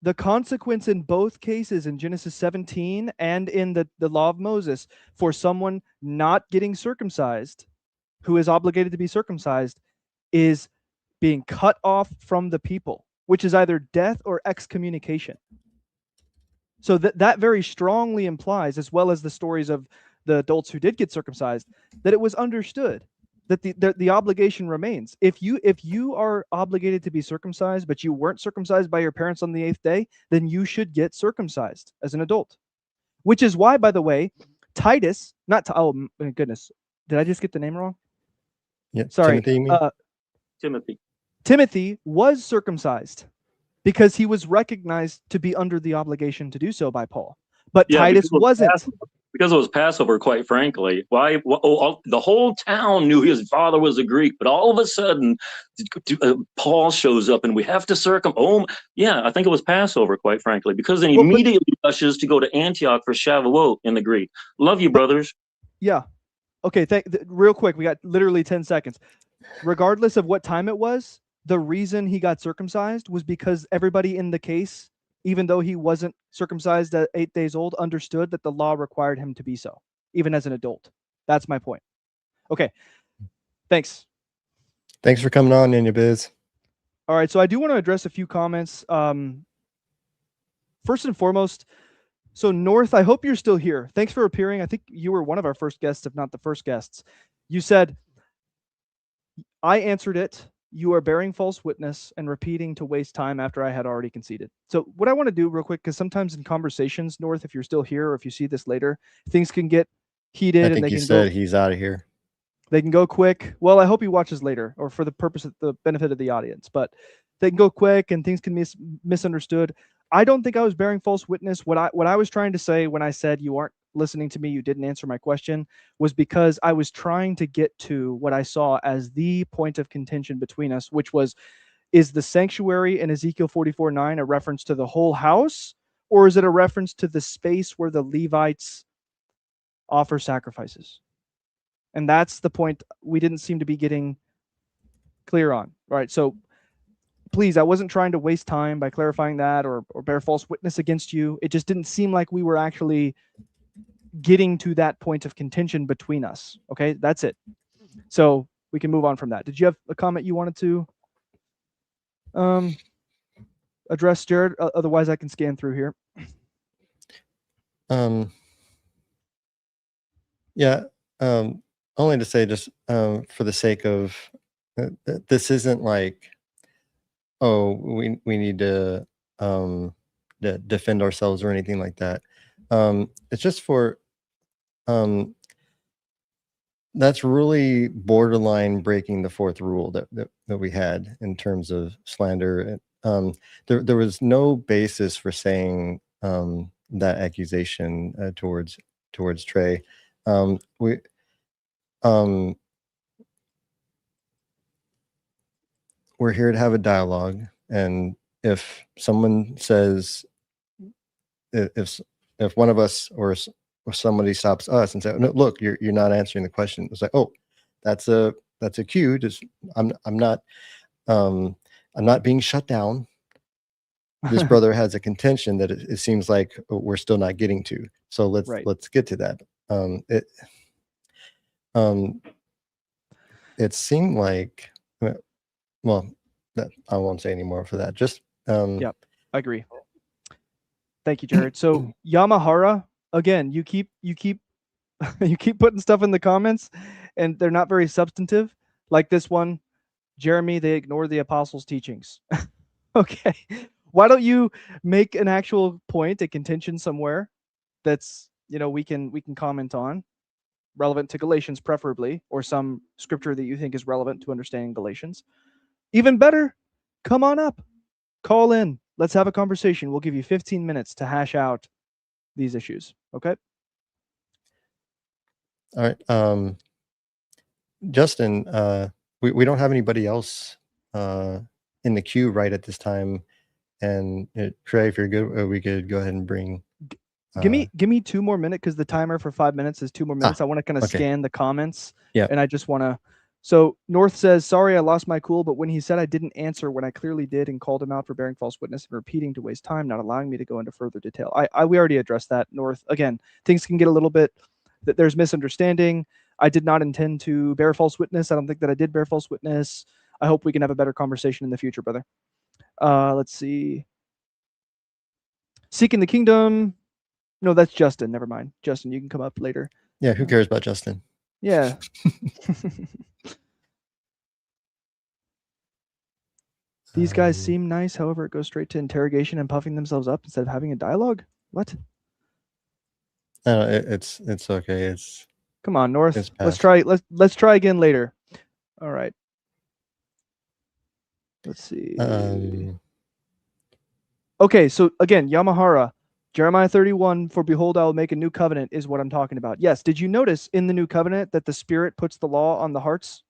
The consequence in both cases, in Genesis 17 and in the law of Moses, for someone not getting circumcised, who is obligated to be circumcised, is being cut off from the people, which is either death or excommunication. So that very strongly implies, as well as the stories of the adults who did get circumcised, that it was understood that the obligation remains. If you are obligated to be circumcised, but you weren't circumcised by your parents on the 8th day, then you should get circumcised as an adult. Which is why, by the way, Titus, oh my goodness, did I just get the name wrong? Yeah, sorry. Timothy was circumcised because he was recognized to be under the obligation to do so by Paul. But Titus wasn't. Because it was Passover, quite frankly. The whole town knew his father was a Greek, but all of a sudden, Paul shows up and we have to I think it was Passover, quite frankly, because then he immediately rushes to go to Antioch for Shavuot in the Greek. Love you, brothers. Yeah. Okay, real quick, we got literally 10 seconds. Regardless of what time it was, the reason he got circumcised was because everybody in the case, even though he wasn't circumcised at 8 days old, understood that the law required him to be so, even as an adult. That's my point. Okay. Thanks. Thanks for coming on, Ninja Biz. All right. So I do want to address a few comments. First and foremost, so North, I hope you're still here. Thanks for appearing. I think you were one of our first guests, if not the first guests. You said, I answered it. You are bearing false witness and repeating to waste time after I had already conceded. So what I want to do real quick, because sometimes in conversations, North, if you're still here or if you see this later, things can get heated. I think he said he's out of here. They can go quick. Well, I hope he watches later or for the purpose of the benefit of the audience, but they can go quick and things can be misunderstood. I don't think I was bearing false witness. What I was trying to say when I said you aren't listening to me, you didn't answer my question, was because I was trying to get to what I saw as the point of contention between us, which was, is the sanctuary in Ezekiel 44:9 a reference to the whole house, or is it a reference to the space where the Levites offer sacrifices? And that's the point we didn't seem to be getting clear on. All right, so please, I wasn't trying to waste time by clarifying that or bear false witness against you. It just didn't seem like we were actually getting to that point of contention between us. Okay, that's it. So we can move on from that. Did you have a comment you wanted to address, Jared? Otherwise, I can scan through here. Yeah. Only to say, just for the sake of this isn't like, oh, we need to defend ourselves or anything like that. It's just for that's really borderline breaking the fourth rule that we had in terms of slander. There was no basis for saying that accusation towards Trey. We're here to have a dialogue, and if someone says, if one of us or somebody stops us and says, "No, look, you're not answering the question," it's like, oh, that's a cue. Just I'm not being shut down. This brother has a contention that it seems like we're still not getting to. So let's get to that. It seemed like, well, that I won't say any more for that. Just yep, I agree. Thank you, Jared. So Yamahara, again, you keep you keep putting stuff in the comments, and they're not very substantive. Like this one, Jeremy, they ignore the apostles' teachings. Okay, why don't you make an actual point, a contention somewhere that's we can comment on, relevant to Galatians preferably, or some scripture that you think is relevant to understanding Galatians. Even better, come on up, call in, let's have a conversation. We'll give you 15 minutes to hash out these issues. Okay. All right. Justin, we don't have anybody else in the queue right at this time. And Trey, if you're good, we could go ahead and bring. Give me 2 more minutes, because the timer for 5 minutes is 2 more minutes. I want to kind of scan the comments. Yeah. And I just want to. So North says, sorry, I lost my cool, but when he said I didn't answer when I clearly did and called him out for bearing false witness and repeating to waste time, not allowing me to go into further detail. We already addressed that, North. Again, things can get a little bit, that there's misunderstanding. I did not intend to bear false witness. I don't think that I did bear false witness. I hope we can have a better conversation in the future, brother. Let's see. Seeking the kingdom. No, that's Justin. Never mind. Justin, you can come up later. Yeah, who cares about Justin? Yeah. These guys seem nice. However, it goes straight to interrogation and puffing themselves up instead of having a dialogue. What? It's okay. It's come on, North. It's Let's past. try. Let's try again later. All right. Let's see. Okay, so again, Yamahara, Jeremiah 31, for behold, I will make a new covenant is what I'm talking about. Yes. Did you notice in the new covenant that the Spirit puts the law on the hearts?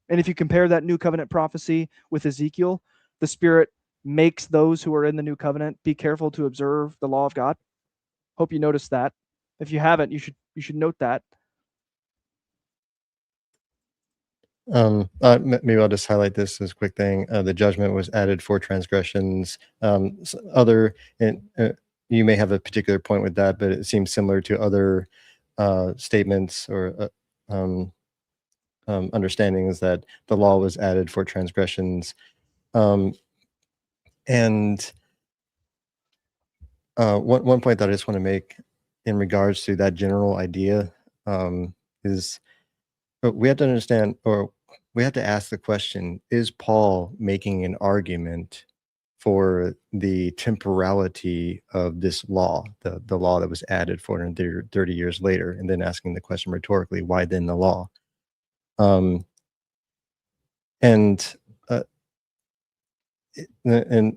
And if you compare that new covenant prophecy with Ezekiel, the Spirit makes those who are in the new covenant be careful to observe the law of God. Hope you noticed that. If you haven't, you should note that. Maybe I'll just highlight this as a quick thing. The judgment was added for transgressions. You may have a particular point with that, but it seems similar to other statements or understandings that the law was added for transgressions. And one point that I just want to make in regards to that general idea is we have to understand, or we have to ask the question, is Paul making an argument for the temporality of this law, the law that was added 430 years later, and then asking the question rhetorically, why then the law? And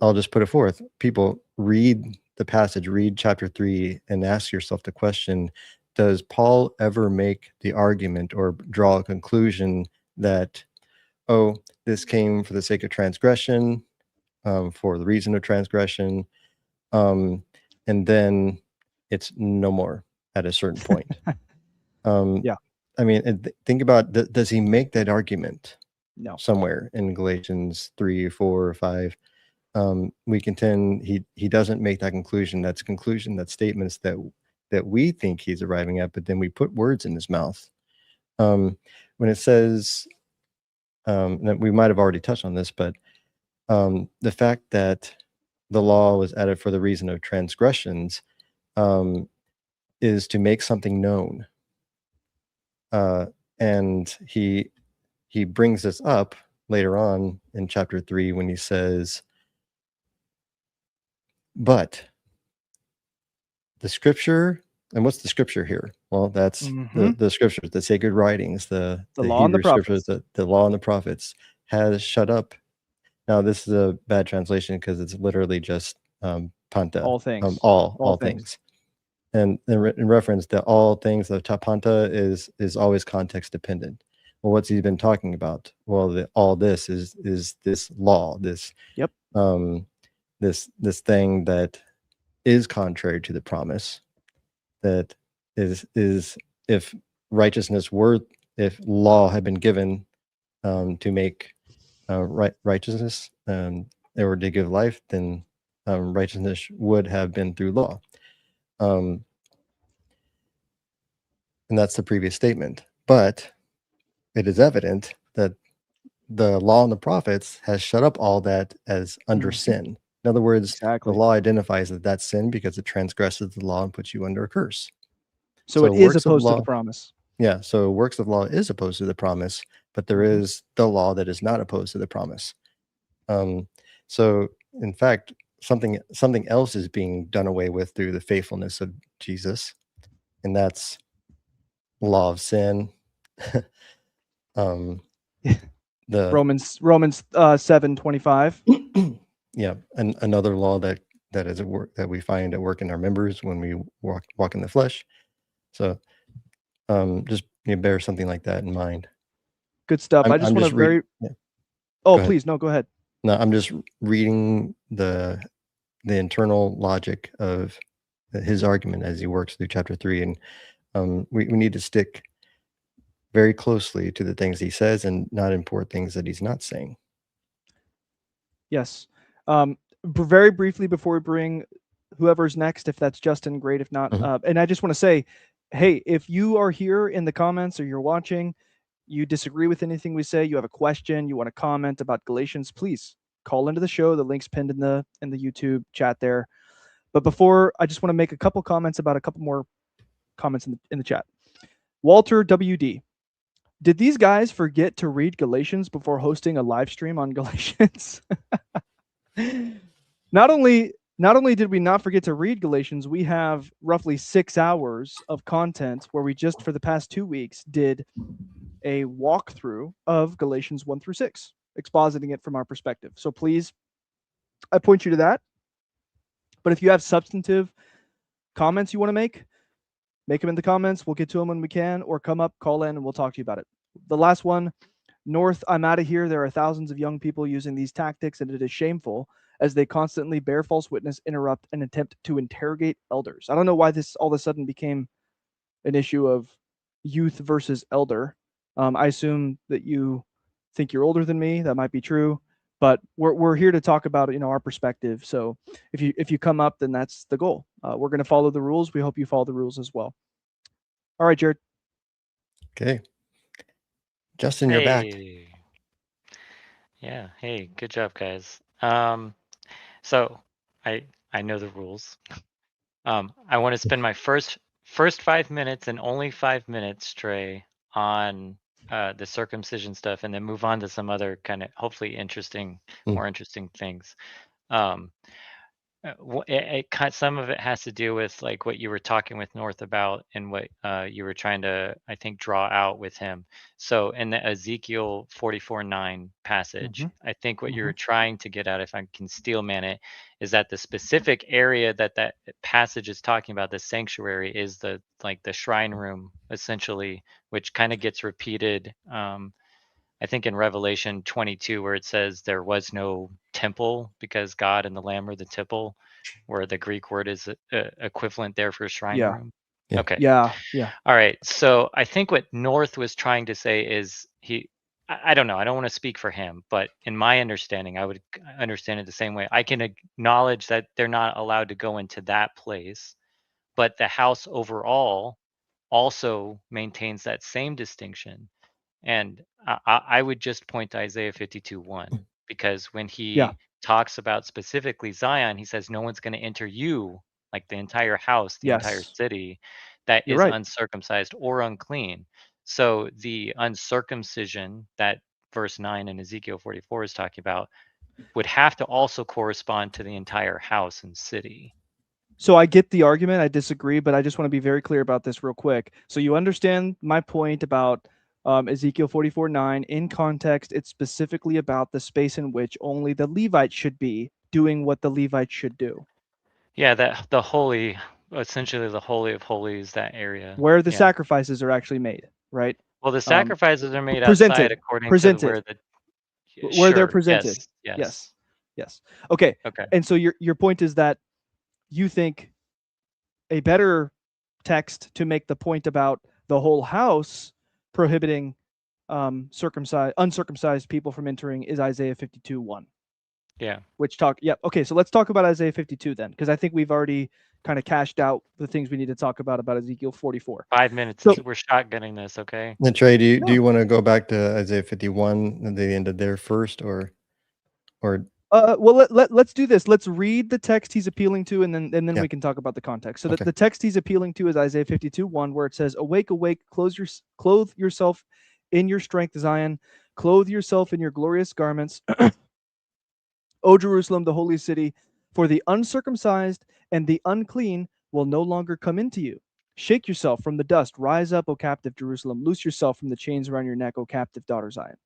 I'll just put it forth. People, read the passage, read chapter 3, and ask yourself the question, does Paul ever make the argument or draw a conclusion that, oh, this came for the sake of transgression, for the reason of transgression, and then it's no more at a certain point? Yeah. I mean, think about, does he make that argument? No. Somewhere in Galatians 3, 4, or 5. We contend he doesn't make that conclusion. That's conclusion, that's statements that we think he's arriving at, but then we put words in his mouth. When it says, we might have already touched on this, but the fact that the law was added for the reason of transgressions is to make something known. And he brings this up later on in chapter 3 when he says, but the scripture, and what's the scripture here? Well, that's the scriptures, the sacred writings, the law and the scriptures, prophets. the law and the prophets has shut up. Now, this is a bad translation because it's literally just panta. All things. All things. And in reference to all things, the tapanta is always context dependent. Well, what's he been talking about? Well, all this is this law, this this thing that is contrary to the promise, that is if righteousness were, if law had been given to make righteousness or to give life, then righteousness would have been through law. And that's the previous statement. But it is evident that the law and the prophets has shut up all that as under sin. In other words, the law identifies that that's sin because it transgresses the law and puts you under a curse. So it is opposed to the promise. Yeah, so works of law is opposed to the promise, but there is the law that is not opposed to the promise. So in fact, something else is being done away with through the faithfulness of Jesus, and that's law of sin. The Romans 7:25. Yeah, and another law that is at work, that we find at work in our members when we walk in the flesh. So just bear something like that in mind. Good stuff. I just want to please, no, go ahead. No, I'm just reading the internal logic of his argument as he works through chapter 3, and we need to stick very closely to the things he says and not import things that he's not saying. Yes. Very briefly before we bring whoever's next, if that's Justin, great. If not, and I just want to say, hey, if you are here in the comments or you're watching, you disagree with anything we say, you have a question, you want to comment about Galatians, please call into the show. The link's pinned in the YouTube chat there. But before, I just want to make a couple comments about a couple more comments in the chat. Walter WD. Did these guys forget to read Galatians before hosting a live stream on Galatians? Not only did we not forget to read Galatians, we have roughly 6 hours of content where we just for the past 2 weeks did a walkthrough of Galatians 1 through 6, expositing it from our perspective. So please, I point you to that. But if you have substantive comments you want to make them in the comments. We'll get to them when we can, or come up, call in, and we'll talk to you about it. The last one, North, I'm out of here. There are thousands of young people using these tactics, and it is shameful as they constantly bear false witness, interrupt, and attempt to interrogate elders. I don't know why this all of a sudden became an issue of youth versus elder. I assume that you think you're older than me. That might be true. But we're here to talk about, our perspective. So if you come up, then that's the goal. We're going to follow the rules. We hope you follow the rules as well. All right, Jared. Okay. Justin, you're back. Yeah. Hey, good job, guys. So I know the rules. I want to spend my first 5 minutes and only 5 minutes, Trey, on the circumcision stuff, and then move on to some other kind of hopefully more interesting things. Some of it has to do with like what you were talking with North about and what you were trying to, I think, draw out with him. So in the Ezekiel 44:9 passage, I think what you're trying to get at, if I can steelman it, is that the specific area that passage is talking about, the sanctuary, is the shrine room, essentially, which kind of gets repeated. I think in Revelation 22, where it says there was no temple because God and the Lamb are the temple, where the Greek word is equivalent there for shrine room. Yeah. Okay. Yeah. All right. So I think what North was trying to say is I don't know. I don't want to speak for him, but in my understanding, I would understand it the same way. I can acknowledge that they're not allowed to go into that place, but the house overall also maintains that same distinction. And I would just point to Isaiah 52:1, because when he talks about specifically Zion, he says, no one's going to enter you, like the entire house, the entire city, that is uncircumcised or unclean. So the uncircumcision that verse 9 in Ezekiel 44 is talking about would have to also correspond to the entire house and city. So I get the argument. I disagree, but I just want to be very clear about this real quick. So you understand my point about Ezekiel 44:9. In context, it's specifically about the space in which only the Levites should be doing what the Levites should do. Yeah, essentially the Holy of Holies, that area. Where the sacrifices are actually made, right? Well, the sacrifices are made presented, outside according presented. to where they're presented. Yes. Okay. And so your point is that you think a better text to make the point about the whole house prohibiting uncircumcised people from entering is Isaiah 52:1. Yeah. Okay, so let's talk about Isaiah 52 then, because I think we've already kind of cashed out the things we need to talk about Ezekiel 44. 5 minutes. We're shotgunning this, okay? And Trey, do you want to go back to Isaiah 51 and the end of there first, or? Well, let's do this. Let's read the text he's appealing to, and then we can talk about the context. So the text he's appealing to is Isaiah 52:1, where it says, "Awake, awake, clothe yourself in your strength, Zion. Clothe yourself in your glorious garments, O Jerusalem, the holy city. For the uncircumcised and the unclean will no longer come into you. Shake yourself from the dust. Rise up, O captive Jerusalem. Loose yourself from the chains around your neck, O captive daughter Zion."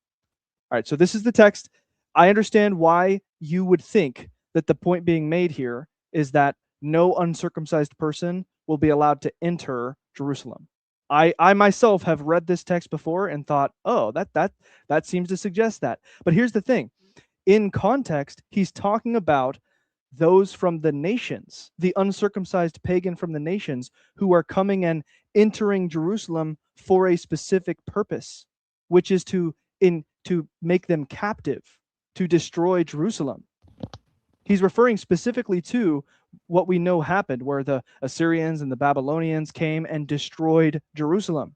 All right, so this is the text. I understand why you would think that the point being made here is that no uncircumcised person will be allowed to enter Jerusalem. I myself have read this text before and thought, oh, that seems to suggest that. But here's the thing. In context, he's talking about those from the nations, the uncircumcised pagan from the nations who are coming and entering Jerusalem for a specific purpose, which is to make them captive, to destroy Jerusalem. He's referring specifically to what we know happened, where the Assyrians and the Babylonians came and destroyed Jerusalem.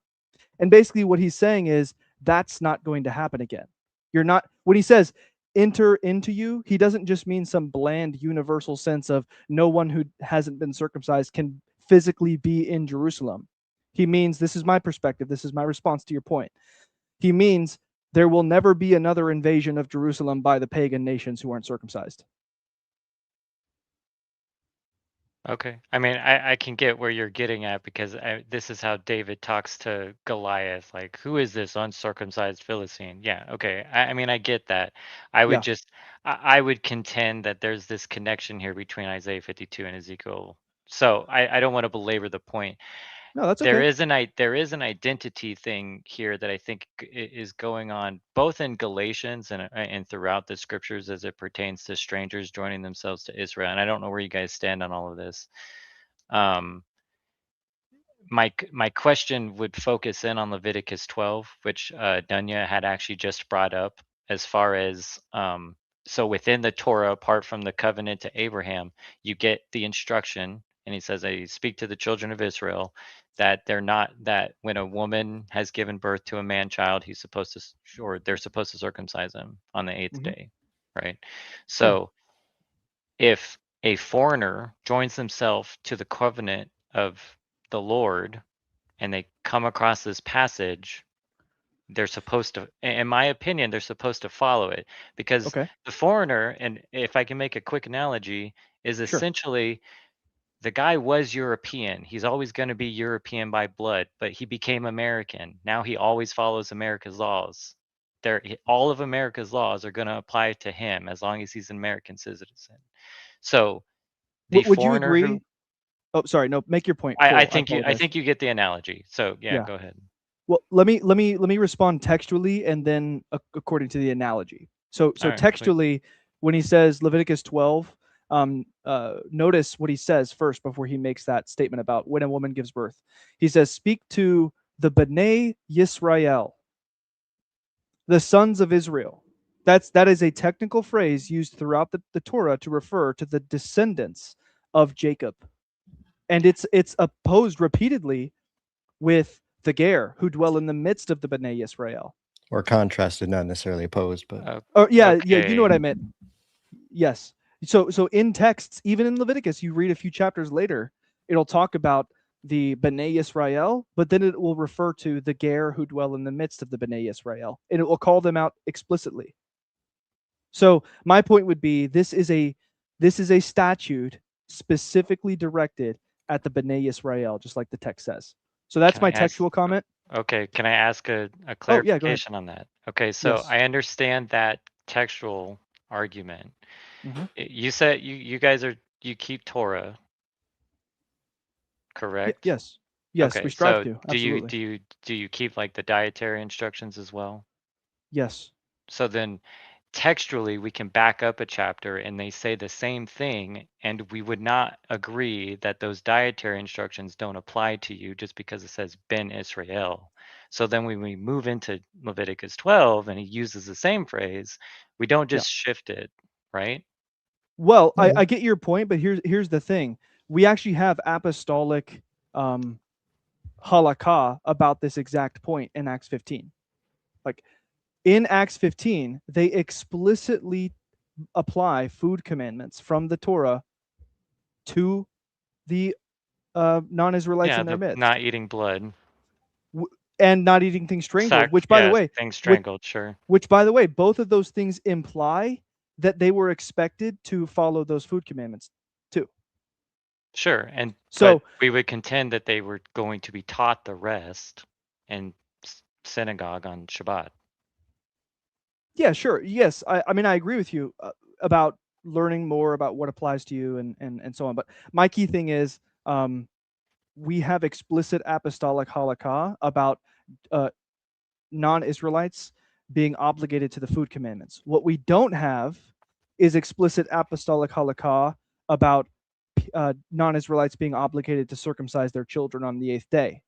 And basically what he's saying is That's not going to happen again. You're not, when he says enter into you, he doesn't just mean some bland universal sense of no one who hasn't been circumcised can physically be in Jerusalem. He means, this is my perspective, this is my response to your point. He means there will never be another invasion of Jerusalem by the pagan nations who aren't circumcised. Okay. I mean, I can get where you're getting at, because this is how David talks to Goliath. Like, who is this uncircumcised Philistine? Yeah. Okay. I mean, I get that. I would Yeah. just, I would contend that there's this connection here between Isaiah 52 and Ezekiel. So I don't want to belabor the point. No, that's There okay. is an identity thing here that I think is going on both in Galatians and throughout the scriptures as it pertains to strangers joining themselves to Israel. And I don't know where you guys stand on all of this. My question would focus in on Leviticus 12, which Dunya had actually just brought up, as far as so within the Torah, apart from the covenant to Abraham, you get the instruction, and he says, "I speak to the children of Israel that that when a woman has given birth to a man child, he's supposed to, or they're supposed to circumcise him on the 8th day, right?" So if a foreigner joins themselves to the covenant of the Lord and they come across this passage, they're supposed to, in my opinion, they're supposed to follow it, because the foreigner, and if I can make a quick analogy, is essentially the guy was European. He's always going to be European by blood, but he became American. Now he always follows America's laws. All of America's laws are going to apply to him as long as he's an American citizen. So the would you foreigner agree? who, Oh, sorry. No, make your point. I Full. I think you get the analogy. So yeah, go ahead. Well, let me respond textually and then according to the analogy. So right, textually, when he says Leviticus 12, notice what he says first before he makes that statement about when a woman gives birth. He says, "Speak to the Bnei Yisrael, the sons of Israel." That is a technical phrase used throughout the Torah to refer to the descendants of Jacob, and it's opposed repeatedly with the Ger, who dwell in the midst of the Bnei Yisrael. Or contrasted, not necessarily opposed, but yeah, you know what I meant. Yes. So in texts, even in Leviticus, you read a few chapters later, it'll talk about the Bnei Yisrael, but then it will refer to the Ger who dwell in the midst of the Bnei Yisrael, and it will call them out explicitly. So my point would be, this is a statute specifically directed at the Bnei Yisrael, just like the text says. So that's my textual comment. Okay, can I ask a clarification on that? Okay, so I understand that textual argument. You said you guys you keep Torah, correct? Yes, okay, we strive to. Absolutely. Do you keep like the dietary instructions as well? Yes. So then textually we can back up a chapter and they say the same thing, and we would not agree that those dietary instructions don't apply to you just because it says Ben Israel. So then when we move into Leviticus 12 and he uses the same phrase, we don't just shift it, right? Well, I get your point, but here's the thing. We actually have apostolic halakha about this exact point in Acts 15. Like in Acts 15, they explicitly apply food commandments from the Torah to the non-Israelites in their midst. Not eating blood. And not eating things strangled, which by the way, things strangled, sure. Which by the way, both of those things imply that they were expected to follow those food commandments too. Sure, and so we would contend that they were going to be taught the rest in synagogue on Shabbat. Yeah, sure. Yes, I mean I agree with you about learning more about what applies to you and so on. But my key thing is we have explicit apostolic halakha about non-Israelites being obligated to the food commandments. What we don't have is explicit apostolic halakha about non-Israelites being obligated to circumcise their children on the 8th day.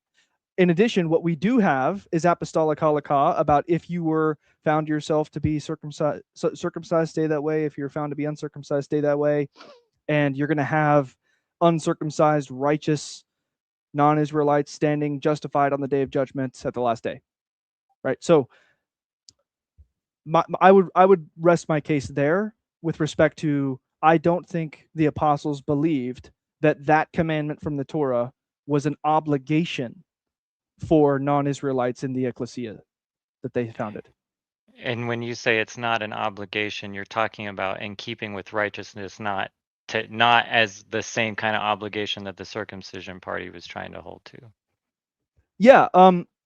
In addition, what we do have is apostolic halakha about if you were found yourself to be circumcised, stay that way. If you're found to be uncircumcised, stay that way. And you're going to have uncircumcised, righteous non-Israelites standing justified on the day of judgment at the last day. right? So I would rest my case there with respect to, I don't think the apostles believed that commandment from the Torah was an obligation for non-Israelites in the ecclesia that they founded. And when you say it's not an obligation, you're talking about in keeping with righteousness, not as the same kind of obligation that the circumcision party was trying to hold to. Yeah.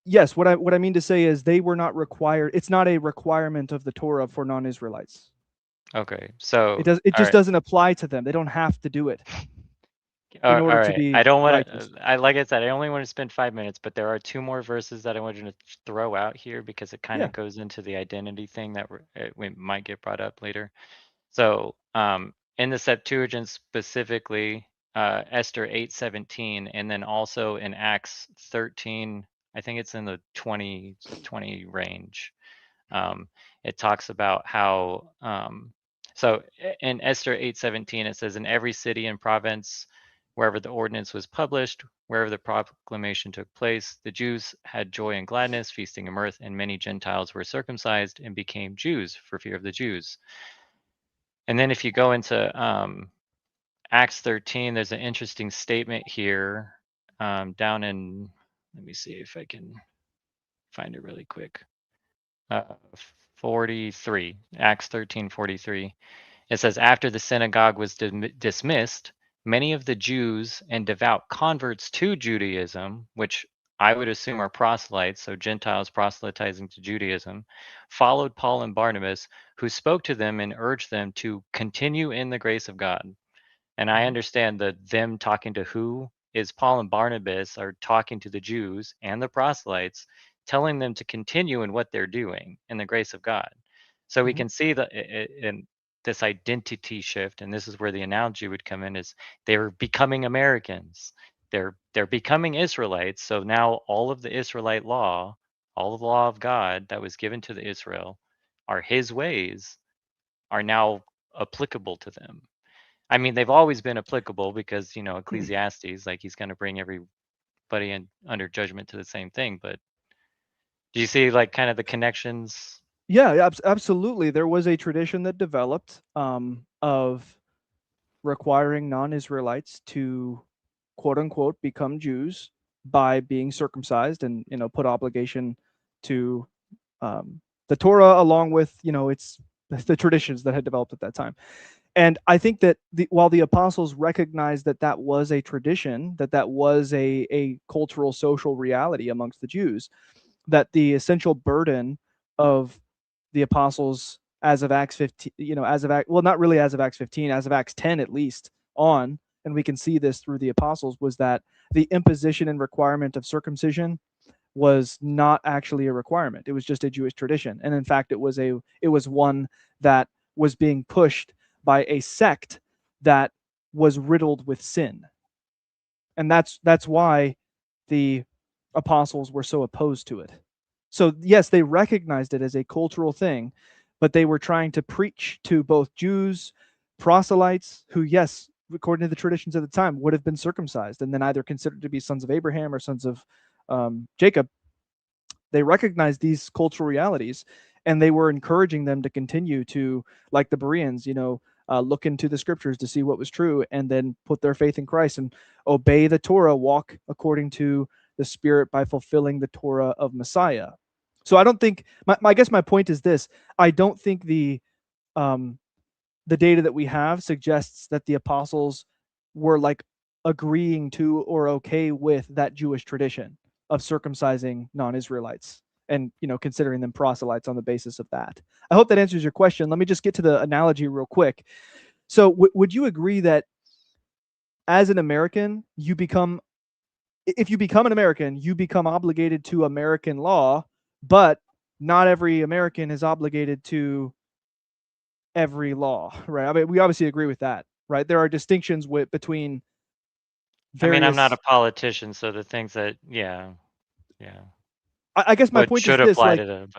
Yes. What I mean to say is they were not required. It's not a requirement of the Torah for non-Israelites. Okay. So it just doesn't apply to them. They don't have to do it in order to be I don't want righteous. to, like I said, I only want to spend 5 minutes, but there are 2 more verses that I wanted to throw out here because it kind of goes into the identity thing that we might get brought up later. So in the Septuagint specifically, Esther 8:17, and then also in Acts 13, I think it's in the 20 range. It talks about how so in Esther 8:17 it says, in every city and province wherever the ordinance was published, wherever the proclamation took place, the Jews had joy and gladness, feasting and mirth, and many Gentiles were circumcised and became Jews for fear of the Jews. And then if you go into Acts 13, there's an interesting statement here down in, let me see if I can find it really quick. 43, Acts 13:43. It says, after the synagogue was dismissed, many of the Jews and devout converts to Judaism, which I would assume are proselytes, so Gentiles proselytizing to Judaism, followed Paul and Barnabas, who spoke to them and urged them to continue in the grace of God. And I understand that them talking to who is Paul and Barnabas are talking to the Jews and the proselytes, telling them to continue in what they're doing in the grace of God. So we can see that in this identity shift, and this is where the analogy would come in, is they're becoming Americans. They're becoming Israelites. So now all of the Israelite law, all of the law of God that was given to the Israel, are his ways, are now applicable to them. I mean, they've always been applicable because, Ecclesiastes, like he's going to bring everybody in under judgment to the same thing. But do you see like kind of the connections? Yeah, absolutely. There was a tradition that developed of requiring non-Israelites to, quote unquote, become Jews by being circumcised and, put obligation to the Torah along with, it's the traditions that had developed at that time. And I think that while the apostles recognized that was a tradition, that was a cultural, social reality amongst the Jews, that the essential burden of the apostles as of Acts 15, not really as of Acts 15, as of Acts 10 at least on, and we can see this through the apostles, was that the imposition and requirement of circumcision was not actually a requirement. It was just a Jewish tradition. And in fact, it was one that was being pushed by a sect that was riddled with sin. And that's why the apostles were so opposed to it. So yes, they recognized it as a cultural thing, but they were trying to preach to both Jews, proselytes, who, yes, according to the traditions of the time, would have been circumcised and then either considered to be sons of Abraham or sons of Jacob. They recognized these cultural realities, and they were encouraging them to continue to, like the Bereans, look into the scriptures to see what was true, and then put their faith in Christ and obey the Torah, walk according to the Spirit by fulfilling the Torah of Messiah. So I don't think, I guess my point is this: I don't think the data that we have suggests that the apostles were like agreeing to or okay with that Jewish tradition of circumcising non-Israelites and, considering them proselytes on the basis of that. I hope that answers your question. Let me just get to the analogy real quick. So would you agree that as an American, if you become an American, you become obligated to American law, but not every American is obligated to every law, right? I mean, we obviously agree with that, right? There are distinctions between various... I mean, I'm not a politician, so the things that, yeah. I guess my point is this, apply to them,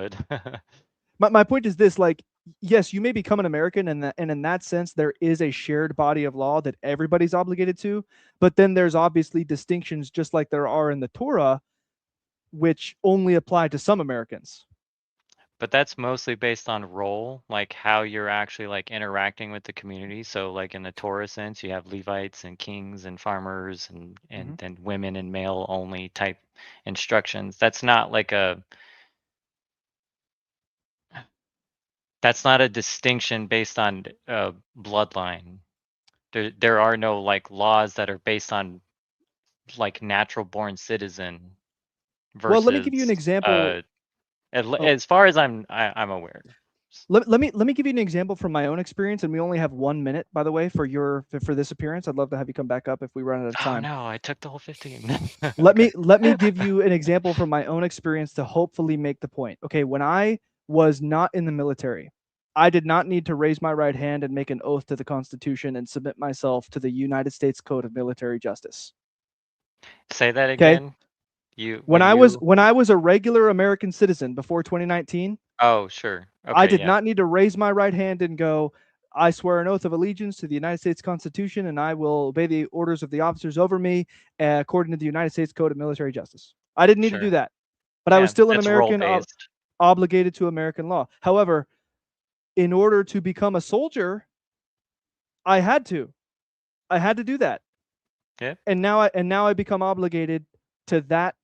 but my point is this, like, yes, you may become an American, and in that sense, there is a shared body of law that everybody's obligated to, but then there's obviously distinctions, just like there are in the Torah, which only apply to some Americans. But that's mostly based on role, like how you're actually like interacting with the community. So like in the Torah sense, you have Levites and kings and farmers and then women and male only type instructions. That's not like that's not a distinction based on bloodline. There are no like laws that are based on like natural born citizen versus Well, let me give you an example. as far as I'm aware. Let me give you an example from my own experience, and we only have 1 minute, by the way, for this appearance. I'd love to have you come back up if we run out of time. Oh no, I took the whole 15. Let me give you an example from my own experience to hopefully make the point. Okay, when I was not in the military, I did not need to raise my right hand and make an oath to the Constitution and submit myself to the United States Code of Military Justice. Say that Okay? again. When I was a regular American citizen before 2019. Oh, sure. Okay, I did not need to raise my right hand and go, I swear an oath of allegiance to the United States Constitution, and I will obey the orders of the officers over me according to the United States Code of Military Justice. I didn't need to do that, but I was still an American obligated to American law. However, in order to become a soldier, I had to do that. Yeah. And now I become obligated to that,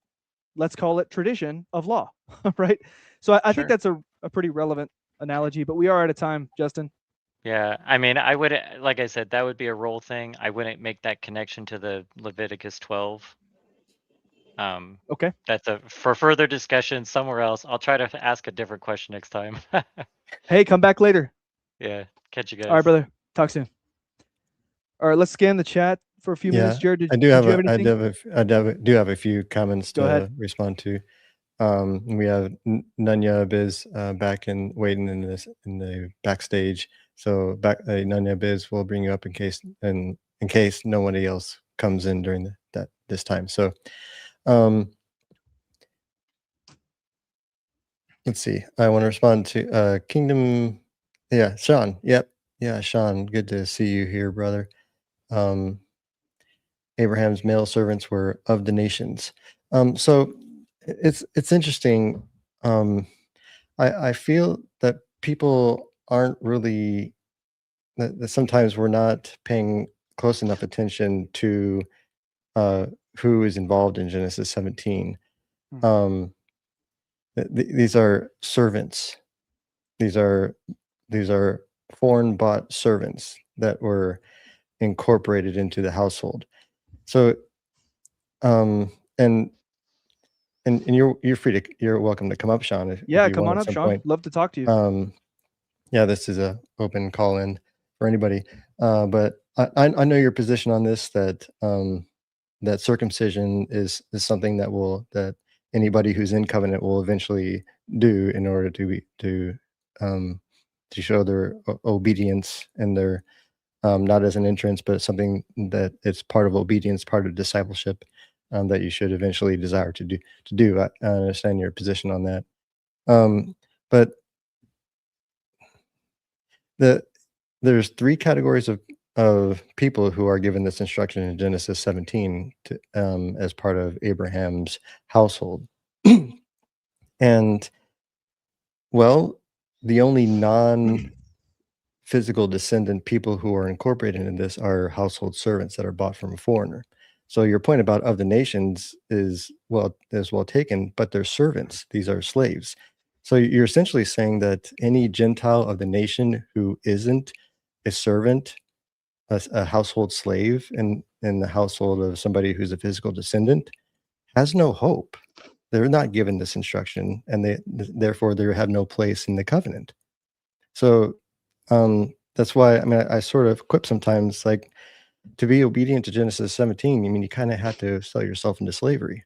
let's call it tradition of law, right? So I think that's a pretty relevant analogy, but we are out of time, Justin. Yeah, I mean, I would, like I said, that would be a role thing. I wouldn't make that connection to the Leviticus 12. Okay. That's for further discussion somewhere else. I'll try to ask a different question next time. Hey, come back later. Yeah, catch you guys. All right, brother. Talk soon. All right, let's scan the chat for a few minutes. Jared, did you have anything? I do have a few comments to respond to. We have Nunya Biz back and waiting in the backstage. So Nunya Biz will bring you up in case nobody else comes in during this time. So let's see. I want to respond to Kingdom. Yeah, Sean. Yep. Yeah, Sean. Good to see you here, brother. Abraham's male servants were of the nations. So it's interesting. I feel that people aren't really that sometimes we're not paying close enough attention to who is involved in Genesis 17. These are servants. These are foreign bought servants that were incorporated into the household. So and you're welcome to come up, Sean. If you come want on up, Sean. Point. Love to talk to you. Yeah, this is a open call in for anybody. But I know your position on this, that that circumcision is something that anybody who's in covenant will eventually do in order to show their obedience and their not as an entrance, but something that it's part of obedience, part of discipleship, that you should eventually desire to do. I understand your position on that. But there's 3 categories of people who are given this instruction in Genesis 17 as part of Abraham's household. And well, the only non-physical descendant people who are incorporated in this are household servants that are bought from a foreigner. So your point about of the nations is well taken, but they're servants. These are slaves. So you're essentially saying that any Gentile of the nation who isn't a servant, a household slave in the household of somebody who's a physical descendant, has no hope. They're not given this instruction, and therefore they have no place in the covenant. So that's why, I mean, I sort of quip sometimes, like, to be obedient to Genesis 17, I mean, you kind of have to sell yourself into slavery.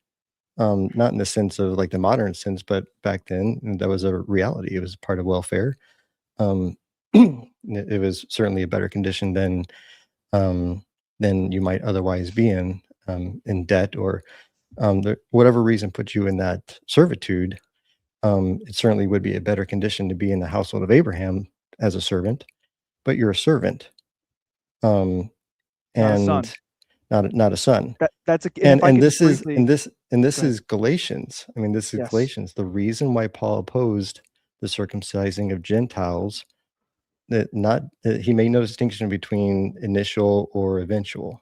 Not in the sense of like the modern sense, but back then that was a reality. It was part of welfare. It was certainly a better condition than you might otherwise be in debt or whatever reason put you in that servitude. It certainly would be a better condition to be in the household of Abraham as a servant, but you're a servant, and not a son. That's and this And this is Galatians. I mean, this is Galatians. The reason why Paul opposed the circumcising of Gentiles, he made no distinction between initial or eventual.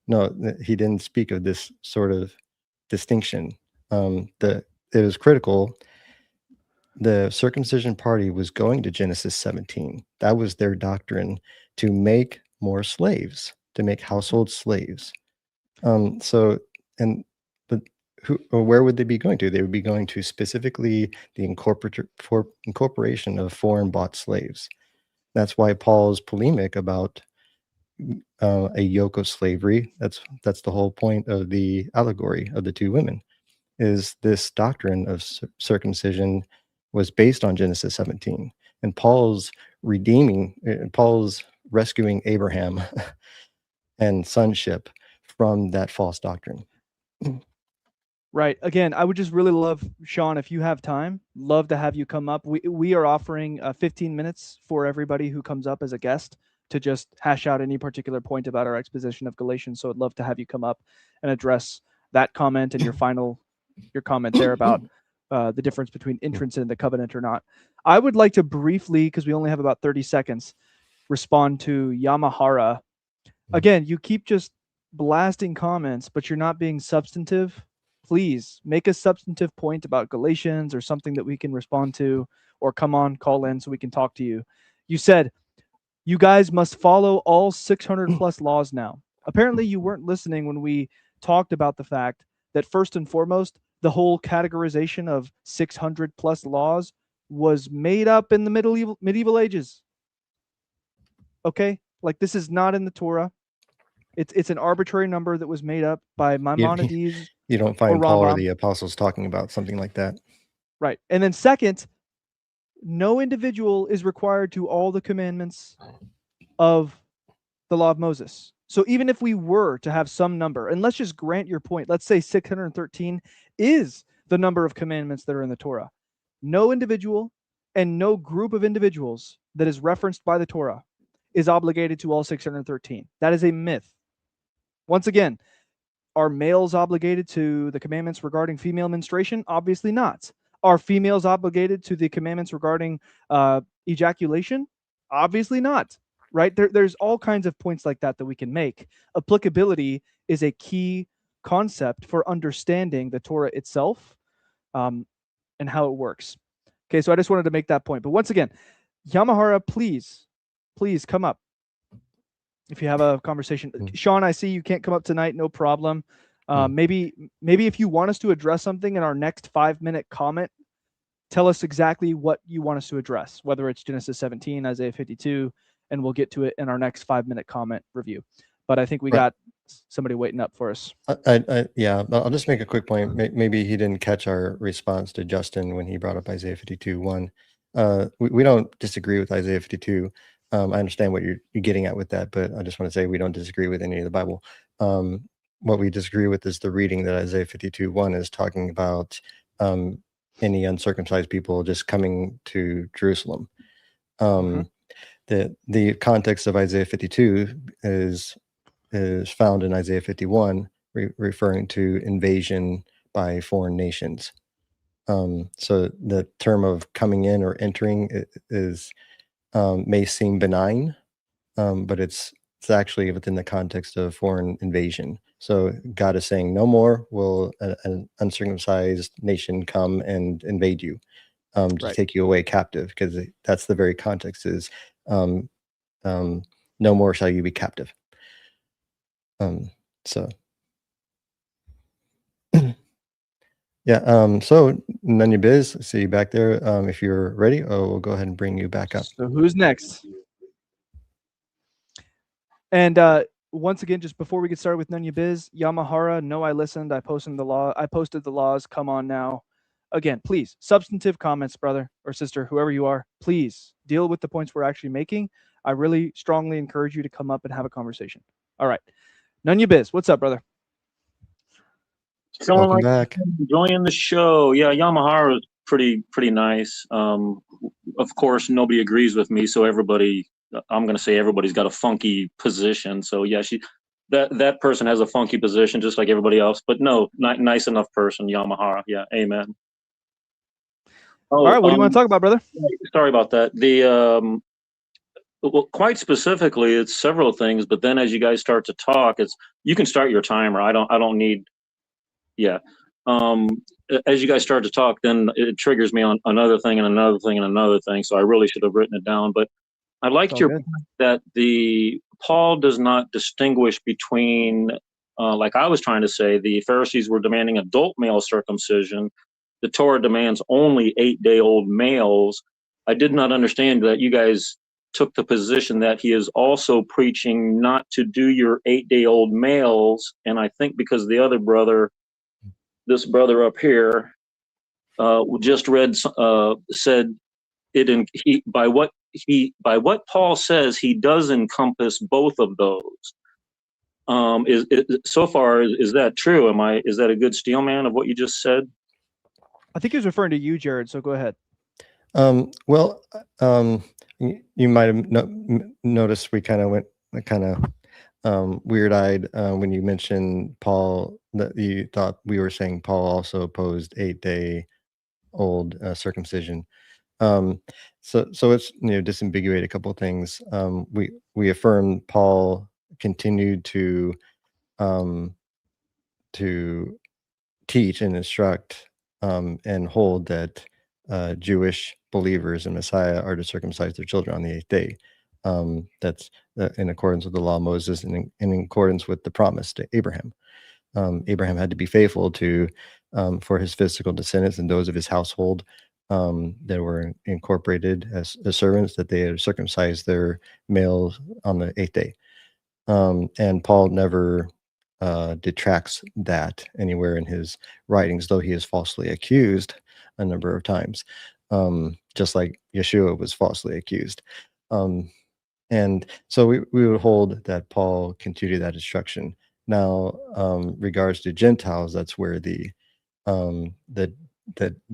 No, he didn't speak of this sort of distinction. It was critical. The circumcision party was going to Genesis 17. That was their doctrine, to make more slaves, to make household slaves. Where would they be going to? They would be going to specifically the incorporation of foreign bought slaves. That's why Paul's polemic about a yoke of slavery. That's the whole point of the allegory of the two women, is this doctrine of circumcision was based on Genesis 17, and Paul's rescuing Abraham and sonship from that false doctrine. Right. Again, I would just really love, Sean, if you have time, love to have you come up. We are offering 15 minutes for everybody who comes up as a guest to just hash out any particular point about our exposition of Galatians. So I'd love to have you come up and address that comment and your comment there about the difference between entrance in the covenant or not. I would like to briefly, because we only have about 30 seconds, respond to Yamahara. Again, you keep just blasting comments, but you're not being substantive. Please make a substantive point about Galatians or something that we can respond to, or call in so we can talk to you. You said, you guys must follow all 600 plus laws now. Apparently you weren't listening when we talked about the fact that first and foremost, the whole categorization of 600 plus laws was made up in the medieval ages. Okay? Like, this is not in the Torah. It's an arbitrary number that was made up by Maimonides. You don't find Paul or the apostles talking about something like that. Right. And then second, no individual is required to all the commandments of the law of Moses. So even if we were to have some number, and let's just grant your point, let's say 613 is the number of commandments that are in the Torah. No individual and no group of individuals that is referenced by the Torah is obligated to all 613. That is a myth. Once again, are males obligated to the commandments regarding female menstruation? Obviously not. Are females obligated to the commandments regarding ejaculation? Obviously not. Right? There's all kinds of points like that we can make. Applicability is a key concept for understanding the Torah itself and how it works. Okay, so I just wanted to make that point. But once again, Yamahara, please come up if you have a conversation. Sean, I see you can't come up tonight. No problem. Maybe if you want us to address something in our next 5-minute comment, tell us exactly what you want us to address, whether it's Genesis 17, Isaiah 52, and we'll get to it in our next 5-minute comment review. But I think we got somebody waiting up for us. Yeah, I'll just make a quick point. Maybe he didn't catch our response to Justin when he brought up Isaiah 52:1. We don't disagree with Isaiah 52. I understand what you're getting at with that, but I just want to say we don't disagree with any of the Bible. What we disagree with is the reading that Isaiah 52:1 is talking about any uncircumcised people just coming to Jerusalem. The context of Isaiah 52 is found in Isaiah 51, referring to invasion by foreign nations. So the term of coming in or entering is may seem benign, but it's actually within the context of foreign invasion. So God is saying, no more will an uncircumcised nation come and invade you to take you away captive, because that's the very context is no more shall you be captive. So yeah, so Nunya Biz, I see you back there. If you're ready, we'll go ahead and bring you back up. So who's next? And once again, just before we get started with Nunya Biz, Yamahara, no, I listened. I posted the laws. Come on now. Again, please, substantive comments, brother or sister, whoever you are, please deal with the points we're actually making. I really strongly encourage you to come up and have a conversation. All right. Nunya Biz, what's up, brother? Welcome back. Enjoying the show. Yeah, Yamahara is pretty nice. Of course, nobody agrees with me, so I'm going to say everybody's got a funky position. So yeah, that person has a funky position just like everybody else. But no, not nice enough person, Yamahara. Yeah, amen. All right, what do you want to talk about, brother? Sorry about that. Well, quite specifically, it's several things. But then as you guys start to talk, you can start your timer. I don't need. Yeah. As you guys start to talk, then it triggers me on another thing and another thing and another thing. So I really should have written it down. But I liked your point that Paul does not distinguish between, like I was trying to say, the Pharisees were demanding adult male circumcision. The Torah demands only 8-day-old males. I did not understand that you guys took the position that he is also preaching not to do your 8-day-old males. And I think because the other brother, this brother up here, just read, said it in by what Paul says, he does encompass both of those. So far, is that true? Is that a good steel man of what you just said? I think he was referring to you, Jared. So go ahead. Well, you might have noticed we kind of went weird-eyed when you mentioned Paul, that you thought we were saying Paul also opposed 8-day-old circumcision. So it's disambiguate a couple of things. We affirm Paul continued to teach and instruct and hold that Jewish believers in Messiah are to circumcise their children on the 8th day. That's in accordance with the law of Moses and in accordance with the promise to Abraham. Abraham had to be faithful to for his physical descendants and those of his household that were incorporated as servants, that they had circumcised their males on the 8th day. And Paul never detracts that anywhere in his writings, though he is falsely accused a number of times, just like Yeshua was falsely accused. And so we would hold that Paul continued that instruction. Now, regards to Gentiles, that's where the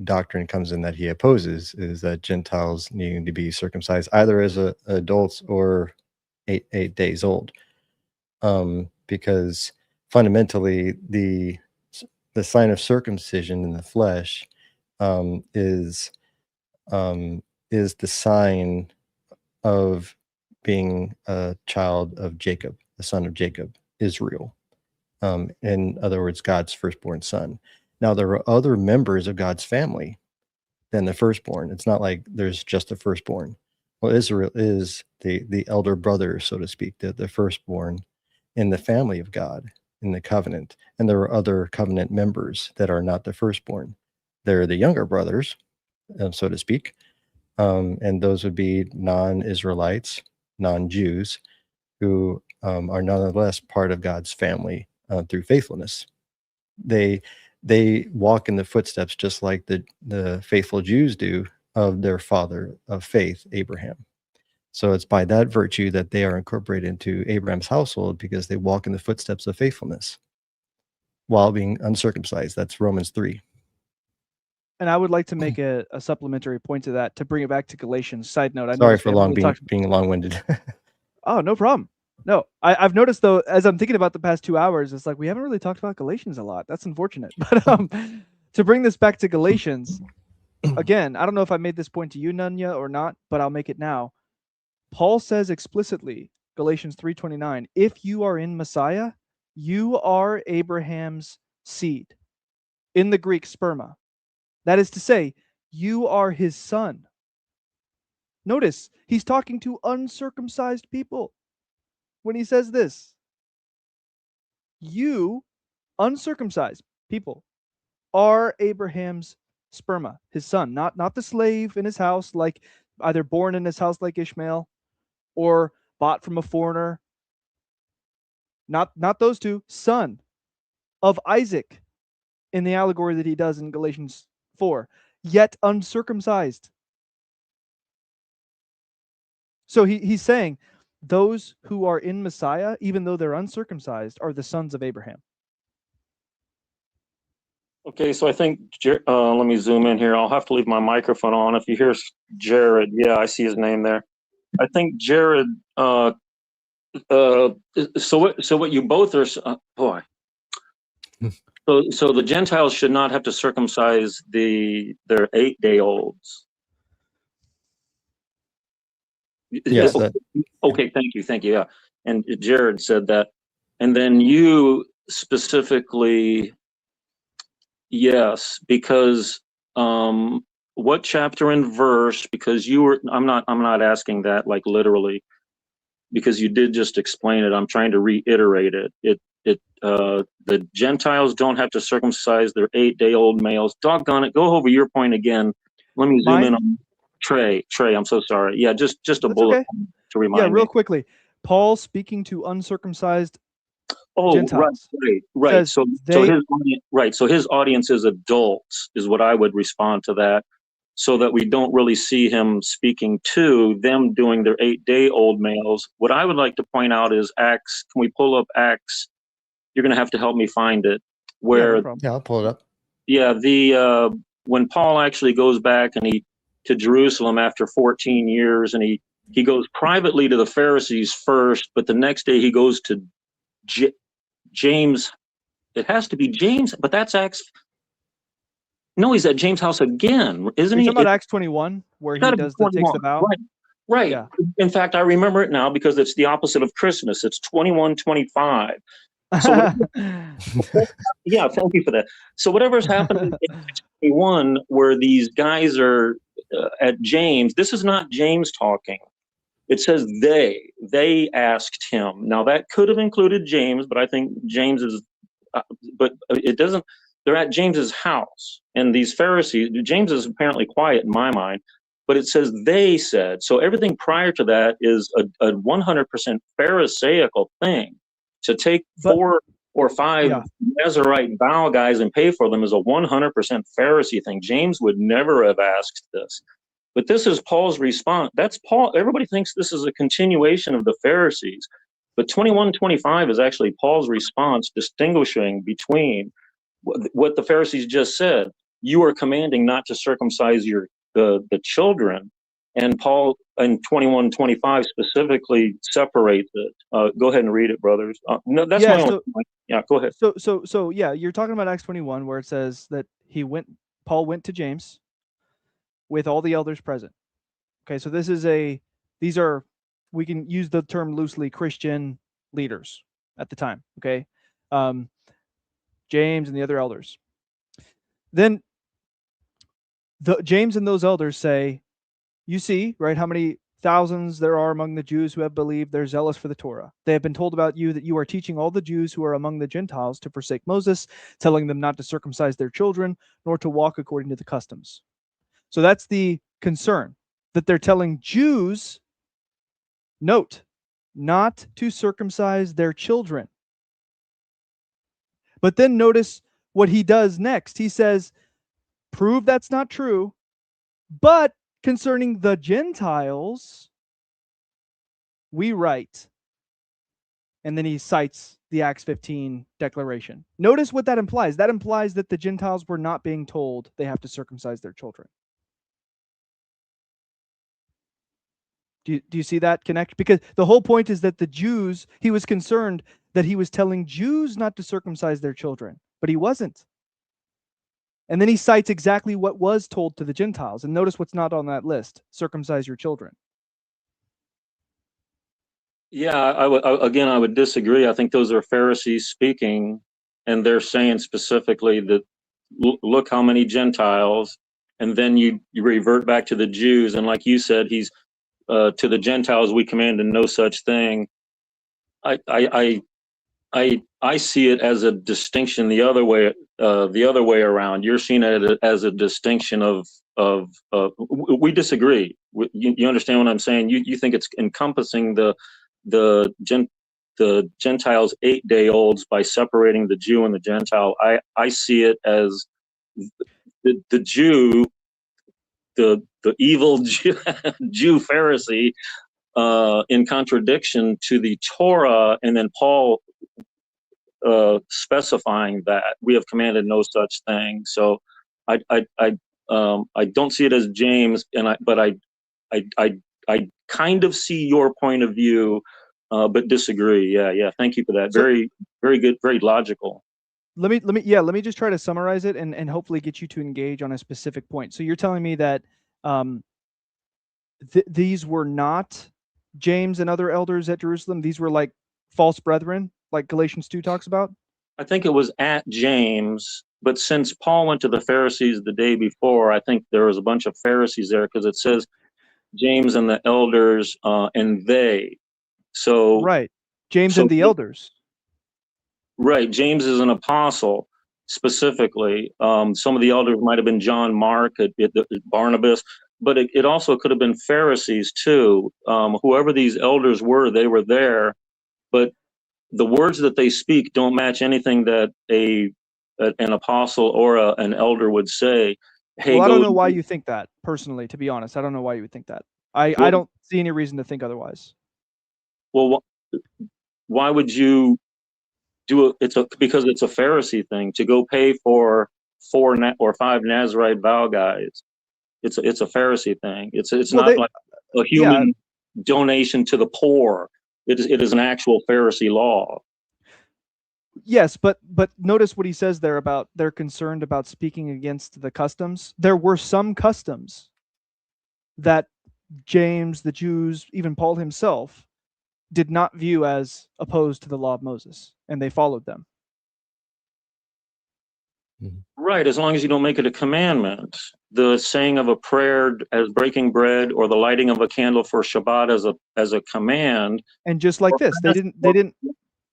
doctrine comes in that he opposes, is that Gentiles needing to be circumcised either as adults or 8 days old, because fundamentally the sign of circumcision in the flesh is the sign of being a child of Jacob, the son of Jacob, Israel. In other words, God's firstborn son. Now, there are other members of God's family than the firstborn. It's not like there's just the firstborn. Well, Israel is the elder brother, so to speak, the firstborn in the family of God, in the covenant. And there are other covenant members that are not the firstborn. They're the younger brothers, so to speak. And those would be non-Israelites, non-Jews, who are nonetheless part of God's family through faithfulness. They walk in the footsteps just like the faithful Jews do of their father of faith, Abraham. So it's by that virtue that they are incorporated into Abraham's household, because they walk in the footsteps of faithfulness while being uncircumcised. That's Romans 3. And I would like to make a supplementary point to that, to bring it back to Galatians. Side note, Sorry for being long-winded. Oh, no problem. No, I've noticed, though, as I'm thinking about the past 2 hours, it's like we haven't really talked about Galatians a lot. That's unfortunate. But to bring this back to Galatians, again, I don't know if I made this point to you, Nunya, or not, but I'll make it now. Paul says explicitly, Galatians 3:29, if you are in Messiah, you are Abraham's seed. In the Greek, sperma. That is to say, you are his son. Notice, he's talking to uncircumcised people when he says this. You, uncircumcised people, are Abraham's sperma, his son, not the slave in his house, like either born in his house like Ishmael or bought from a foreigner. Not those two. Son of Isaac in the allegory that he does in Galatians 4, yet uncircumcised. So he's saying those who are in Messiah, even though they're uncircumcised, are the sons of Abraham. Okay, so I think, let me zoom in here. I'll have to leave my microphone on. If you hear Jared, yeah, I see his name there. I think Jared So what you both are, boy. So the Gentiles should not have to circumcise their 8-day-olds. Yes. Okay, thank you. Yeah, and Jared said that, and then you specifically, yes, because what chapter and verse? Because you were, I'm not asking that like literally, because you did just explain it. I'm trying to reiterate it. The Gentiles don't have to circumcise their 8-day-old males. Doggone it, go over your point again. Let me zoom in on Trey, I'm so sorry. Yeah, just a That's bullet okay. to remind me. Real quickly. Paul speaking to uncircumcised Gentiles. Right. So his audience is adults, is what I would respond to that, so that we don't really see him speaking to them doing their 8-day-old males. What I would like to point out is Acts. Can we pull up Acts? You're going to have to help me find it. Where I'll pull it up. Yeah, when Paul actually goes back to Jerusalem after 14 years, and he goes privately to the Pharisees first, but the next day he goes to James. It has to be James, but that's Acts. No, he's at James' house again, isn't he? You're talking about Acts 21, where he takes the vow? Right. Yeah. In fact, I remember it now because it's the opposite of Christmas. It's 21-25. So yeah, thank you for that. So whatever's happening in 21, where these guys are at James, this is not James talking. It says they asked him. Now that could have included James, but I think James is, but it doesn't. They're at James's house, and these Pharisees. James is apparently quiet in my mind, but it says they said. So everything prior to that is a 100% Pharisaical thing. To take 4 or 5 Nazarite vow guys and pay for them is a 100% Pharisee thing. James would never have asked this. But this is Paul's response. That's Paul. Everybody thinks this is a continuation of the Pharisees. But 21-25 is actually Paul's response, distinguishing between what the Pharisees just said. You are commanding not to circumcise the children. And Paul in 21-25 specifically separates it. Go ahead and read it, brothers. No, that's my only point. Yeah, go ahead. So yeah, you're talking about Acts 21, where it says that Paul went to James with all the elders present. Okay, so these are, we can use the term loosely, Christian leaders at the time. Okay, James and the other elders. Then James and those elders say, you see, right, how many thousands there are among the Jews who have believed. They're zealous for the Torah. They have been told about you that you are teaching all the Jews who are among the Gentiles to forsake Moses, telling them not to circumcise their children, nor to walk according to the customs. So that's the concern, that they're telling Jews, note, not to circumcise their children. But then notice what he does next. He says, prove that's not true, but concerning the Gentiles, we write. And then he cites the Acts 15 declaration. Notice what that implies. That implies that the Gentiles were not being told they have to circumcise their children. Do you see that connect? Because the whole point is that the Jews, he was concerned that he was telling Jews not to circumcise their children, but he wasn't. And then he cites exactly what was told to the Gentiles. And notice what's not on that list: circumcise your children. Yeah, I would disagree. I think those are Pharisees speaking, and they're saying specifically that look how many Gentiles, and then you revert back to the Jews, and like you said, he's to the Gentiles we commanded no such thing. I see it as a distinction the other way around. You're seeing it as a distinction of we disagree. You understand what I'm saying? You think it's encompassing the Gentiles 8-day-olds by separating the Jew and the Gentile. I see it as the Jew, the evil Jew Pharisee, in contradiction to the Torah, and then Paul specifying that we have commanded no such thing. So I don't see it as James, but I kind of see your point of view but disagree. Yeah. Thank you for that. So, very good, very logical. Let me just try to summarize it and hopefully get you to engage on a specific point. So you're telling me that these were not James and other elders at Jerusalem. These were like false brethren, like Galatians 2 talks about. I think it was at James, but since Paul went to the Pharisees the day before, I think there was a bunch of Pharisees there, because it says James and the elders and they. So right, James and the elders. Right, James is an apostle specifically. Some of the elders might have been John Mark, Barnabas, but it also could have been Pharisees too. Whoever these elders were, they were there, but the words that they speak don't match anything that an apostle or an elder would say. Hey, well, I don't know why you think that, personally, to be honest. I don't know why you would think that. I don't see any reason to think otherwise. Well, why would you do it? Because it's a Pharisee thing to go pay for 4 or 5 Nazarite vow guys. It's a Pharisee thing. It's not like a human donation to the poor. It is an actual Pharisee law. Yes, but notice what he says there about they're concerned about speaking against the customs. There were some customs that James, the Jews, even Paul himself did not view as opposed to the law of Moses, and they followed them. Right, as long as you don't make it a commandment. The saying of a prayer as breaking bread, or the lighting of a candle for Shabbat as a command. And just like this, they didn't.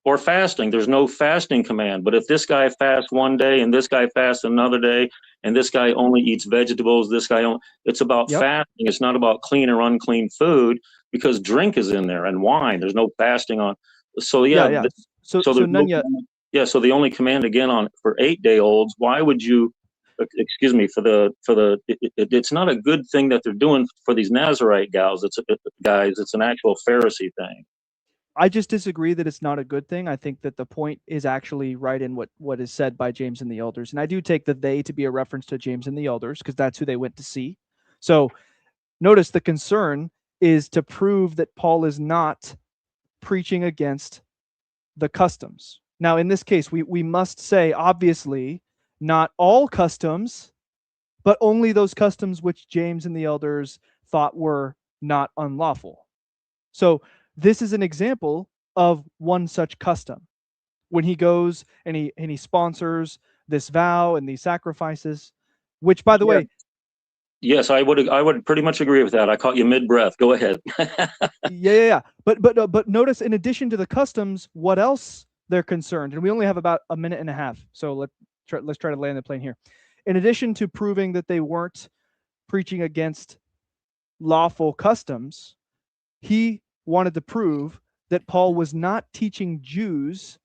Or fasting. There's no fasting command. But if this guy fasts one day and this guy fasts another day, and this guy only eats vegetables, this guy only, it's about fasting. It's not about clean or unclean food, because drink is in there and wine. There's no fasting on. So yeah. So none yet. Yeah. So the only command again for 8-day-olds. Why would you? Excuse me, it's not a good thing that they're doing for these Nazarite guys. It's an actual Pharisee thing. I just disagree that it's not a good thing. I think that the point is actually right in what is said by James and the elders. And I do take the they to be a reference to James and the elders, because that's who they went to see. So notice the concern is to prove that Paul is not preaching against the customs. Now, in this case, we must say, obviously, not all customs, but only those customs which James and the elders thought were not unlawful. So this is an example of one such custom. When he goes and he sponsors this vow and these sacrifices, which, by the way, yes, I would pretty much agree with that. I caught you mid-breath. Go ahead. yeah. But notice, in addition to the customs, what else they're concerned, and we only have about a minute and a half, so let's try to land the plane here. In addition to proving that they weren't preaching against lawful customs, he wanted to prove that Paul was not teaching Jews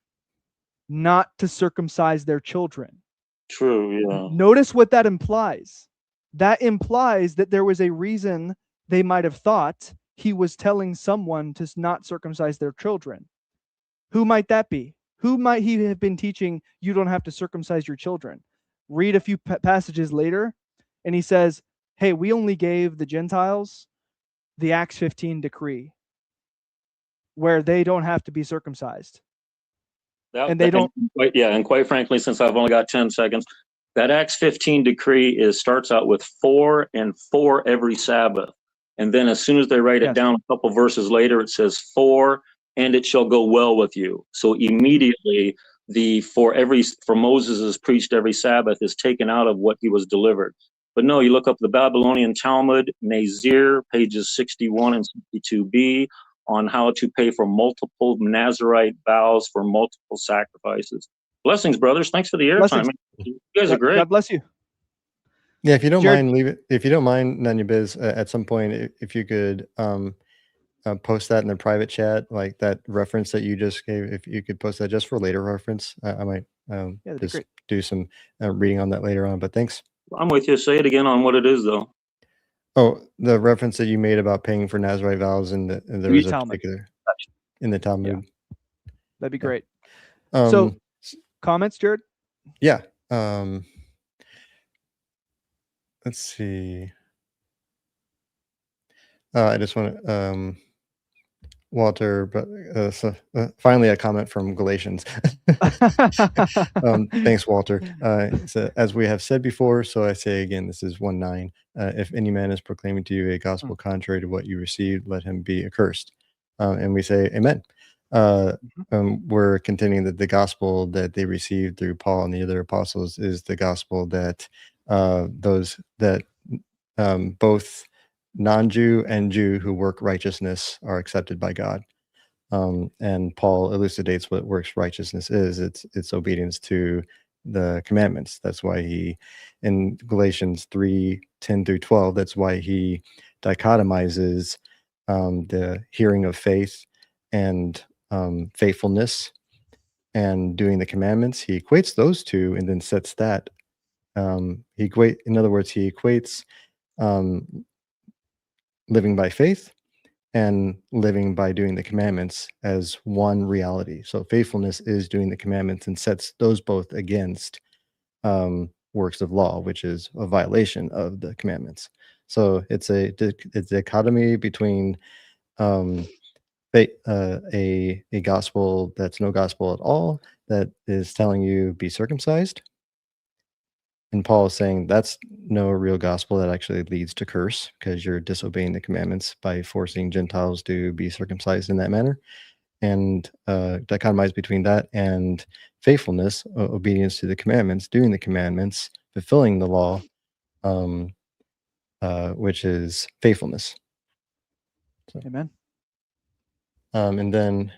not to circumcise their children. True, yeah. Notice what that implies. That implies that there was a reason they might have thought he was telling someone to not circumcise their children. Who might that be? Who might he have been teaching you don't have to circumcise your children? Read a few passages later, and he says, hey, we only gave the Gentiles the Acts 15 decree, where they don't have to be circumcised. And quite frankly, since I've only got 10 seconds, that Acts 15 decree starts out with 4 and 4 every Sabbath. And then as soon as they write it down a couple verses later, it says 4 and it shall go well with you. So immediately for Moses is preached every Sabbath is taken out of what he was delivered. But no, you look up the Babylonian Talmud, Nazir, pages 61 and 62b, on how to pay for multiple Nazarite vows for multiple sacrifices. Blessings, brothers. Thanks for the airtime. You guys are great. God bless you. Yeah, if you don't mind, leave it. If you don't mind, Nanya Biz, at some point, if you could post that in the private chat, like that reference that you just gave, if you could post that just for later reference, I might just do some reading on that later on. But thanks. I'm with you. Say it again on what it is, though. Oh, the reference that you made about paying for Nazarite vows, and there was a particular in the Talmud. Yeah. That'd be great. So, comments, Jared? Yeah. Let's see. I just want to. Walter, but finally a comment from Galatians. Thanks, Walter. So as we have said before, so I say again, this is 1:9. If any man is proclaiming to you a gospel contrary to what you received, let him be accursed. And we say, Amen. We're contending that the gospel that they received through Paul and the other apostles is the gospel that those that both non-Jew and Jew who work righteousness are accepted by God. And Paul elucidates what works righteousness is. It's obedience to the commandments. That's why he, in Galatians 3:10-12, that's why he dichotomizes the hearing of faith and faithfulness and doing the commandments. He equates those two and then sets that. In other words, he equates living by faith and living by doing the commandments as one reality. So faithfulness is doing the commandments and sets those both against works of law, which is a violation of the commandments. So it's a dichotomy between a gospel that's no gospel at all, that is telling you be circumcised. And Paul is saying that's no real gospel, that actually leads to curse because you're disobeying the commandments by forcing Gentiles to be circumcised in that manner. And dichotomize between that and faithfulness, obedience to the commandments, doing the commandments, fulfilling the law, which is faithfulness. So, Amen. And then,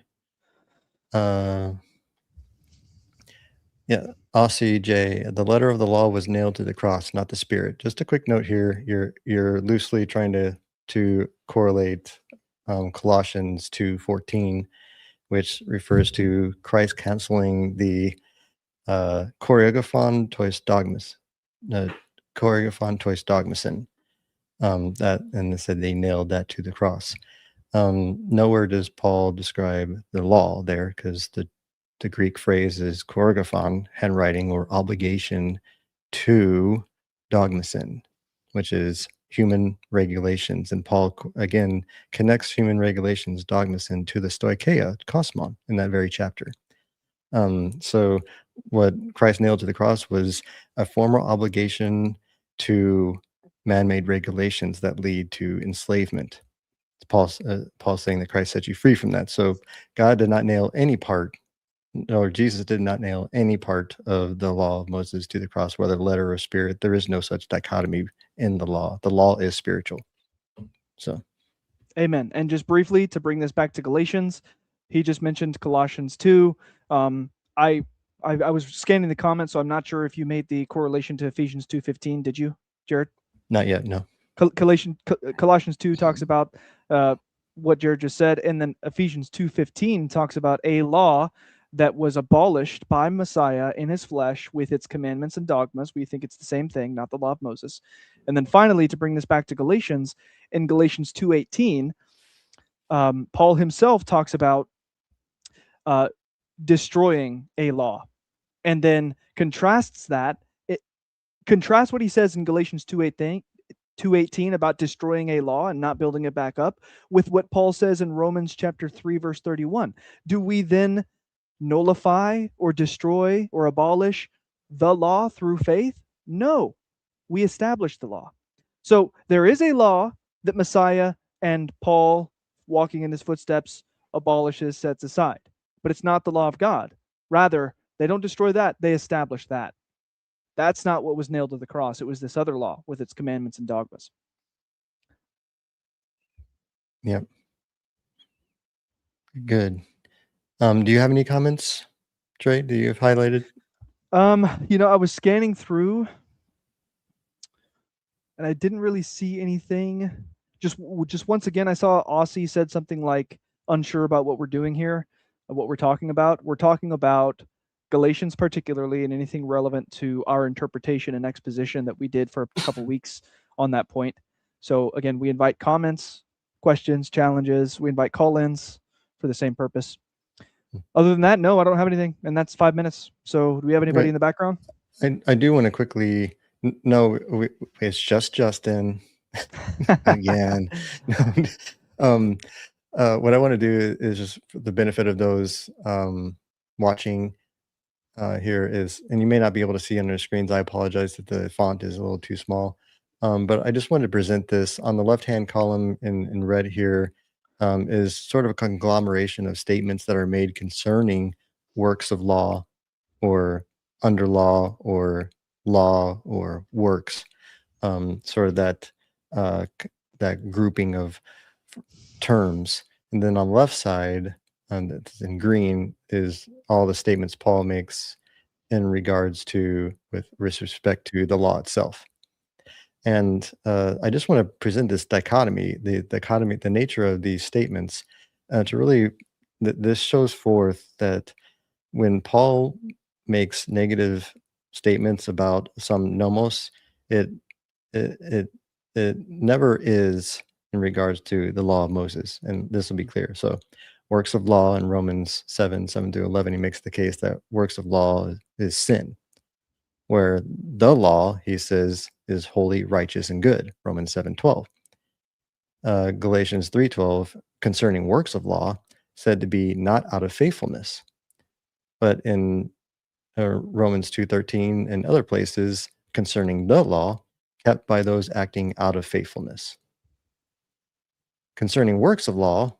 Aussie J, the letter of the law was nailed to the cross, not the spirit. Just a quick note here. You're loosely trying to correlate Colossians 2:14, which refers to Christ canceling the choreographon tois dogmas, choreographon tois dogmasin. That, and they said they nailed that to the cross. Nowhere does Paul describe the law there, because the Greek phrase is choreographon, handwriting or obligation to dogmasin, which is human regulations. And Paul again connects human regulations, dogmasin, to the stoicheia, kosmon, in that very chapter. So what Christ nailed to the cross was a formal obligation to man-made regulations that lead to enslavement. Paul's saying that Christ set you free from that. So God did not nail any part, or Jesus did not nail any part of the law of Moses to the cross, whether letter or spirit. There is no such dichotomy in the law. The law is spiritual. So, amen. And just briefly to bring this back to Galatians, he just mentioned Colossians 2. I was scanning the comments, so I'm not sure if you made the correlation to Ephesians 2:15. Did you, Jared? Not yet, no. Colossians 2 talks about what Jared just said, and then Ephesians 2:15 talks about a law that was abolished by Messiah in his flesh with its commandments and dogmas. We think it's the same thing, not the law of Moses. And then finally, to bring this back to Galatians, in Galatians 2:18, Paul himself talks about destroying a law, and then contrasts what he says in Galatians 2:18 about destroying a law and not building it back up with what Paul says in Romans chapter 3, verse 31. Do we then nullify or destroy or abolish the law through faith? No, we establish the law. So there is a law that Messiah and Paul, walking in his footsteps, abolishes, sets aside, but it's not the law of God. Rather, they don't destroy that, they establish that. That's not what was nailed to the cross. It was this other law with its commandments and dogmas. Yep. Good. Do you have any comments, Trey? Do you have highlighted? I was scanning through and I didn't really see anything. Just once again, I saw Aussie said something like unsure about what we're doing here, what we're talking about. We're talking about Galatians particularly, and anything relevant to our interpretation and exposition that we did for a couple weeks on that point. So again, we invite comments, questions, challenges. We invite call-ins for the same purpose. Other than that, no, I don't have anything, and that's 5 minutes. So do we have anybody in the background? I do want to quickly, no, it's just Justin again. What I want to do is just for the benefit of those watching here is, and you may not be able to see on their screens. I apologize that the font is a little too small. But I just wanted to present this on the left-hand column in red here is sort of a conglomeration of statements that are made concerning works of law or under law or works, sort of that that grouping of terms. And then on the left side, that's in green, is all the statements Paul makes in regards to with respect to the law itself. And I just want to present this dichotomy, the nature of these statements, to really, this shows forth that when Paul makes negative statements about some nomos, it it it, it never is in regards to the law of Moses, and this will be clear. So, works of law in Romans 7:7-11, he makes the case that works of law is sin, where the law, he says, is holy, righteous, and good. Romans 7:12. Galatians 3:12, concerning works of law, said to be not out of faithfulness, but in Romans 2:13 and other places concerning the law, kept by those acting out of faithfulness. Concerning works of law,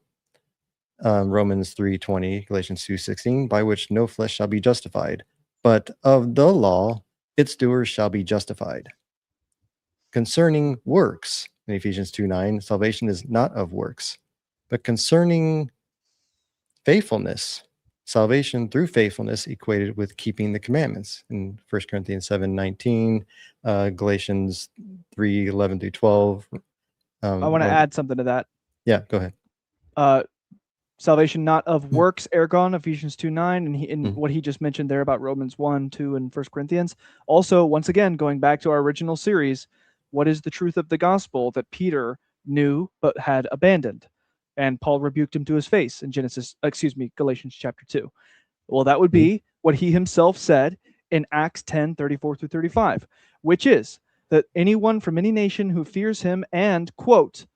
Romans 3:20, Galatians 2:16, by which no flesh shall be justified, but of the law its doers shall be justified. Concerning works, in Ephesians 2:9, salvation is not of works, but concerning faithfulness, salvation through faithfulness equated with keeping the commandments. In 1 Corinthians 7:19, Galatians 3:11-12. I want to add something to that. Yeah, go ahead. Salvation not of works, ergon, Ephesians 2:9, and what he just mentioned there about Romans 1:2 and 1 Corinthians. Also, once again, going back to our original series, what is the truth of the gospel that Peter knew but had abandoned? And Paul rebuked him to his face in Galatians chapter 2. Well, that would be what he himself said in Acts 10:34-35, which is that anyone from any nation who fears him and, quote,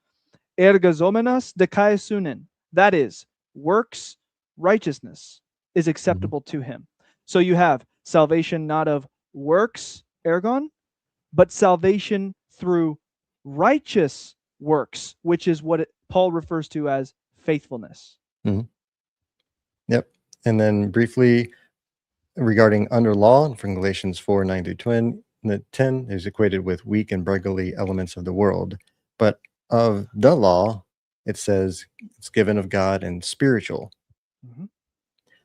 ergazomenas dekaisunin, that is, works righteousness, is acceptable to him. So you have salvation not of works, ergon, but salvation through righteous works, which is what Paul refers to as faithfulness. Yep. And then briefly regarding under law from Galatians 4:9-10, is equated with weak and beggarly elements of the world. But of the law, it says it's given of God and spiritual.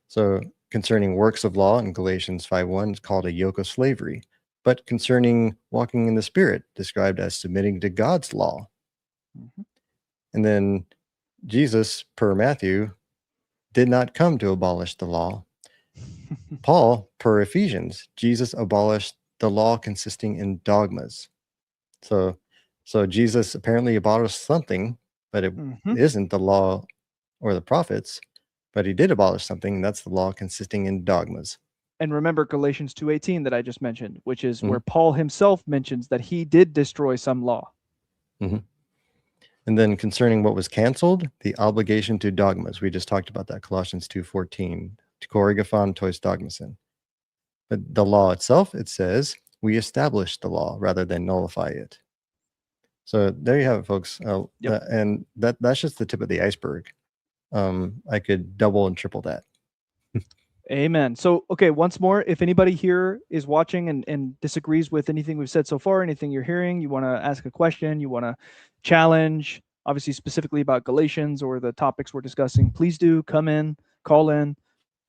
So concerning works of law in Galatians 5:1, it's called a yoke of slavery. But concerning walking in the Spirit, described as submitting to God's law. And then Jesus, per Matthew, did not come to abolish the law. Paul, per Ephesians, Jesus abolished the law consisting in dogmas. So Jesus apparently abolished something, but it isn't the law or the prophets, but he did abolish something, and that's the law consisting in dogmas. And remember Galatians 2:18 that I just mentioned, which is where Paul himself mentions that he did destroy some law. And then concerning what was canceled, the obligation to dogmas. We just talked about that, Colossians 2:14, to korrigaphon tois dogmasin. But the law itself, it says, we establish the law rather than nullify it. So there you have it, folks. And that's just the tip of the iceberg. I could double and triple that. Amen. So, okay, once more, if anybody here is watching and disagrees with anything we've said so far, anything you're hearing, you want to ask a question, you want to challenge, obviously specifically about Galatians or the topics we're discussing, please do come in, call in,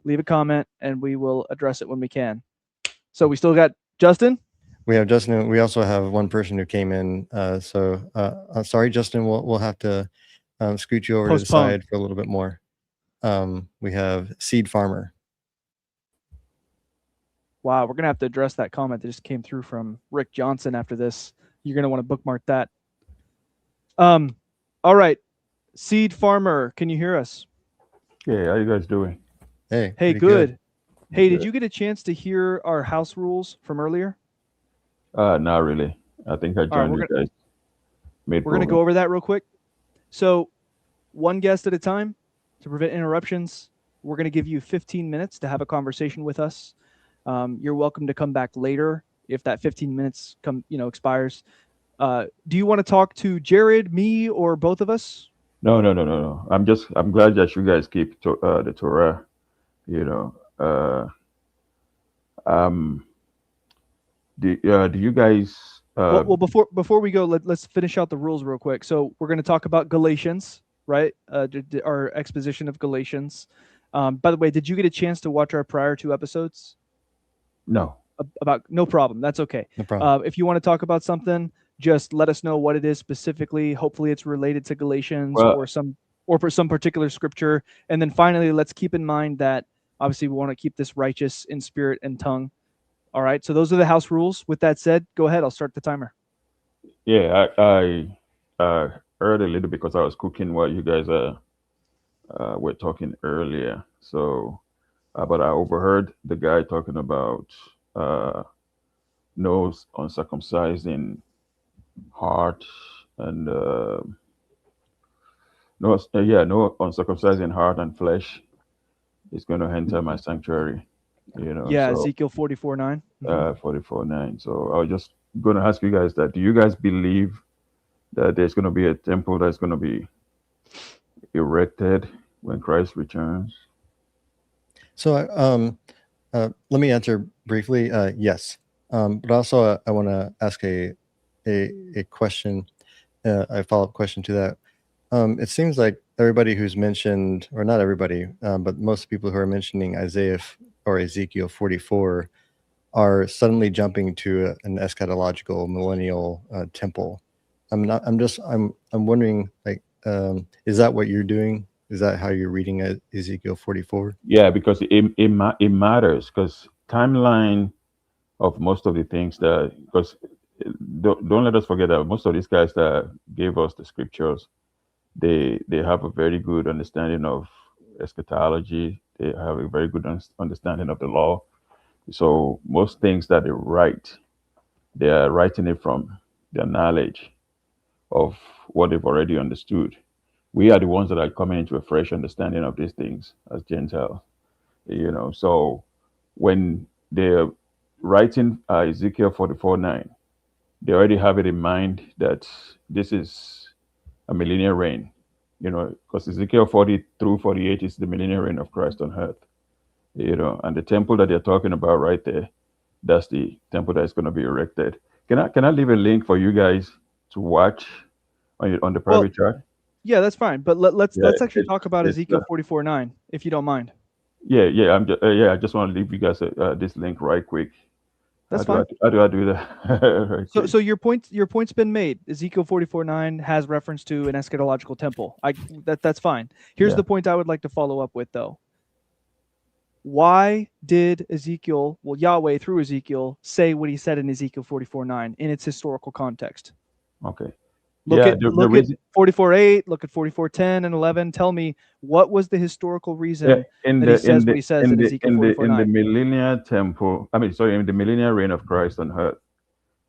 leave a comment, and we will address it when we can. So we still got Justin? We have Justin. We also have one person who came in. Sorry, Justin, we'll have to scoot you over to the side for a little bit more. We have Seed Farmer. Wow, we're going to have to address that comment that just came through from Rick Johnson after this. You're going to want to bookmark that. All right. Seed Farmer, can you hear us? Yeah, how you guys doing? Hey, good. Hey, did you get a chance to hear our house rules from earlier? Not really. I think I joined you guys. We're going to go over that real quick. So one guest at a time to prevent interruptions. We're going to give you 15 minutes to have a conversation with us. You're welcome to come back later if that 15 minutes expires. Do you want to talk to Jared, me, or both of us? No. I'm glad that you guys keep the Torah. You know. Do you guys? Well, before we go, let's finish out the rules real quick. So we're going to talk about Galatians, right? Our exposition of Galatians. By the way, did you get a chance to watch our prior 2 episodes? No. No problem. That's okay. No problem. If you want to talk about something, just let us know what it is specifically. Hopefully, it's related to Galatians or for some particular scripture. And then finally, let's keep in mind that obviously we want to keep this righteous in spirit and tongue. All right. So those are the house rules. With that said, go ahead. I'll start the timer. Yeah, I heard a little because I was cooking while you guys were talking earlier. So, but I overheard the guy talking about no uncircumcised in heart and no uncircumcised in heart and flesh is going to enter my sanctuary. Yeah, so, Ezekiel 44:9. 44:9. So I was just going to ask you guys that: do you guys believe that there's going to be a temple that's going to be erected when Christ returns? So let me answer briefly. Yes, but also I want to ask a question, a follow-up question to that. It seems like everybody who's mentioned, or not everybody, but most people who are mentioning Isaiah or Ezekiel 44 are suddenly jumping to an eschatological millennial temple. I'm wondering, like, is that what you're doing? Is that how you're reading Ezekiel 44? Yeah, because it matters, because timeline of most of the things because don't let us forget that most of these guys that gave us the scriptures, they have a very good understanding of eschatology. They have a very good understanding of the law. So most things that they write, they are writing it from their knowledge of what they've already understood. We are the ones that are coming into a fresh understanding of these things as Gentiles. So when they're writing Ezekiel 44:9, they already have it in mind that this is a millennial reign, because Ezekiel 40 through 48 is the millennial reign of Christ on earth, and the temple that they're talking about right there, that's the temple that is going to be erected. Can I leave a link for you guys to watch on the private chat? Yeah, that's fine. But let's actually talk about Ezekiel 44:9, if you don't mind. Yeah. I just want to leave you guys this link right quick. That's fine. How do I do that? Right, so your point's been made. Ezekiel 44:9 has reference to an eschatological temple. That's fine. Here's the point I would like to follow up with, though. Why did Yahweh through Ezekiel say what he said in Ezekiel 44:9 in its historical context? Okay. Look at 44:8, look at 44:10 and 11. Tell me, what was the historical reason that he says what he says in Ezekiel 44:9? In the millennial temple, in the millennial reign of Christ on earth,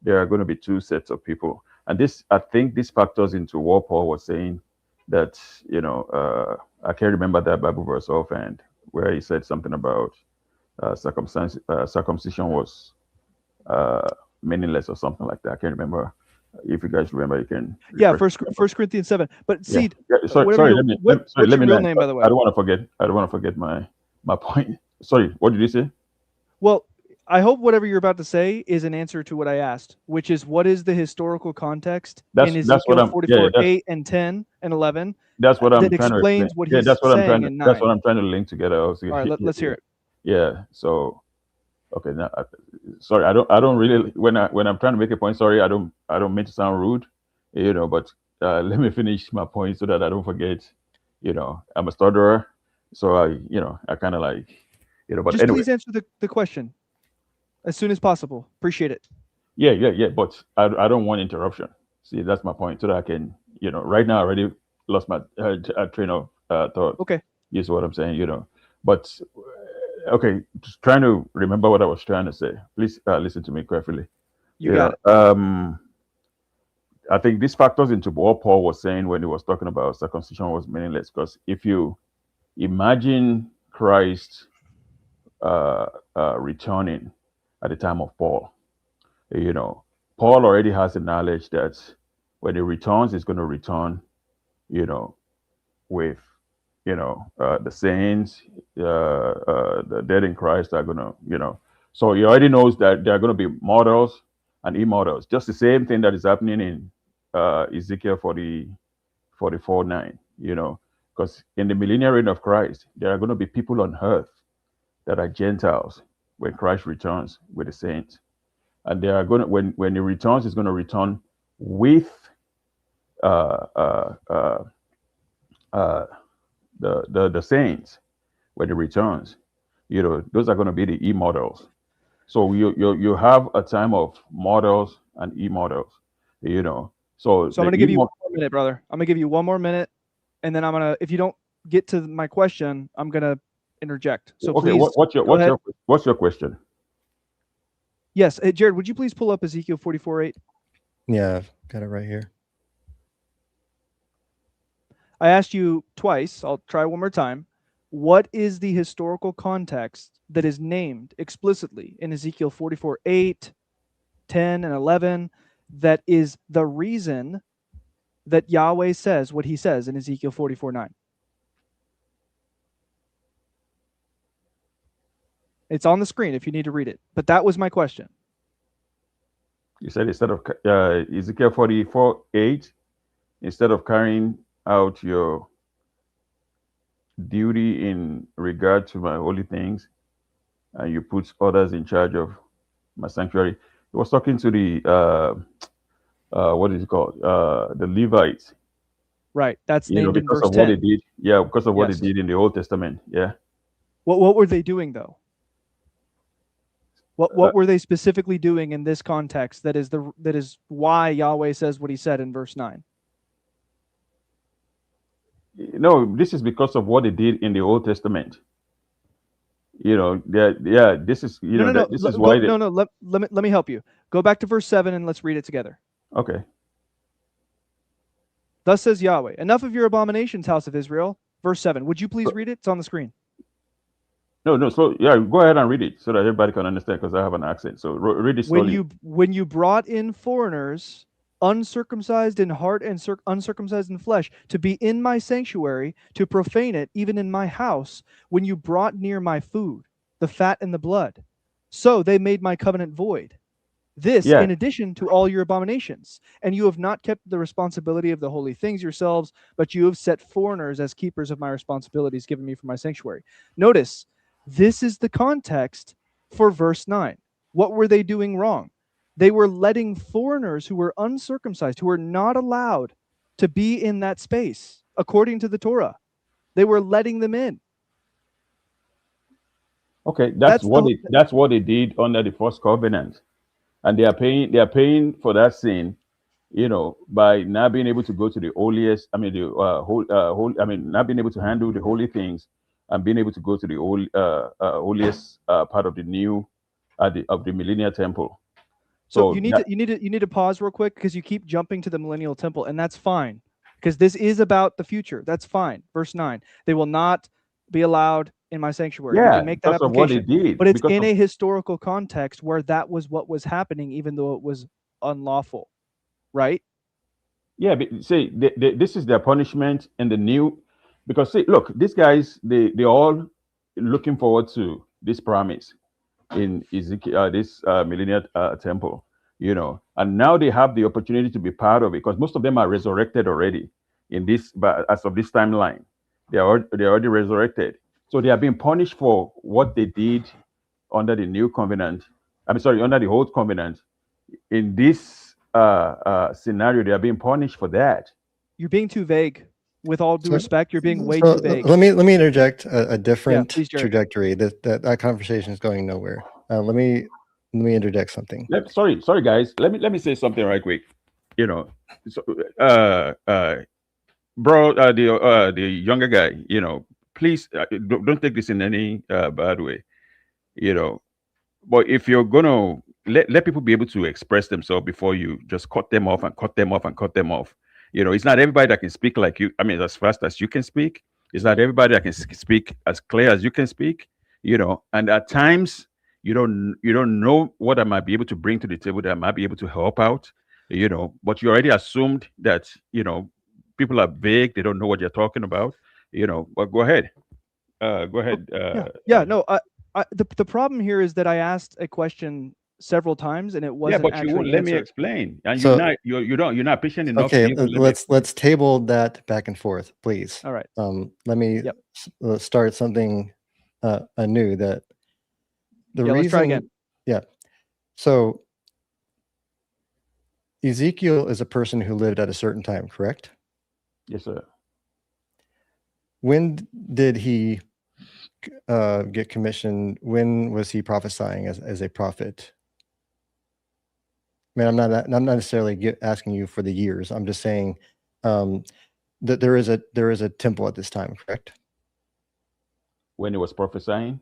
there are going to be 2 sets of people. And I think this factors into what Paul was saying, that, I can't remember that Bible verse offhand, where he said something about circumcision was meaningless or something like that. I can't remember. If you guys remember, you can. Yeah, First Corinthians 7. But Seed, what's your real name, by the way? I don't want to forget my point. Sorry, what did you say? Well, I hope whatever you're about to say is an answer to what I asked, which is, what is the historical context in Ezekiel 44:8 and 10 and 11? That's what I'm trying to explains what he's saying in 9. That's what I'm trying to link together. All right, let's hear it. Yeah. So, okay. Now, sorry, I don't really, when I'm trying to make a point. Sorry, I don't mean to sound rude, but let me finish my point so that I don't forget. I'm a stutterer, so I kind of like, but just anyway. Please answer the question as soon as possible. Appreciate it. Yeah. But I don't want interruption. See, that's my point. So that I can, right now I already lost my train of thought. Okay. You see what I'm saying, But okay, just trying to remember what I was trying to say. Please listen to me carefully. You got it. I think this factors into what Paul was saying when he was talking about circumcision was meaningless. Because if you imagine Christ returning at the time of Paul, you know, Paul already has the knowledge that when he returns, he's going to return, you know, with, you know, the saints, the dead in Christ are going to, you know, so he already knows that there are going to be mortals and immortals. Just the same thing that is happening in Ezekiel 44:9, you know, because in the millennial reign of Christ, there are going to be people on earth that are Gentiles when Christ returns with the saints. And they are going to, when he returns, he's going to return with the saints when he returns. You know, those are going to be the immortals. So you have a time of mortals and immortals, you know. So I'm going to give you 1 more minute, brother. I'm going to give you 1 more minute, and then I'm going to, if you don't get to my question, I'm going to interject. So okay, please, what's your question? Yes, Jared, would you please pull up Ezekiel 44:8? Yeah, I've got it right here. I asked you twice. I'll try one more time. What is the historical context that is named explicitly in Ezekiel 44:8, 10, and 11 that is the reason that Yahweh says what he says in Ezekiel 44:9? It's on the screen if you need to read it. But that was my question. You said instead of Ezekiel 44:8, instead of carrying out your duty in regard to my holy things, and you put others in charge of my sanctuary. He was talking to the what is it called? The Levites. Right. That's named in verse 10. Because of what they did. Yeah, because of what they did in the Old Testament. Yeah. What were they doing though? What were they specifically doing in this context that is why Yahweh says what he said in verse 9? No, this is because of what they did in the Old Testament. You know, this is this is why let me help you. Go back to verse 7 and let's read it together. Okay. Thus says Yahweh, enough of your abominations, house of Israel. Verse 7. Would you please read it? It's on the screen. No. So yeah, go ahead and read it so that everybody can understand, because I have an accent. So read it slowly. When you brought in foreigners, uncircumcised in heart and uncircumcised in flesh, to be in my sanctuary, to profane it, even in my house, when you brought near my food, the fat and the blood, so they made my covenant void. This in addition to all your abominations. And you have not kept the responsibility of the holy things yourselves, but you have set foreigners as keepers of my responsibilities given me for my sanctuary. Notice, this is the context for verse 9. What were they doing wrong? They were letting foreigners who were uncircumcised, who were not allowed to be in that space, according to the Torah. They were letting them in. Okay, that's what they did under the first covenant. And they are paying for that sin, you know, by not being able to go to the holiest. I mean, not being able to handle the holy things, and being able to go to the holiest part of the new, of the millennial temple. So you need to pause real quick, because you keep jumping to the millennial temple, and that's fine, because this is about the future. That's fine. Verse 9: they will not be allowed in my sanctuary. Yeah, you can make that application. What they did, but it's in a historical context where that was what was happening, even though it was unlawful, right? Yeah, but see, this is their punishment in the new, because see, look, these guys, they're all looking forward to this promise in Ezekiel, this millennial temple, you know, and now they have the opportunity to be part of it, because most of them are resurrected already in this, but as of this timeline, they're already resurrected. So they are being punished for what they did under the new covenant. Under the old covenant. In this scenario, they are being punished for that. You're being too vague. With all due respect, you're being way too vague. Let me interject a different trajectory. That conversation is going nowhere. Let me interject something. Sorry, guys. Let me say something right quick. You know, so, bro, the younger guy. You know, please don't take this in any bad way. You know, but if you're gonna let people be able to express themselves before you just cut them off and cut them off and cut them off. It's not everybody that can speak like you. I mean, as fast as you can speak. It's not everybody that can speak as clear as you can speak. And at times you don't know what I might be able to bring to the table that I might be able to help out. But you already assumed that people are vague. They don't know what you're talking about. But go ahead. Go ahead. Yeah. No. The problem here is that I asked a question several times and it wasn't but you won't actually let me answered. explain, and So- you're not patient enough. Okay, to even let me explain. let's table that back and forth, please. All right. Let me start something anew. That the reason. Let's try again. Yeah. So Ezekiel is a person who lived at a certain time, correct? Yes, sir. When did he get commissioned? When was he prophesying as a prophet? I mean, I'm not necessarily asking you for the years. I'm just saying that there is a temple at this time, correct? When he was prophesying?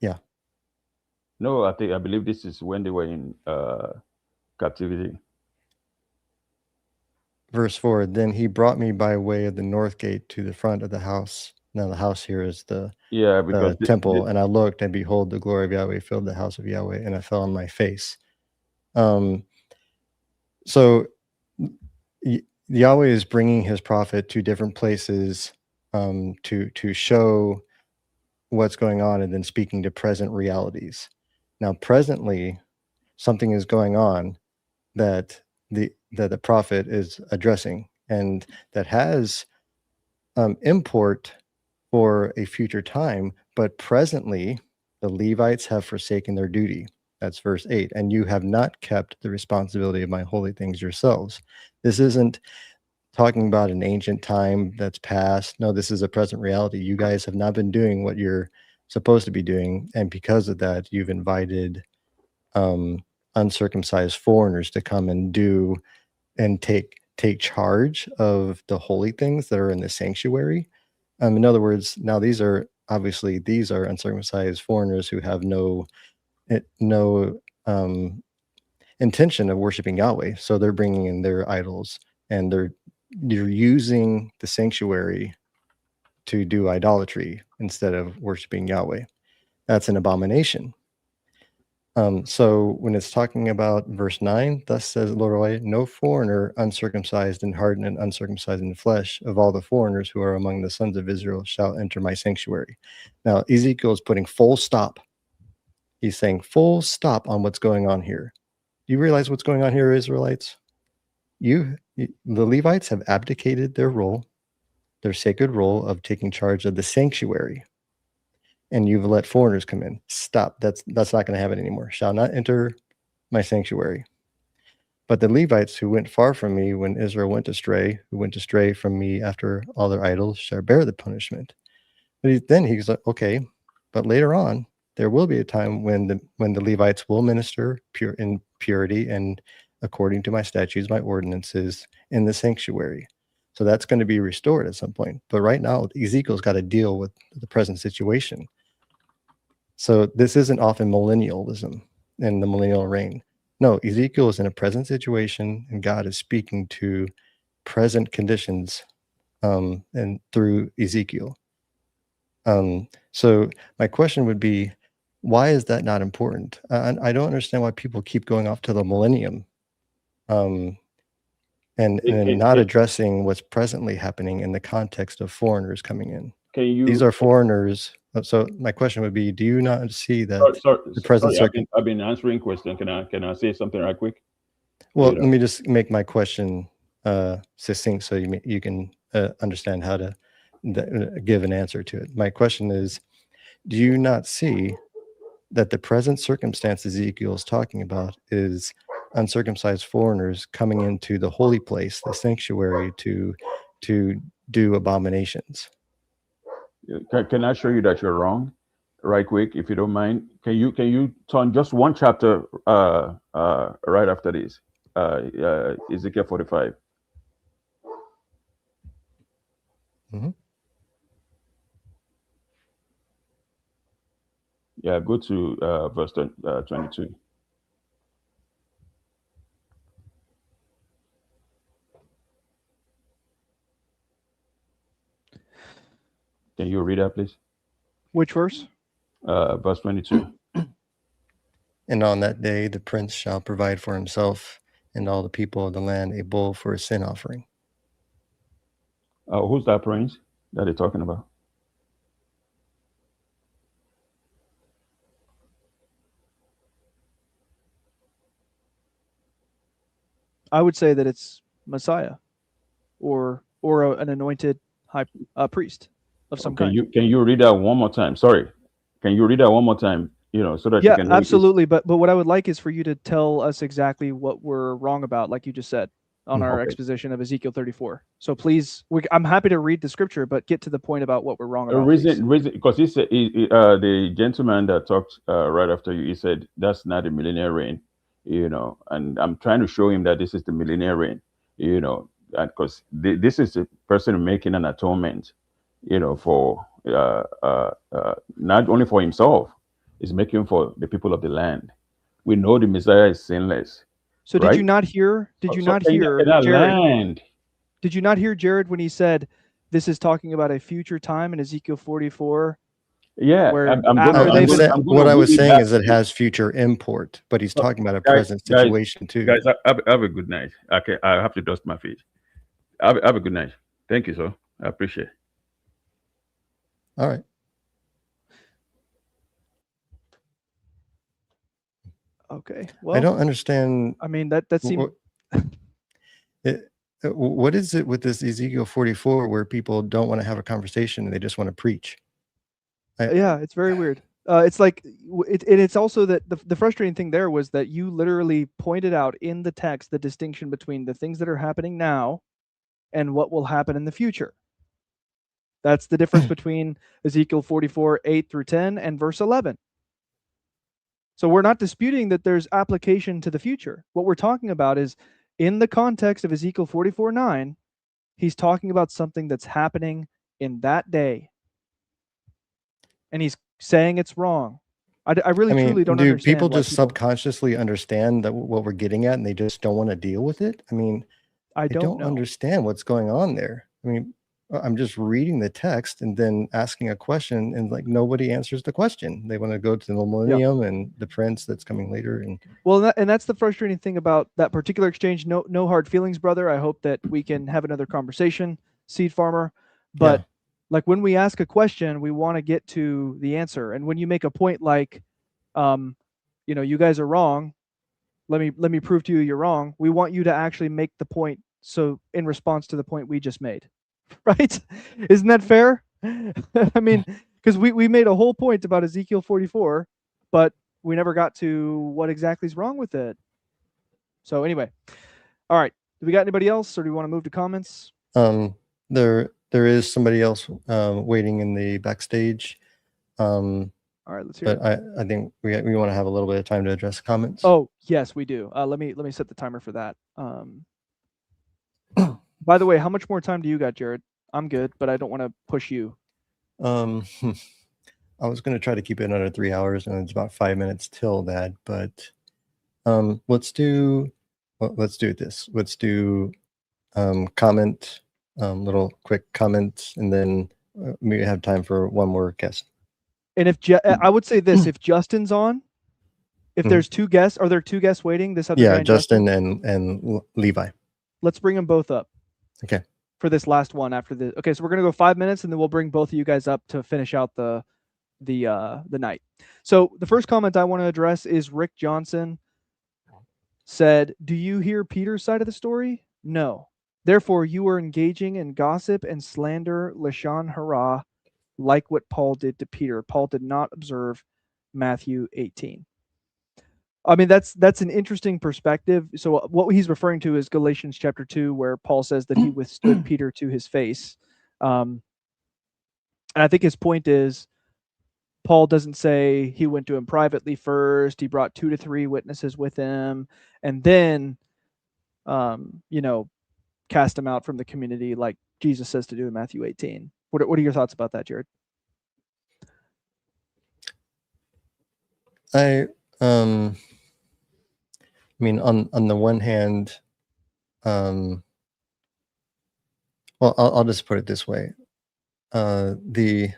Yeah. No, I believe this is when they were in captivity. Verse 4, then he brought me by way of the north gate to the front of the house. Now the house here is the temple. And I looked, and behold, the glory of Yahweh filled the house of Yahweh, and I fell on my face. So Yahweh is bringing his prophet to different places to show what's going on, and then speaking to present realities. Now, presently, something is going on that the prophet is addressing, and that has import for a future time, but presently the Levites have forsaken their duty. That's verse 8. And you have not kept the responsibility of my holy things yourselves. This isn't talking about an ancient time that's past. No, this is a present reality. You guys have not been doing what you're supposed to be doing, and because of that, you've invited uncircumcised foreigners to come and do and take charge of the holy things that are in the sanctuary. In other words, now these are uncircumcised foreigners who have no intention of worshiping Yahweh. So they're bringing in their idols, and they're using the sanctuary to do idolatry instead of worshiping Yahweh. That's an abomination. So when it's talking about verse 9, thus says the Lord, no foreigner uncircumcised in heart and uncircumcised in flesh of all the foreigners who are among the sons of Israel shall enter my sanctuary. Now, Ezekiel is putting full stop. He's saying full stop on what's going on here. Do you realize what's going on here, Israelites? The Levites have abdicated their role, their sacred role of taking charge of the sanctuary, and you've let foreigners come in. Stop. That's not going to happen anymore. Shall not enter my sanctuary. But the Levites who went far from me when Israel went astray, who went astray from me after all their idols, shall bear the punishment. But then he's like, okay, but later on, there will be a time when the Levites will minister in purity and according to my statutes, my ordinances in the sanctuary. So that's going to be restored at some point. But right now, Ezekiel's got to deal with the present situation. So this isn't often millennialism and the millennial reign. No, Ezekiel is in a present situation, and God is speaking to present conditions and through Ezekiel. So my question would be, why is that not important? I don't understand why people keep going off to the millennium and not addressing what's presently happening in the context of foreigners coming in. These are foreigners. So my question would be, do you not see that the present I've been answering question. Can I say something right quick? Well, let me just make my question succinct so you can understand how to give an answer to it. My question is, do you not see that the present circumstance Ezekiel is talking about is uncircumcised foreigners coming into the holy place, the sanctuary, to do abominations? Can I show you that you're wrong, right quick, if you don't mind? Can you turn just one chapter right after this, Ezekiel 45? Mm-hmm. Yeah, go to verse 22. Can you read that, please? Which verse? Verse 22. And on that day, the prince shall provide for himself and all the people of the land a bull for a sin offering. Who's that prince that they're talking about? I would say that it's Messiah, or an anointed high priest of some kind. Can you read that one more time? Sorry, can you read that one more time? So that yeah, you can. Absolutely. But what I would like is for you to tell us exactly what we're wrong about, like you just said on our exposition of Ezekiel 34. So please, I'm happy to read the scripture, but get to the point about what we're wrong about. Reason, because he said the gentleman that talked right after you, he said that's not the millennial reign, and I'm trying to show him that this is the millennial reign, because this is a person making an atonement, for not only for himself, is making for the people of the land. We know the Messiah is sinless. So right? Did you not hear? Did you not hear Jared? Land. Did you not hear Jared when he said this is talking about a future time in Ezekiel 44? Yeah, what I was saying is it has future import, but he's talking about a present situation too. Guys, have a good night. Okay, I have to dust my feet. Have a good night. Thank you, sir. I appreciate it. All right. Okay. Well, I don't understand. I mean, that seems. What is it with this Ezekiel 44 where people don't want to have a conversation and they just want to preach? Yeah, it's very weird. It's like, it's also that the frustrating thing there was that you literally pointed out in the text the distinction between the things that are happening now and what will happen in the future. That's the difference between Ezekiel 44, 8 through 10 and verse 11. So we're not disputing that there's application to the future. What we're talking about is in the context of Ezekiel 44, 9, he's talking about something that's happening in that day. And he's saying it's wrong. I really truly don't understand. Do people just subconsciously understand that what we're getting at and they just don't want to deal with it? I mean, I don't understand what's going on there. I mean, I'm just reading the text and then asking a question and like nobody answers the question. They want to go to the millennium and the prince that's coming later. And well, and that's the frustrating thing about that particular exchange. No hard feelings, brother. I hope that we can have another conversation, Seed Farmer. But like when we ask a question, we want to get to the answer. And when you make a point like, you guys are wrong, let me prove to you you're wrong. We want you to actually make the point. So in response to the point we just made. Right? Isn't that fair? I mean, because we made a whole point about Ezekiel 44, but we never got to what exactly is wrong with it. So anyway, all right. Do we got anybody else, or do we want to move to comments? There is somebody else waiting in the backstage. All right, let's hear. But I think we want to have a little bit of time to address comments. Oh yes, we do. Let me set the timer for that. By the way, how much more time do you got, Jared? I'm good, but I don't want to push you. I was going to try to keep it under 3 hours, and it's about 5 minutes till that. But let's do this. Let's do comment, little quick comments, and then we have time for one more guest. And if I would say this, if Justin's on, if there's two guests, are there two guests waiting? This other guy, Justin and Levi. Let's bring them both up. Okay. For this last one after the. Okay, so we're gonna go 5 minutes, and then we'll bring both of you guys up to finish out the night. So the first comment I want to address is Rick Johnson said, "Do you hear Peter's side of the story? No. Therefore, you are engaging in gossip and slander, lashon hara, like what Paul did to Peter. Paul did not observe Matthew 18." I mean, that's an interesting perspective. So what he's referring to is Galatians chapter 2, where Paul says that he withstood Peter to his face. And I think his point is Paul doesn't say he went to him privately first. He brought 2 to 3 witnesses with him and then, cast him out from the community like Jesus says to do in Matthew 18. What are your thoughts about that, Jared? I mean, on the one hand, well, I'll just put it this way. the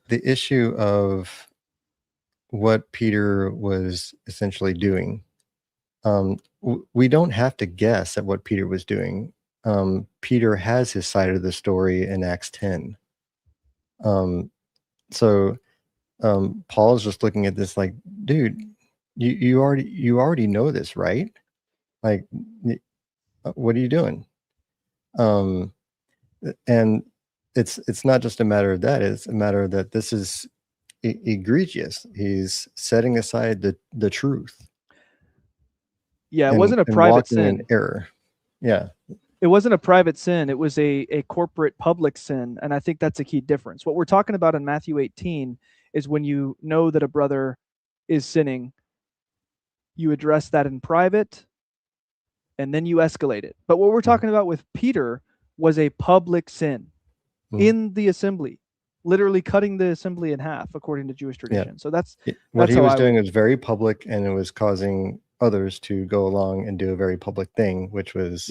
issue of what Peter was essentially doing. We don't have to guess at what Peter was doing. Peter has his side of the story in Acts 10. So Paul's just looking at this like, dude, you already know this, right? Like, what are you doing? And it's not just a matter of that, it's a matter of that this is egregious. He's setting aside the truth. Yeah, it wasn't a private sin. In error. Yeah. It wasn't a private sin. It was a corporate public sin. And I think that's a key difference. What we're talking about in Matthew 18 is when you know that a brother is sinning, you address that in private and then you escalate it. But what we're talking about with Peter was a public sin in the assembly, literally cutting the assembly in half, according to Jewish tradition. So that's what he was doing was very public, and it was causing others to go along and do a very public thing, which was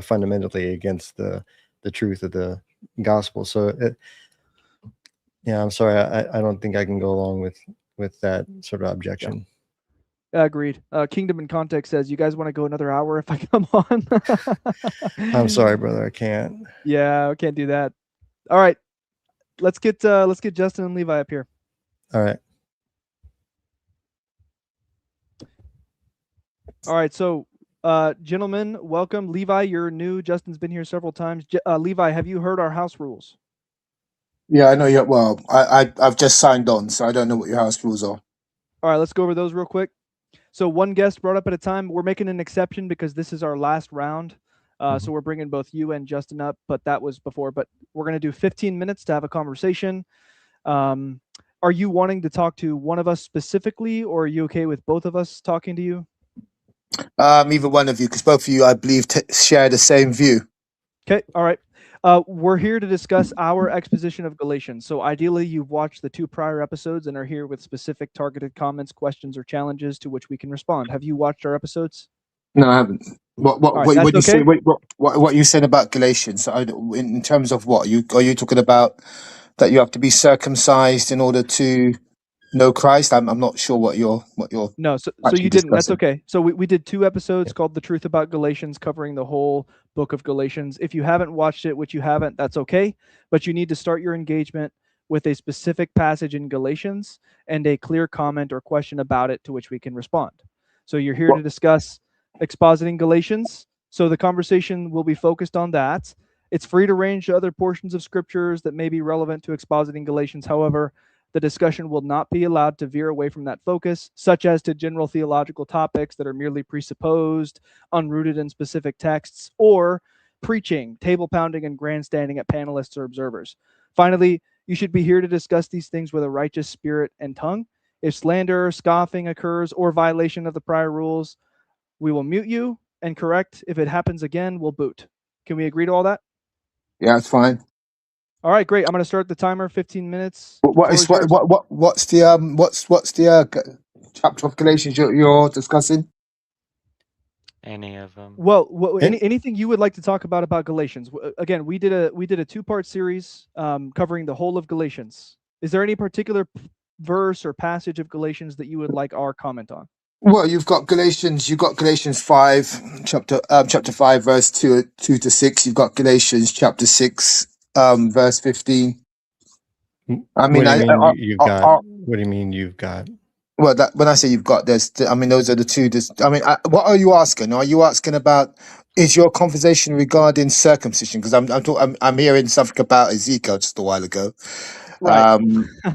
fundamentally against the truth of the gospel. So I'm sorry, I don't think I can go along with that sort of objection. Agreed. Kingdom in Context says, you guys want to go another hour if I come on? I'm sorry, brother, I can't. Yeah, I can't do that. All right, let's get Justin and Levi up here. All right. All right, so gentlemen, welcome. Levi, you're new. Justin's been here several times. Levi, have you heard our house rules? Yeah, I know. Yeah, well, I've just signed on, so I don't know what your house rules are. All right, let's go over those real quick. So one guest brought up at a time. We're making an exception because this is our last round. So we're bringing both you and Justin up, but that was before. But we're going to do 15 minutes to have a conversation. Are you wanting to talk to one of us specifically, or are you okay with both of us talking to you? Either one of you, because both of you, I believe, share the same view. Okay, all right. We're here to discuss our exposition of Galatians. So ideally, you've watched the 2 prior episodes and are here with specific targeted comments, questions, or challenges to which we can respond. Have you watched our episodes? No, I haven't. What you say? What you said about Galatians? So in terms of what are you talking about? That you have to be circumcised in order to know Christ? I'm not sure what you're. No, so you didn't. That's okay. So we did 2 episodes called The Truth About Galatians, covering the whole book of Galatians. If you haven't watched it, which you haven't, that's okay. But you need to start your engagement with a specific passage in Galatians and a clear comment or question about it to which we can respond. So you're here to discuss expositing Galatians. So the conversation will be focused on that. It's free to range to other portions of scriptures that may be relevant to expositing Galatians. However, the discussion will not be allowed to veer away from that focus, such as to general theological topics that are merely presupposed, unrooted in specific texts, or preaching, table pounding, and grandstanding at panelists or observers. Finally, you should be here to discuss these things with a righteous spirit and tongue. If slander, scoffing occurs, or violation of the prior rules, we will mute you and correct. If it happens again, we'll boot. Can we agree to all that? Yeah, it's fine. All right, great. I'm going to start the timer. 15 minutes. What's the chapter of Galatians you're discussing? Any of them? Well, anything you would like to talk about Galatians? Again, we did a 2-part series covering the whole of Galatians. Is there any particular verse or passage of Galatians that you would like our comment on? Well, you've got Galatians 5, chapter 5, verse 2 to 6. You've got Galatians chapter 6, verse 15. I mean, what do you mean you've got? Well, when I say you've got, those are the two. What are you asking? Are you asking about? Is your conversation regarding circumcision? Because I'm hearing something about Ezekiel just a while ago, right?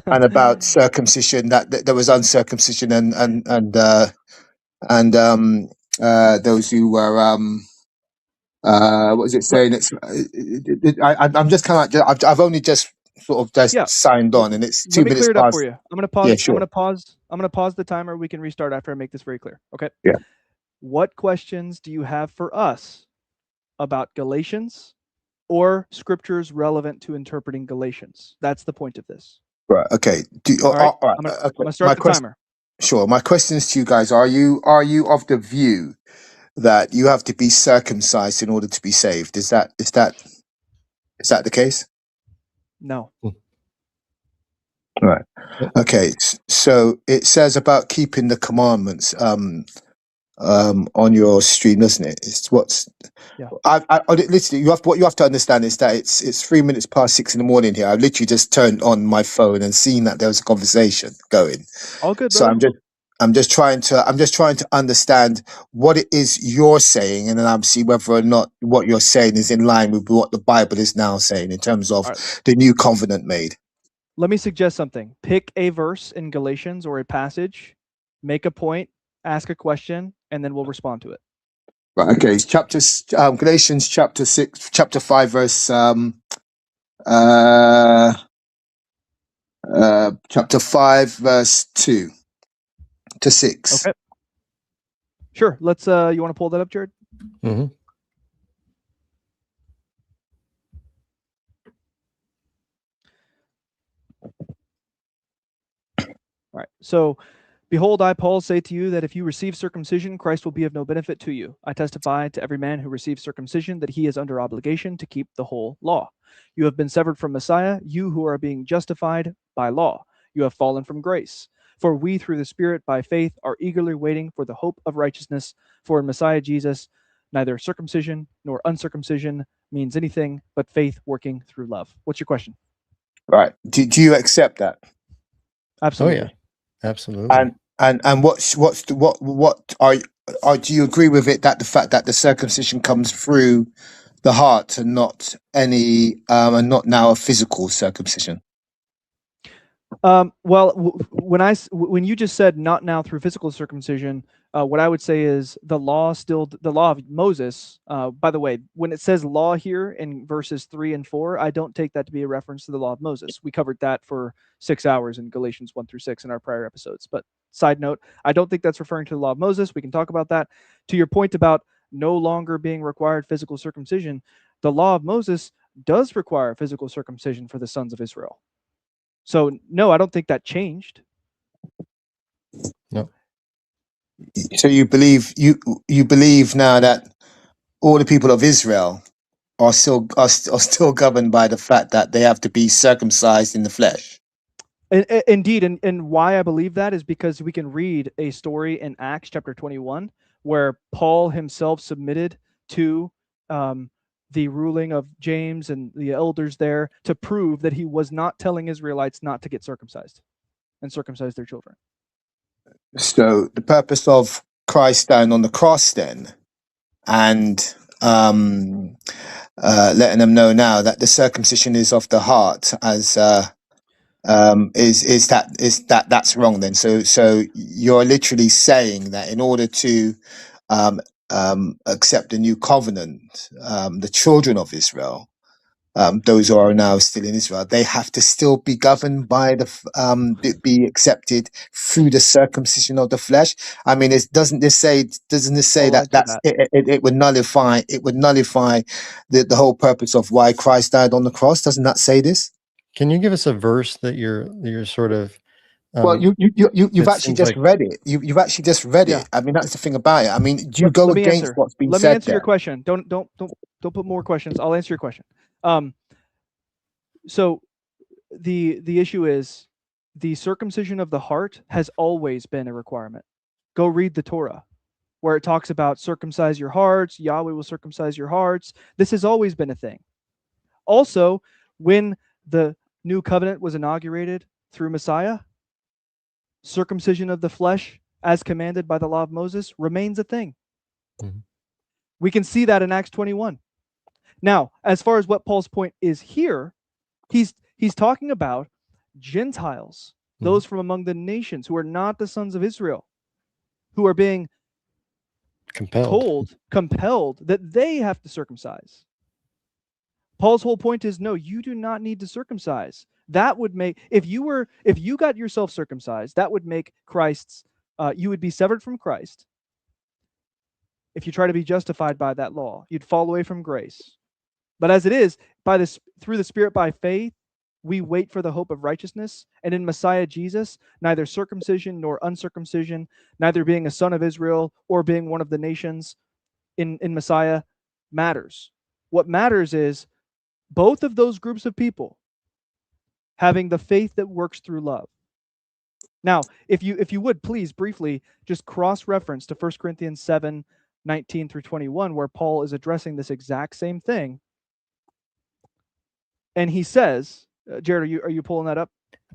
And about circumcision, that there was uncircumcision and those who were what was it saying? I'm just kind of I've only just sort of just signed on, and it's 2 minutes past. Let me clear it up for you. I'm going to pause. Yeah, sure. I'm going to pause the timer. We can restart after I make this very clear. Okay. Yeah. What questions do you have for us about Galatians or scriptures relevant to interpreting Galatians? That's the point of this. Right. Okay. All right. I'm going to start the timer. Sure. My questions to you guys: Are you of the view that you have to be circumcised in order to be saved? Is that the case? No. Right. Okay. So it says about keeping the commandments on your stream, doesn't it? It's what's. Yeah. I literally, what you have to understand is that it's 3 minutes past 6 in the morning here. I've literally just turned on my phone and seen that there was a conversation going. All good, So brother. I'm just trying to understand what it is you're saying, and then I'm see whether or not what you're saying is in line with what the Bible is now saying in terms of the new covenant made. Let me suggest something. Pick a verse in Galatians or a passage, make a point, ask a question, and then we'll respond to it. Right. Okay. It's Galatians chapter 5, verse chapter 5, verse 2 to 6. Okay. Sure. Let's. You want to pull that up, Jared? Mm-hmm. All right. So, behold, I, Paul, say to you that if you receive circumcision, Christ will be of no benefit to you. I testify to every man who receives circumcision that he is under obligation to keep the whole law. You have been severed from Messiah, you who are being justified by law. You have fallen from grace. For we, through the Spirit, by faith, are eagerly waiting for the hope of righteousness. For in Messiah Jesus, neither circumcision nor uncircumcision means anything but faith working through love. What's your question? Right. Do you accept that? Absolutely. Oh, yeah. Absolutely. And what are do you agree with it, that the fact that the circumcision comes through the heart and not any and not now a physical circumcision? Well, when you just said not now through physical circumcision, what I would say is the law of Moses. By the way, when it says law here in verses 3 and 4, I don't take that to be a reference to the law of Moses. We covered that for 6 hours in Galatians 1 through 6 in our prior episodes. But side note, I don't think that's referring to the law of Moses. We can talk about that. To your point about no longer being required physical circumcision, the law of Moses does require physical circumcision for the sons of Israel. So no, I don't think that changed. No. So you believe now that all the people of Israel are still governed by the fact that they have to be circumcised in the flesh. Indeed, and why I believe that is because we can read a story in Acts chapter 21 where Paul himself submitted to the ruling of James and the elders there to prove that he was not telling Israelites not to get circumcised and circumcise their children. So the purpose of Christ dying on the cross then, and letting them know now that the circumcision is of the heart, as that's wrong then. So you're literally saying that in order to accept the new covenant, the children of Israel, those who are now still in Israel, they have to still be governed by be accepted through the circumcision of the flesh. I mean, doesn't this say it would nullify the whole purpose of why Christ died on the cross? Doesn't that say this? Can you give us a verse that you're sort of? Well, you've actually just read it. You've actually just read it. I mean, that's the thing about it. I mean, do you go against what's been said? Let me answer your question. Don't put more questions. I'll answer your question. So the issue is the circumcision of the heart has always been a requirement. Go read the Torah, where it talks about circumcise your hearts. Yahweh will circumcise your hearts. This has always been a thing. Also, when the new covenant was inaugurated through Messiah, circumcision of the flesh, as commanded by the law of Moses, remains a thing. Mm-hmm. We can see that in Acts 21. Now, as far as what Paul's point is here, he's talking about Gentiles, those from among the nations who are not the sons of Israel, who are being compelled that they have to circumcise. Paul's whole point is, no, you do not need to circumcise. That would make, if you got yourself circumcised, that would make Christ's, you would be severed from Christ. If you try to be justified by that law, you'd fall away from grace. But as it is, through the Spirit by faith, we wait for the hope of righteousness. And in Messiah Jesus, neither circumcision nor uncircumcision, neither being a son of Israel or being one of the nations in Messiah matters. What matters is both of those groups of people, having the faith that works through love. Now, if you would please briefly just cross-reference to 1 Corinthians 7:19 through 21, where Paul is addressing this exact same thing. And he says, Jared, are you pulling that up?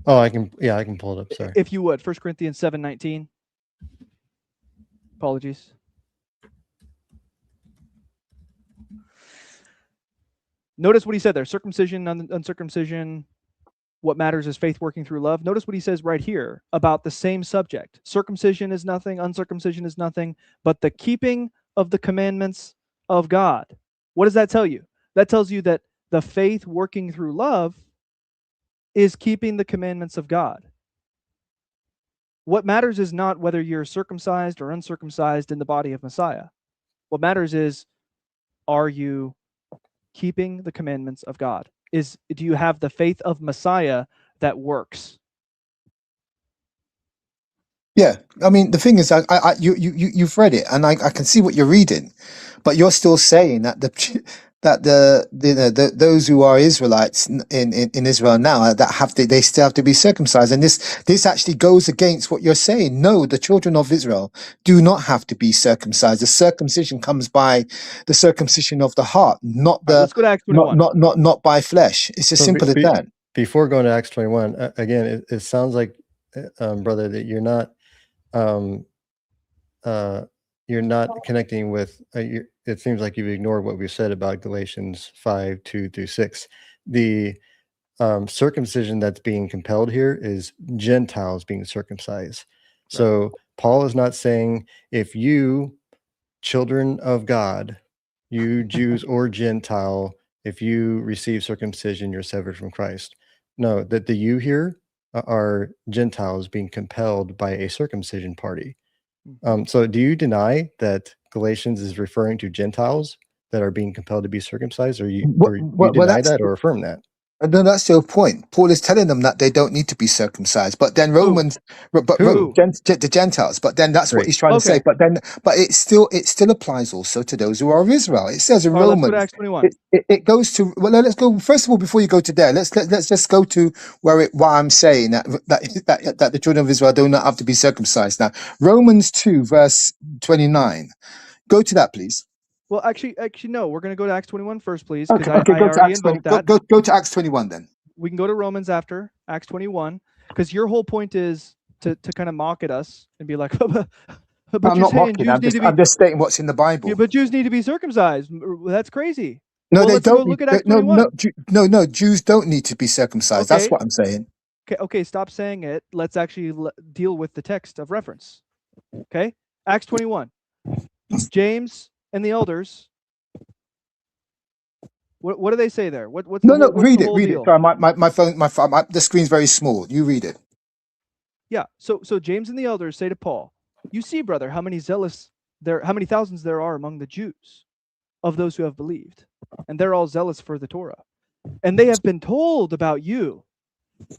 Oh, I can pull it up. Sorry. If you would, 1 Corinthians 7:19. Apologies. Notice what he said there. Circumcision, uncircumcision. What matters is faith working through love. Notice what he says right here about the same subject. Circumcision is nothing, uncircumcision is nothing, but the keeping of the commandments of God. What does that tell you? That tells you that the faith working through love is keeping the commandments of God. What matters is not whether you're circumcised or uncircumcised in the body of Messiah. What matters is, are you keeping the commandments of God? Do you have the faith of Messiah that works? Yeah, I mean, the thing is, you've read it, and I can see what you're reading, but you're still saying that those who are Israelites in Israel now they still have to be circumcised, and this actually goes against what you're saying. No, the children of Israel do not have to be circumcised. The circumcision comes by the circumcision of the heart, not let's go to Acts 21. not by flesh. It's as simple as that. Before going to Acts 21, again, it sounds like, brother, that you're not connecting with. It seems like you've ignored what we said about Galatians 5:2-6. The circumcision that's being compelled here is Gentiles being circumcised. Right. So Paul is not saying if you, children of God, you Jews or Gentile, if you receive circumcision, you're severed from Christ. No, that the you here are Gentiles being compelled by a circumcision party. So do you deny that Galatians is referring to Gentiles that are being compelled to be circumcised, or you deny that or affirm that? No, that's your point. Paul is telling them that they don't need to be circumcised, but then the Gentiles. But then that's what he's trying to say. But it still applies also to those who are of Israel. It says in Romans. Let's go to Acts 21. It goes to let's go first of all before you go to there. Let's just go to why I'm saying that the children of Israel do not have to be circumcised. Now, Romans 2 verse 29. Go to that, please. Well, actually, no. We're going to go to Acts 21 first, please. Okay, go to Acts 20. Go to Acts 21 then. We can go to Romans after Acts 21, because your whole point is to kind of mock at us and be like, but I'm not mocking. I'm just stating what's in the Bible. Yeah, but Jews need to be circumcised. That's crazy. No, they don't. Look at Acts 21. No, Jews don't need to be circumcised. Okay. That's what I'm saying. Okay, stop saying it. Let's actually deal with the text of reference. Okay, Acts 21. James and the elders. What do they say there? Read it. Sorry, my phone, the screen's very small. You read it. Yeah. So James and the elders say to Paul, "You see, brother, how many thousands there are among the Jews, of those who have believed, and they're all zealous for the Torah, and they have been told about you,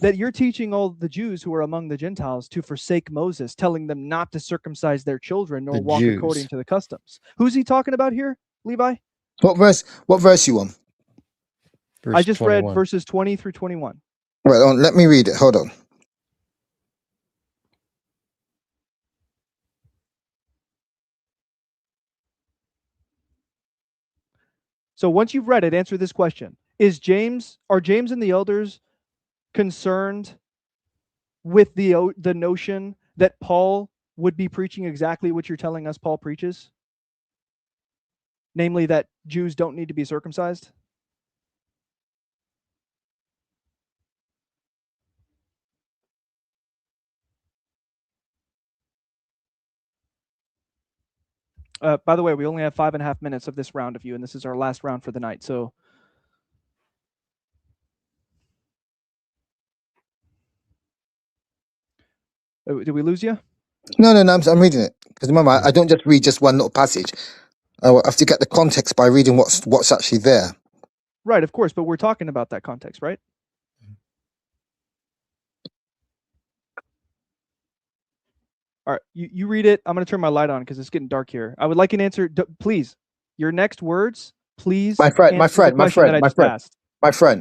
that you're teaching all the Jews who are among the Gentiles to forsake Moses, telling them not to circumcise their children nor walk according to the customs." Who's he talking about here, Levi? What verse you on? I just 21. Read verses 20 through 21. Right on, let me read it. Hold on. So once you've read it, answer this question. Are James and the elders concerned with the notion that Paul would be preaching exactly what you're telling us Paul preaches? Namely, that Jews don't need to be circumcised? By the way, we only have 5.5 minutes of this round of you, and this is our last round for the night. So, did we lose you? No, I'm reading it, because remember, I don't just read just one little passage. I have to get the context by reading what's actually there. Right, of course, but we're talking about that context, right? All right, you read it. I'm going to turn my light on because it's getting dark here. I would like an answer, please. Your next words, please. My friend,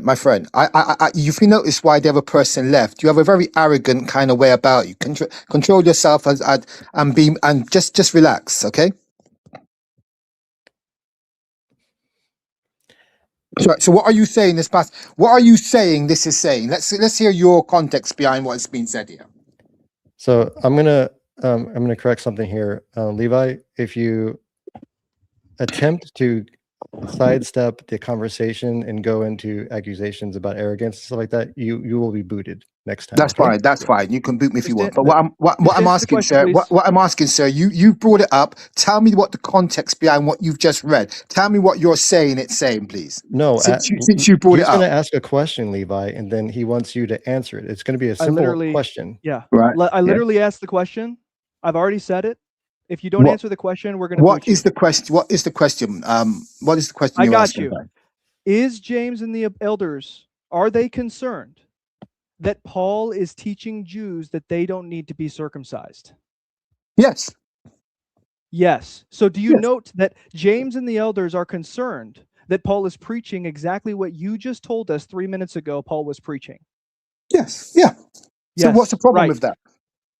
My friend, if you notice why the other person left, you have a very arrogant kind of way about you. Control yourself and just relax, okay? So what are you saying this past? What are you saying this is saying? Let's hear your context behind what is being said here. So I'm gonna correct something here, Levi. If you attempt to sidestep the conversation and go into accusations about arrogance and stuff like that, you will be booted next time. That's okay? fine. That's fine. You can boot me if you want. But Just what I'm asking, question, sir, what I'm asking, sir, you brought it up. Tell me what the context behind what you've just read. Tell me what you're saying. It's saying, please. No, Since you brought it he's up. going to ask a question, Levi, and then he wants you to answer it. It's going to be a simple question. Yeah. Right. I literally asked the question. I've already said it. If you don't answer the question, we're going to boot you. What is the question? What is the question? What is the question I you're got asking? you. Is James and the elders, are they concerned that Paul is teaching Jews that they don't need to be circumcised? Yes. Yes. So do you note that James and the elders are concerned that Paul is preaching exactly what you just told us 3 minutes ago Paul was preaching? Yes. Yeah. So what's the problem with that?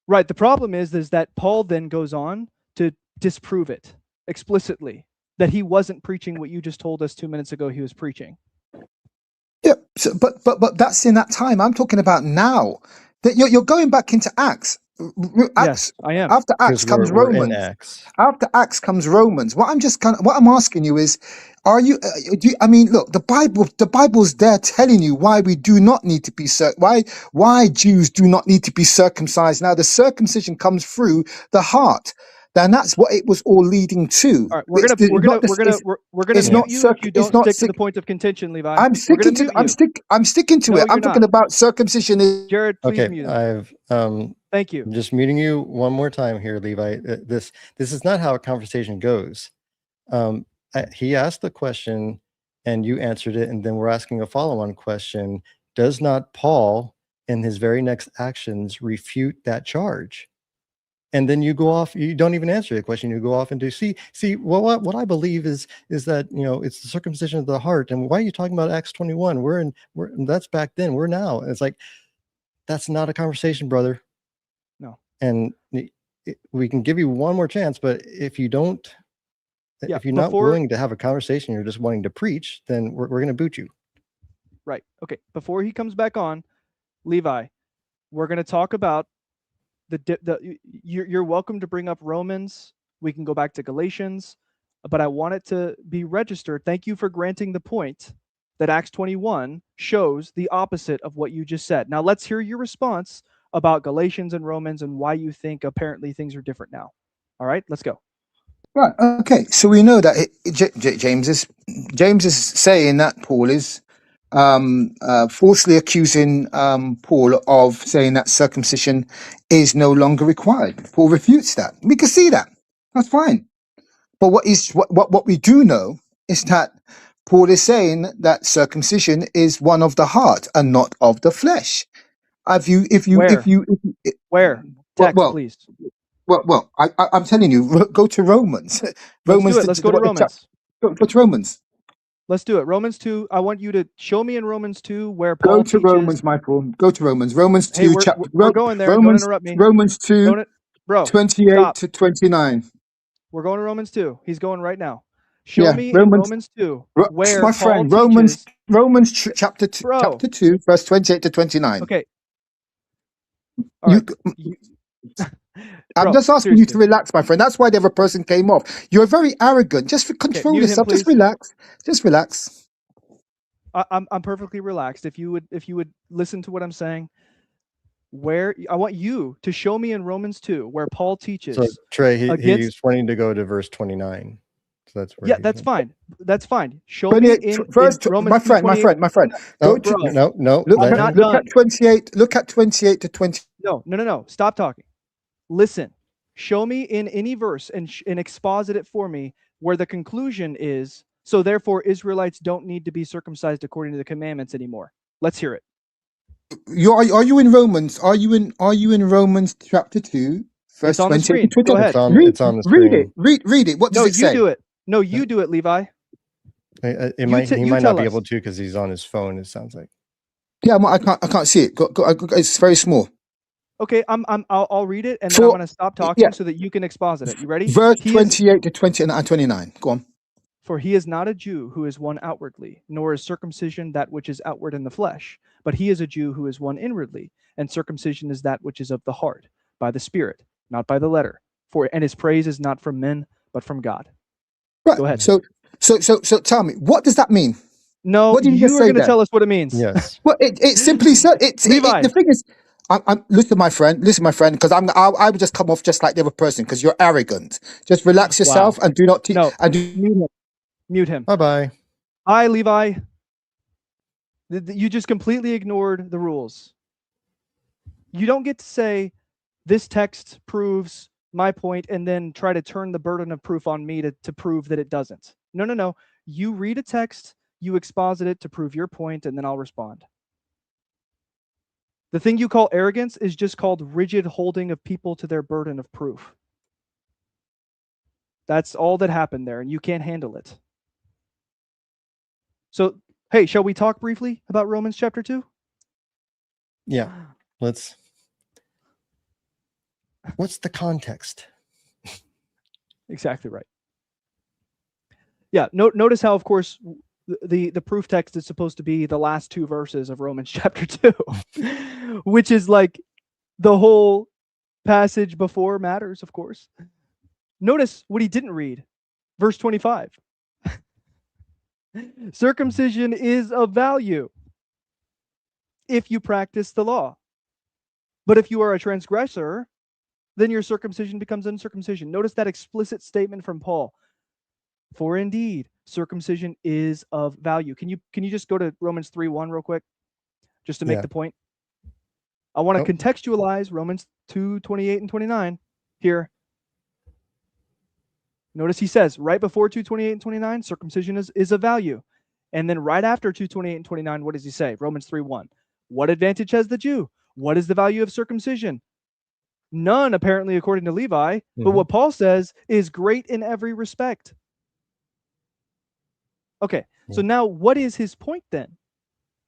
Right. The problem is that Paul then goes on to disprove it explicitly, that he wasn't preaching what you just told us 2 minutes ago he was preaching. Yeah, so, but that's in that time. I'm talking about now. That you're going back into Acts. Yes, I am. After Acts comes Romans. After Acts comes Romans. What I'm asking you is, are you? I mean, look, the Bible's there telling you why we do not need to be why Jews do not need to be circumcised. Now, the circumcision comes through the heart. Then that's what it was all leading to. All right, we're gonna mute you if you don't stick to the point of contention, Levi. I'm sticking to it. I'm talking about circumcision. Jared, please mute him. Thank you. I'm just muting you one more time here, Levi. This is not how a conversation goes. He asked the question and you answered it, and then we're asking a follow-on question. Does not Paul, in his very next actions, refute that charge? And then you go off, you don't even answer the question. You go off and do see what I believe is that, it's the circumcision of the heart. And why are you talking about Acts 21? That's back then, we're now. And it's like, that's not a conversation, brother. No. And we can give you one more chance, but if you don't, if you're not willing to have a conversation, you're just wanting to preach, then we're going to boot you. Right. Okay. Before he comes back on, Levi, we're going to talk about you're welcome to bring up Romans. We can go back to Galatians, but I want it to be registered. Thank you for granting the point that Acts 21 shows the opposite of what you just said. Now let's hear your response about Galatians and Romans and why you think apparently things are different now. All right, let's go. Right. Okay. So we know that James is saying that Paul is falsely accusing Paul of saying that circumcision is no longer required. Paul refutes that. We can see that. That's fine. But what we do know is that Paul is saying that circumcision is one of the heart and not of the flesh. Where? Text, please. Well, I'm telling you, go to Romans. Let's go to Romans. Go to Romans. Let's do it. Romans 2. I want you to show me in Romans 2 where Paul teaches. Romans, Michael. Go to Romans. Romans 2. We're going there. Romans, don't interrupt me. Romans 2, 28 to 29. We're going to Romans 2. He's going right now. Show me in Romans 2 where my friend, Paul teaches. Romans chapter 2, verse 28 to 29. Okay. All right. I'm just asking you to relax, my friend. That's why the other person came off. You're very arrogant. Just control yourself. Just relax. Just relax. I'm perfectly relaxed. If you would listen to what I'm saying, I want you to show me in Romans 2 where Paul teaches. So Trey, he's wanting to go to verse 29. So that's where that's fine. That's fine. Show me in Romans. My friend. No. Look at 28. Look at 28 to 20. No. Stop talking. Listen. Show me in any verse and exposit it for me where the conclusion is, so therefore Israelites don't need to be circumcised according to the commandments anymore. Let's hear it. Are you in Romans? Are you in Romans chapter 2, verse 20? Go ahead. It's on the screen. Read it. What does it say? You do it. No, you do it, Levi. He might not be able to because he's on his phone. It sounds like. Yeah, I can't see it. It's very small. Okay, I'll read it and then I'm going to stop talking so that you can exposit it. You ready? Verse 28 to 29. Go on. For he is not a Jew who is one outwardly, nor is circumcision that which is outward in the flesh, but he is a Jew who is one inwardly, and circumcision is that which is of the heart, by the Spirit, not by the letter. And his praise is not from men, but from God. Right. Go ahead. So tell me, what does that mean? No, what did you are going to tell us what it means. Yes. Well, it simply said Levi. The thing is, listen, my friend, because I would just come off just like the other person because you're arrogant. Just relax yourself and do not teach. No, mute him. Bye. Hi, Levi. You just completely ignored the rules. You don't get to say this text proves my point and then try to turn the burden of proof on me to prove that it doesn't. No. You read a text, you exposit it to prove your point, and then I'll respond. The thing you call arrogance is just called rigid holding of people to their burden of proof. That's all that happened there, and you can't handle it. So, hey, shall we talk briefly about Romans chapter 2? Yeah, let's. What's the context? Exactly right. Yeah, notice how, of course, the proof text is supposed to be the last two verses of Romans chapter 2, which is like the whole passage before matters, of course. Notice what he didn't read. Verse 25. Circumcision is of value if you practice the law. But if you are a transgressor, then your circumcision becomes uncircumcision. Notice that explicit statement from Paul. For indeed, circumcision is of value. Can you just go to Romans 3:1 real quick, just to make the point? I want to contextualize Romans 2:28 and 29 here. Notice he says right before 2:28 and 29, circumcision is of value. And then right after 2:28 and 29, what does he say? Romans 3:1. What advantage has the Jew? What is the value of circumcision? None, apparently, according to Levi. But what Paul says is great in every respect. Okay, so now what is his point then?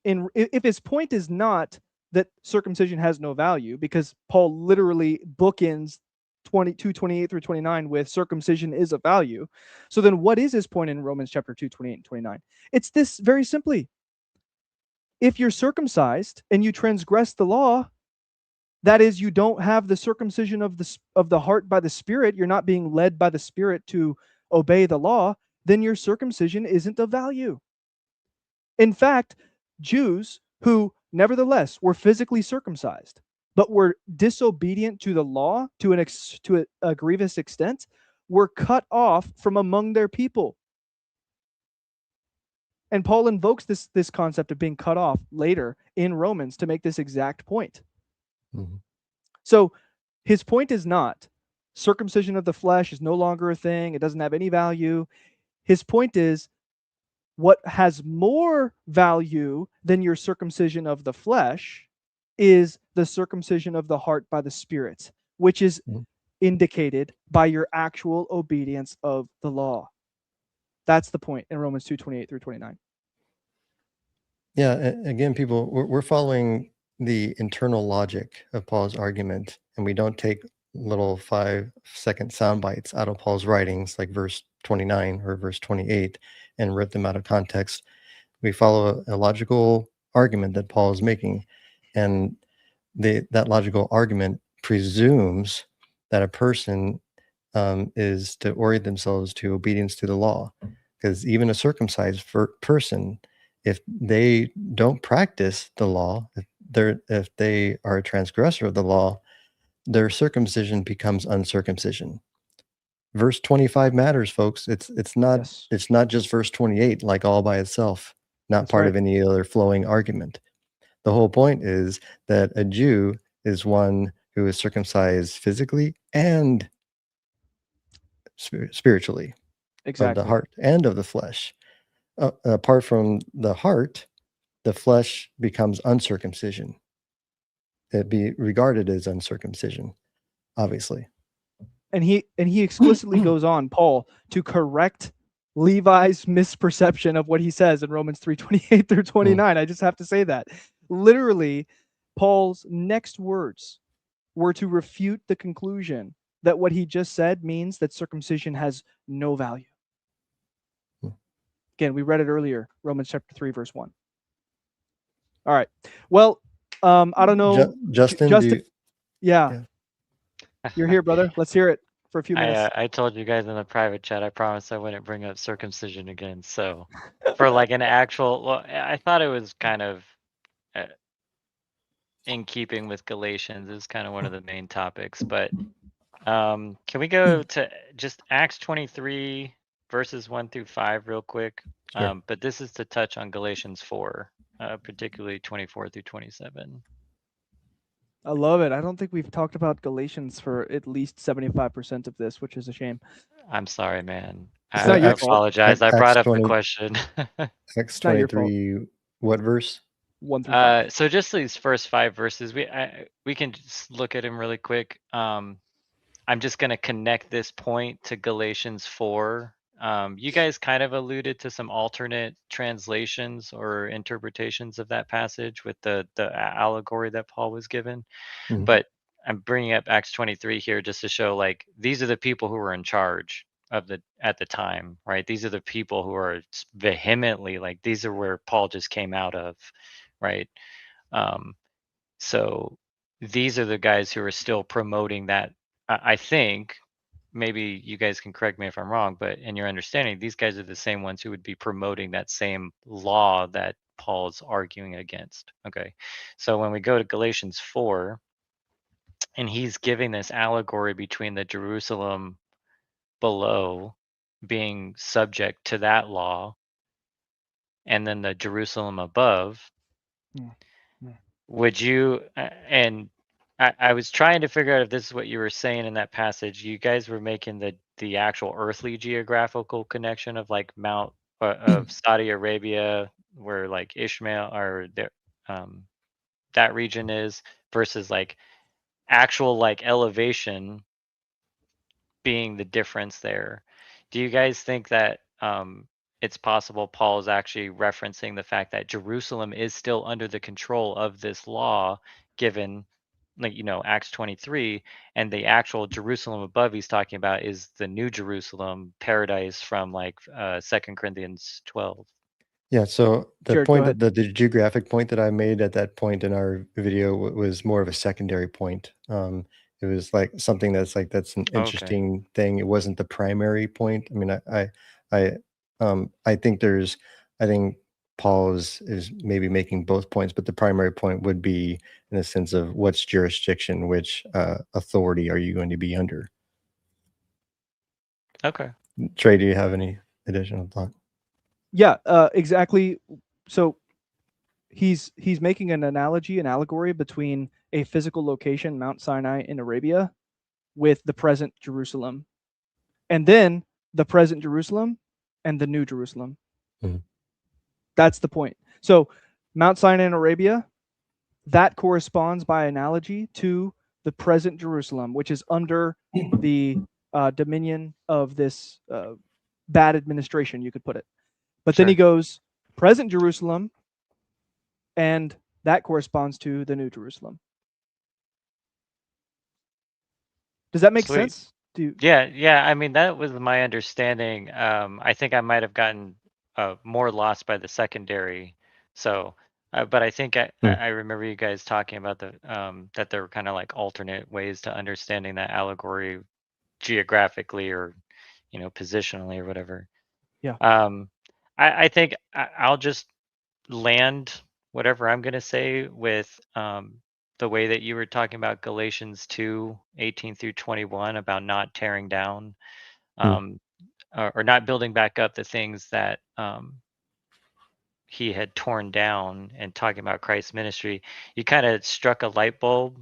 If his point is not that circumcision has no value, because Paul literally bookends 2:28 through 29 with circumcision is of value. So then what is his point in Romans chapter 2:28 and 29? It's this very simply. If you're circumcised and you transgress the law, that is, you don't have the circumcision of the heart by the Spirit, you're not being led by the Spirit to obey the law, then your circumcision isn't of value. In fact, Jews who nevertheless were physically circumcised, but were disobedient to the law to a grievous extent, were cut off from among their people. And Paul invokes this concept of being cut off later in Romans to make this exact point. So his point is not circumcision of the flesh is no longer a thing. It doesn't have any value. His point is what has more value than your circumcision of the flesh is the circumcision of the heart by the Spirit, which is indicated by your actual obedience of the law. That's the point in Romans 2:28 through 29. Yeah, again, people, we're following the internal logic of Paul's argument, and we don't take little 5-second sound bites out of Paul's writings, like verse 29 or verse 28, and rip them out of context. We follow a logical argument that Paul is making, and that logical argument presumes that a person is to orient themselves to obedience to the law, because even a circumcised person, if they don't practice the law, if they are a transgressor of the law, their circumcision becomes uncircumcision. Verse 25 matters, folks. It's not just verse 28 like all by itself, not part of any other flowing argument. The whole point is that a Jew is one who is circumcised physically and spiritually, of the heart and of the flesh. Apart from the heart, the flesh becomes uncircumcision. It be regarded as uncircumcision, obviously. And he explicitly goes on, Paul, to correct Levi's misperception of what he says in Romans 3:28 through 29. I just have to say that. Literally, Paul's next words were to refute the conclusion that what he just said means that circumcision has no value. Again, we read it earlier, Romans chapter 3, verse 1. All right. Well, I don't know. Justin, yeah. You're here, brother. Let's hear it for a few minutes. I told you guys in the private chat, I promised I wouldn't bring up circumcision again. So for like an actual, well, I thought it was kind of in keeping with Galatians. Is kind of one of the main topics. But can we go to just Acts 23 verses 1 through 5 real quick? Sure. But this is to touch on Galatians 4, particularly 24 through 27. I love it. I don't think we've talked about Galatians for at least 75% of this, which is a shame. I'm sorry, man. I apologize. I brought up the question. Acts 23, what verse? 1 through 5. So just these first 5 verses, we can just look at them really quick. I'm just going to connect this point to Galatians 4. You guys kind of alluded to some alternate translations or interpretations of that passage with the allegory that Paul was given. Mm-hmm. But I'm bringing up Acts 23 here just to show, like, these are the people who were in charge of at the time, right? These are the people who are vehemently, like, these are where Paul just came out of, right? So these are the guys who are still promoting that. I think, maybe you guys can correct me if I'm wrong, but in your understanding, these guys are the same ones who would be promoting that same law that Paul's arguing against. Okay. So when we go to Galatians 4, and he's giving this allegory between the Jerusalem below being subject to that law and then the Jerusalem above, would you, and I was trying to figure out if this is what you were saying in that passage. You guys were making the actual earthly geographical connection of like Mount of Saudi Arabia, where like Ishmael or that region is, versus like actual like elevation being the difference there. Do you guys think that it's possible Paul is actually referencing the fact that Jerusalem is still under the control of this law, given, like, Acts 23, and the actual Jerusalem above he's talking about is the New Jerusalem paradise from like 2 Corinthians 12? Yeah, so the Jared, point that the geographic point that I made at that point in our video was more of a secondary point. It was like something that's an interesting thing. It wasn't the primary point. I mean, I think Paul is maybe making both points, but the primary point would be in the sense of what's jurisdiction, which authority are you going to be under? Okay. Trey, do you have any additional thought? Yeah, exactly. So he's making an allegory between a physical location, Mount Sinai in Arabia, with the present Jerusalem, and then the present Jerusalem and the New Jerusalem. Mm-hmm. That's the point. So Mount Sinai in Arabia, that corresponds by analogy to the present Jerusalem, which is under the dominion of this bad administration, you could put it. But then he goes, present Jerusalem, and that corresponds to the New Jerusalem. Does that make sense? Yeah. I mean, that was my understanding. I think I might have gotten more lost by the secondary. So, but I think I remember you guys talking about that there were kind of like alternate ways to understanding that allegory geographically or, positionally or whatever. Yeah. I think I'll just land whatever I'm going to say with the way that you were talking about Galatians 2:18 through 21 about not tearing down or not building back up the things that he had torn down, and talking about Christ's ministry. You kind of struck a light bulb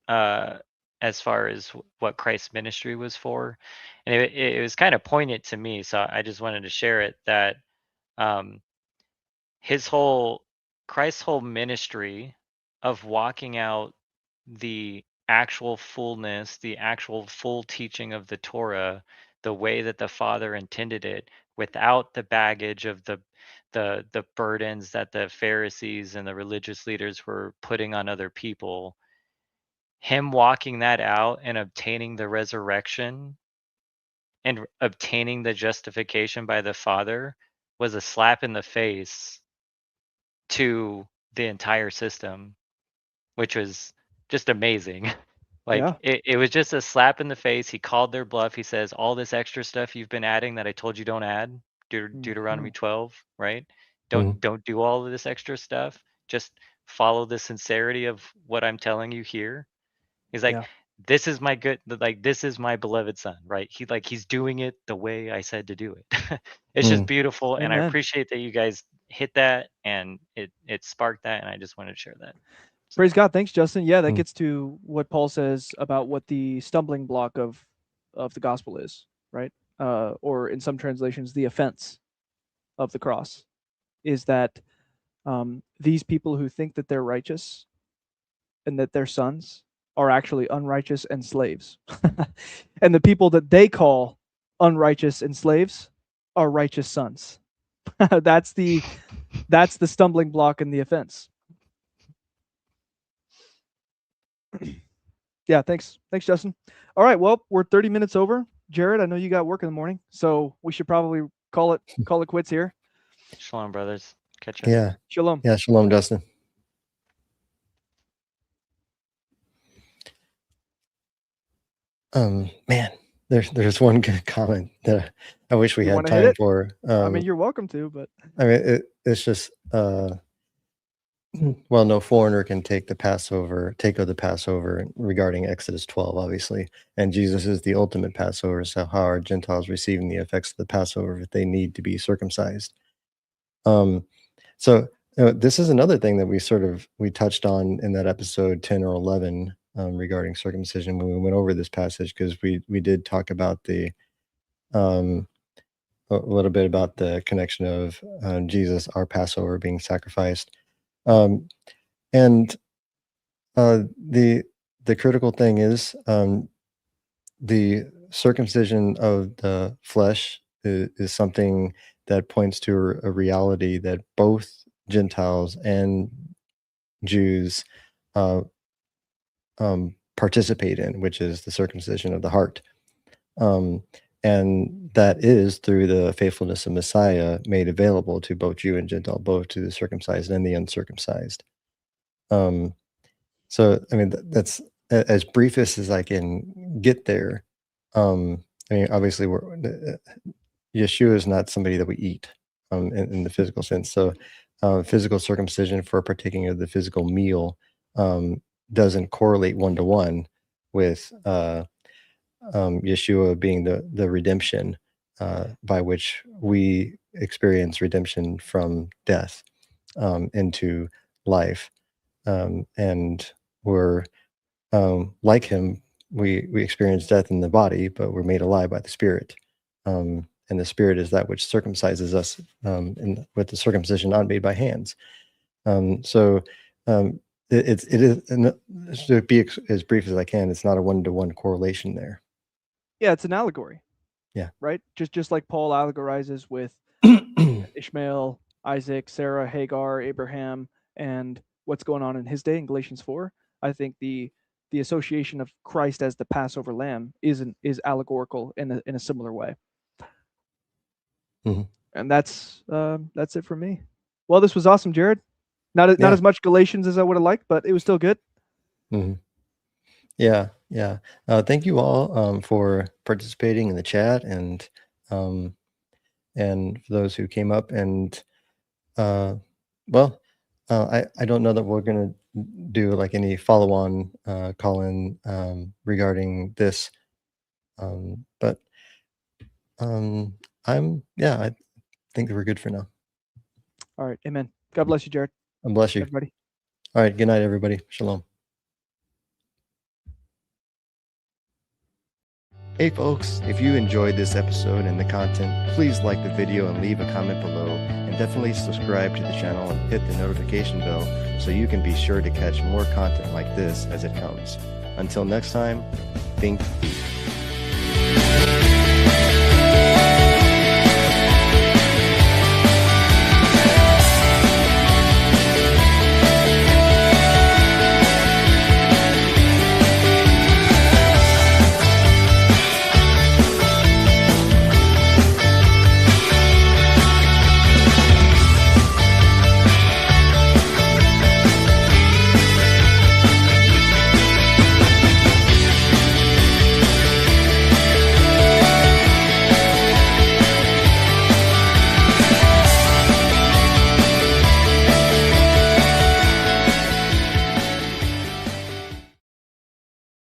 as far as what Christ's ministry was for. And it was kind of poignant to me. So I just wanted to share it that Christ's whole ministry of walking out the actual fullness, the actual full teaching of the Torah, the way that the Father intended it, without the baggage of the burdens that the Pharisees and the religious leaders were putting on other people. Him walking that out and obtaining the resurrection and obtaining the justification by the Father was a slap in the face to the entire system, which was just amazing. Like Yeah. it was just a slap in the face. He called their bluff. He says, all this extra stuff you've been adding that I told you don't add, Deuteronomy 12, right? Don't do all of this extra stuff. Just follow the sincerity of what I'm telling you here. He's like, Yeah. this is my this is my beloved son, right? He's doing it the way I said to do it. It's just beautiful. And I Amen. appreciate that you guys hit that and it sparked that. And I just wanted to share that. So, Praise God. Thanks, Justin. Yeah, that gets to what Paul says about what the stumbling block of the gospel is, right? Or in some translations, the offense of the cross is that these people who think that they're righteous and that they're sons are actually unrighteous and slaves. And the people that they call unrighteous and slaves are righteous sons. That's the stumbling block and the offense. Yeah, thanks, Justin. All right, well, we're 30 minutes over. Jared, I know you got work in the morning, so we should probably call it quits here. Shalom, brothers. Catch you. Yeah. Shalom. Yeah, shalom, Justin. Man, there's one good comment that I wish we had time for. I mean, you're welcome to, but I mean, it's just well, no foreigner can take of the Passover regarding Exodus 12, obviously, and Jesus is the ultimate Passover. So how are Gentiles receiving the effects of the Passover if they need to be circumcised? So this is another thing that we touched on in that episode 10 or 11 regarding circumcision when we went over this passage, because we did talk about a little bit about the connection of Jesus, our Passover, being sacrificed. And the critical thing is the circumcision of the flesh is something that points to a reality that both Gentiles and Jews participate in, which is the circumcision of the heart. And that is through the faithfulness of Messiah made available to both Jew and Gentile, both to the circumcised and the uncircumcised. So, I mean, that's as brief as I can get there. I mean, obviously, Yeshua is not somebody that we eat in the physical sense. So, physical circumcision for partaking of the physical meal doesn't correlate one-to-one with Yeshua being the redemption by which we experience redemption from death into life. And we're like him, we experience death in the body, but we're made alive by the Spirit. And the Spirit is that which circumcises us with the circumcision not made by hands. So it is, and to be as brief as I can, it's not a one-to-one correlation there. Yeah, it's an allegory. Yeah. Right? Just like Paul allegorizes with Ishmael, Isaac, Sarah, Hagar, Abraham, and what's going on in his day in Galatians 4. I think the association of Christ as the Passover lamb is allegorical in a similar way. Mm-hmm. And that's it for me. Well, this was awesome, Jared. Not as much Galatians as I would have liked, but it was still good. Mm-hmm. Yeah. Thank you all for participating in the chat, and for those who came up. And I don't know that we're going to do like any follow-on call-in regarding this, but I think that we're good for now. All right, amen. God bless you, Jared. And bless you, everybody. All right, good night, everybody. Shalom. Hey folks, if you enjoyed this episode and the content, please like the video and leave a comment below, and definitely subscribe to the channel and hit the notification bell so you can be sure to catch more content like this as it comes. Until next time, think deep.